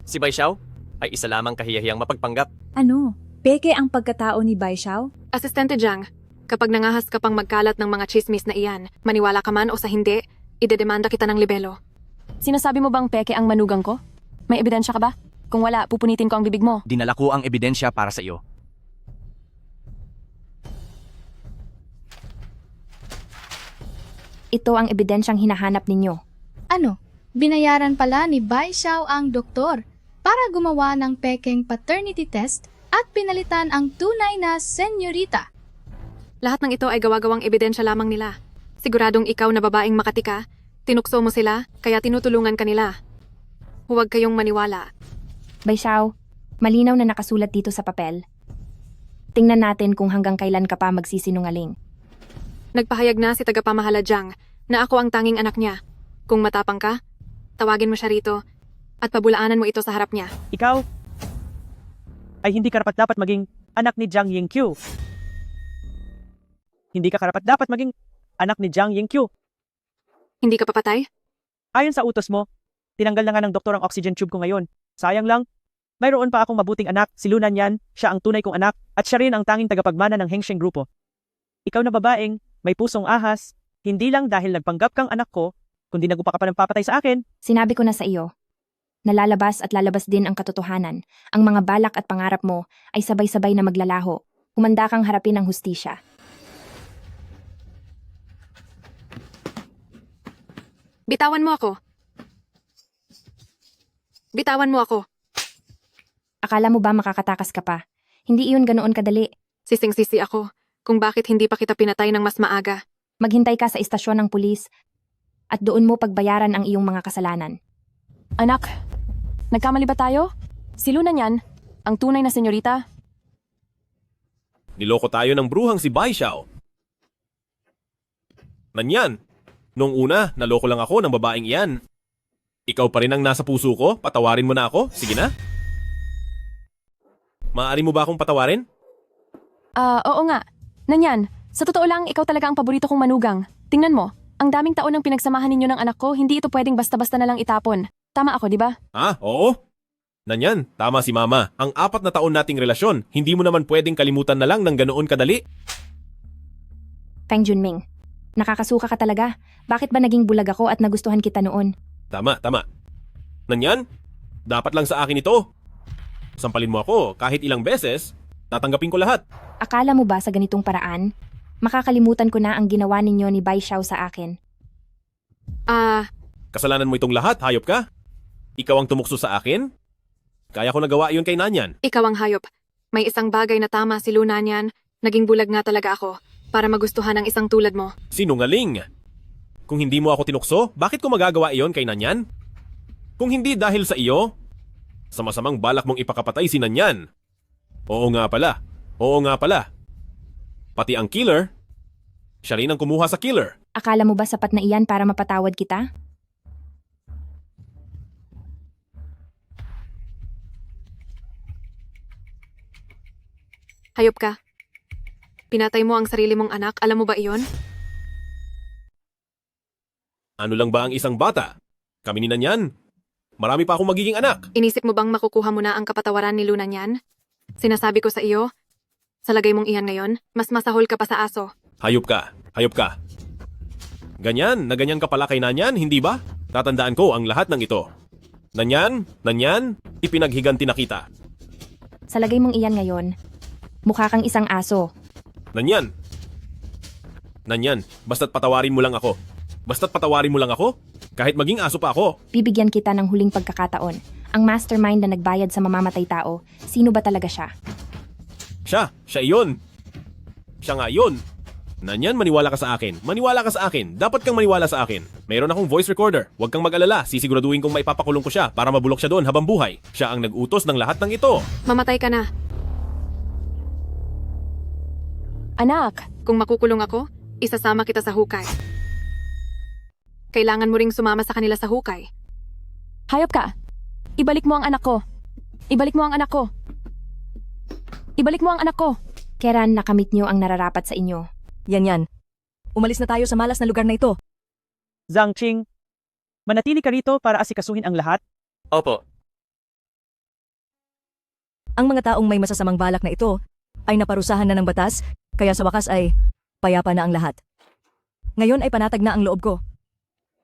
Si Bai Xiao ay isa lamang kahiyahiyang mapagpanggap.
Ano? Peke ang pagkatao ni Bai Xiao?
Asistente Jiang, kapag nangahas ka pang magkalat ng mga chismis na iyan, maniwala ka man o sa hindi, idedemanda kita ng libelo.
Sinasabi mo bang peke ang manugang ko? May ebidensya ka ba? Kung wala, pupunitin ko ang bibig mo.
Dinala ko ang ebidensya para sa iyo.
Ito ang ebidensyang hinahanap ninyo.
Ano? Binayaran pala ni Bai Xiao ang doktor para gumawa ng pekeng paternity test at pinalitan ang tunay na senyorita.
Lahat ng ito ay gawa-gawang ebidensya lamang nila. Siguradong ikaw na babaeng makatika, tinukso mo sila, kaya tinutulungan ka nila. Huwag kayong maniwala.
Bai Xiao, malinaw na nakasulat dito sa papel. Tingnan natin kung hanggang kailan ka pa magsisinungaling.
Nagpahayag na si tagapamahala Jiang na ako ang tanging anak niya. Kung matapang ka, Tawagin mo siya rito at pabulaanan mo ito sa harap niya.
Ikaw ay hindi karapat-dapat maging anak ni Jiang Yingqiu. Hindi ka karapat-dapat maging anak ni Jiang Yingqiu.
Hindi ka papatay?
Ayon sa utos mo, tinanggal na nga ng doktor ang oxygen tube ko ngayon. Sayang lang, mayroon pa akong mabuting anak, si Lu Nanyan, siya ang tunay kong anak, at siya rin ang tanging tagapagmana ng Hengsheng Grupo. Ikaw na babaeng, may pusong ahas, hindi lang dahil nagpanggap kang anak ko, kundi nagupa ka pa ng papatay sa akin.
Sinabi ko na sa iyo, nalalabas at lalabas din ang katotohanan. Ang mga balak at pangarap mo ay sabay-sabay na maglalaho. Humanda kang harapin ang hustisya.
Bitawan mo ako. Bitawan mo ako.
Akala mo ba makakatakas ka pa? Hindi iyon ganoon kadali.
Sising-sisi ako kung bakit hindi pa kita pinatay ng mas maaga.
Maghintay ka sa istasyon ng pulis at doon mo pagbayaran ang iyong mga kasalanan.
Anak, nagkamali ba tayo? Si Lu Nanyan, ang tunay na senyorita.
Niloko tayo ng bruhang si Bai Xiao. Nanyan, noong una, naloko lang ako ng babaeng iyan. Ikaw pa rin ang nasa puso ko, patawarin mo na ako, sige na. Maaari mo ba akong patawarin?
Oo nga. Nanyan, sa totoo lang, ikaw talaga ang paborito kong manugang. Tingnan mo, ang daming taon ng pinagsamahan ninyo ng anak ko, hindi ito pwedeng basta-basta na lang itapon. Tama ako, di ba?
Oo. Nanyan, tama si Mama. Ang 4 na taon nating relasyon, hindi mo naman pwedeng kalimutan na lang ng ganoon kadali.
Feng Junming, nakakasuka ka talaga. Bakit ba naging bulag ako at nagustuhan kita noon?
Tama. Nanyan, dapat lang sa akin ito. Sampalin mo ako kahit ilang beses, tatanggapin ko lahat.
Akala mo ba sa ganitong paraan, makakalimutan ko na ang ginawa ninyo ni Bai Xiao sa akin?
Kasalanan mo itong lahat, hayop ka? Ikaw ang tumukso sa akin? Kaya ko nagawa iyon kay Nanyan.
Ikaw ang hayop. May isang bagay na tama si Lu Nanyan. Naging bulag nga talaga ako para magustuhan ang isang tulad mo.
Sinungaling! Kung hindi mo ako tinukso, bakit ko magagawa iyon kay Nanyan? Kung hindi dahil sa iyo, sa masamang balak mong ipakapatay si Nanyan. Oo nga pala. Pati ang killer, siya rin ang kumuha sa killer.
Akala mo ba sapat na iyan para mapatawad kita?
Hayop ka. Pinatay mo ang sarili mong anak, alam mo ba iyon?
Ano lang ba ang isang bata? Kami ni Nanyan. Marami pa akong magiging anak.
Inisip mo bang makukuha mo na ang kapatawaran ni Lu Nanyan? Sinasabi ko sa iyo, sa lagay mong iyan ngayon, mas masahol ka pa sa aso.
Hayop ka. Ganyan ka pala kay Nanyan, hindi ba? Tatandaan ko ang lahat ng ito. Nanyan, ipinaghiganti na kita.
Sa lagay mong iyan ngayon, mukha kang isang aso.
Nanyan, basta't patawarin mo lang ako. Kahit maging aso pa ako.
Bibigyan kita ng huling pagkakataon. Ang mastermind na nagbayad sa mamamatay tao, sino ba talaga siya?
Siya iyon. Siya nga yun. Nanyan, maniwala ka sa akin. Dapat kang maniwala sa akin. Mayroon akong voice recorder. Huwag kang mag-alala. Sisiguraduhin kong maipapakulong ko siya para mabulok siya doon habang buhay. Siya ang nag-utos ng lahat ng ito.
Mamatay ka na.
Anak,
Kung makukulong ako, isasama kita sa hukay. Kailangan mo ring sumama sa kanila sa hukay.
hayop ka. Ibalik mo ang anak ko.
Keran, nakamit niyo ang nararapat sa inyo.
Yan. Umalis na tayo sa malas na lugar na ito.
Zhang Qing, manatili ka rito para asikasuhin ang lahat?
Opo.
Ang mga taong may masasamang balak na ito ay naparusahan na ng batas, kaya sa wakas ay payapa na ang lahat. Ngayon ay panatag na ang loob ko.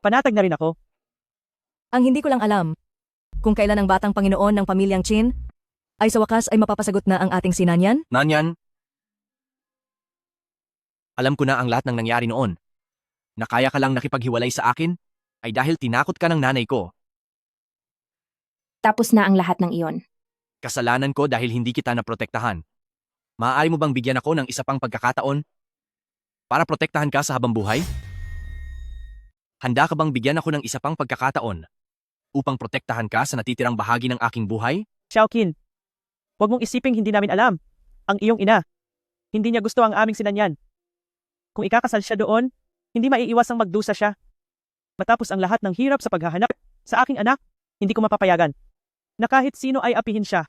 Panatag na rin ako.
Ang hindi ko lang alam, kung kailan ang batang Panginoon ng pamilyang Qin ay sa wakas ay mapapasagot na ang ating si Nanyan.
Nanyan, alam ko na ang lahat ng nangyari noon. Na kaya ka lang nakipaghiwalay sa akin ay dahil tinakot ka ng nanay ko.
Tapos na ang lahat ng iyon.
Kasalanan ko dahil hindi kita naprotektahan. Maaari mo bang bigyan ako ng isa pang pagkakataon para protektahan ka sa habang buhay? Handa ka bang bigyan ako ng isa pang pagkakataon upang protektahan ka sa natitirang bahagi ng aking buhay?
Xiaoqin, huwag mong isiping hindi namin alam. Ang iyong ina, hindi niya gusto ang aming sinanyan. Kung ikakasal siya doon, hindi maiiwasang magdusa siya. Matapos ang lahat ng hirap sa paghahanap Sa aking anak, hindi ko mapapayagan na kahit sino ay apihin siya.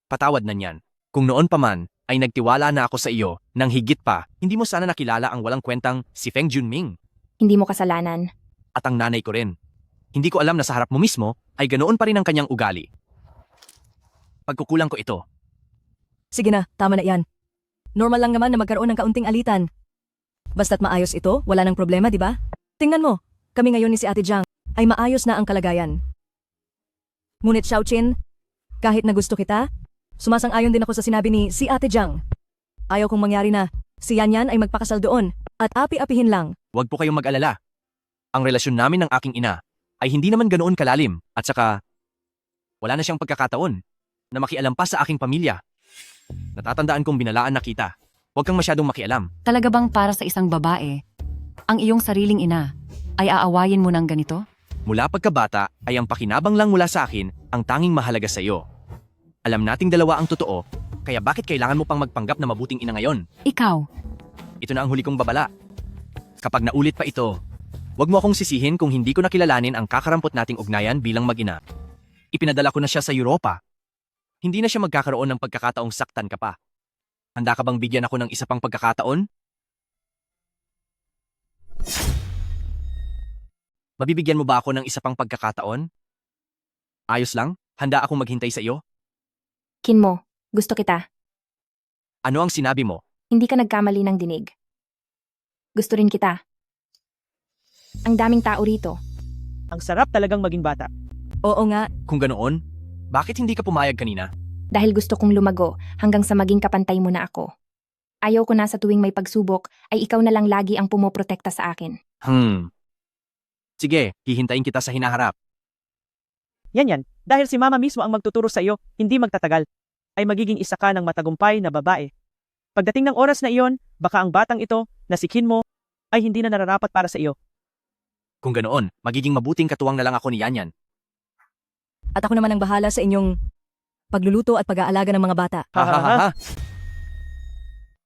Patawad na niyan. Kung noon pa man, ay nagtiwala na ako sa iyo nang higit pa, hindi mo sana nakilala ang walang kwentang si Feng Junming.
Hindi mo kasalanan.
At ang nanay ko rin. Hindi ko alam na sa harap mo mismo ay ganoon pa rin ang kanyang ugali. Pagkukulang ko ito.
Sige na, tama na yan. Normal lang naman na magkaroon ng kaunting alitan. Basta't maayos ito, wala nang problema, di ba? Tingnan mo, kami ngayon ni si Ate Jiang ay maayos na ang kalagayan. Ngunit Xiaoqin, kahit na gusto kita, sumasang-ayon din ako sa sinabi ni si Ate Jiang. Ayaw kong mangyari na si Yanyan ay magpakasal doon at api-apihin lang.
Huwag po kayong mag-alala. Ang relasyon namin ng aking ina ay hindi naman ganoon kalalim at saka wala na siyang pagkakataon na makialam pa sa aking pamilya. Natatandaan kong binalaan na kita. Huwag kang masyadong makialam.
Talaga bang para sa isang babae, ang iyong sariling ina, ay aawayin mo ng ganito?
Mula pagkabata ay ang pakinabang lang mula sa akin ang tanging mahalaga sa iyo. Alam nating dalawa ang totoo, kaya bakit kailangan mo pang magpanggap na mabuting ina ngayon?
Ikaw.
Ito na ang huli kong babala. Kapag naulit pa ito, huwag mo akong sisihin kung hindi ko nakilalanin ang kakarampot nating ugnayan bilang mag-ina. Ipinadala ko na siya sa Europa. Hindi na siya magkakaroon ng pagkakataong saktan ka pa. Handa ka bang bigyan ako ng isa pang pagkakataon? Mabibigyan mo ba ako ng isa pang pagkakataon? Ayos lang, handa akong maghintay sa iyo.
Kinmo, gusto kita.
Ano ang sinabi mo?
Hindi ka nagkamali ng dinig. Gusto rin kita. Ang daming tao rito.
Ang sarap talagang maging bata.
Oo nga.
Kung ganoon, bakit hindi ka pumayag kanina?
Dahil gusto kong lumago hanggang sa maging kapantay mo na ako. Ayaw ko na sa tuwing may pagsubok ay ikaw na lang lagi ang pumoprotekta sa akin.
Sige, hihintayin kita sa hinaharap.
Yan. Dahil si mama mismo ang magtuturo sa iyo, hindi magtatagal, ay magiging isa ka ng matagumpay na babae. Pagdating ng oras na iyon, baka ang batang ito, na si Kinmo, ay hindi na nararapat para sa iyo.
Kung ganoon, magiging mabuting katuwang na lang ako ni Yanyan.
At ako naman ang bahala sa inyong pagluluto at pag-aalaga ng mga bata.
Ha.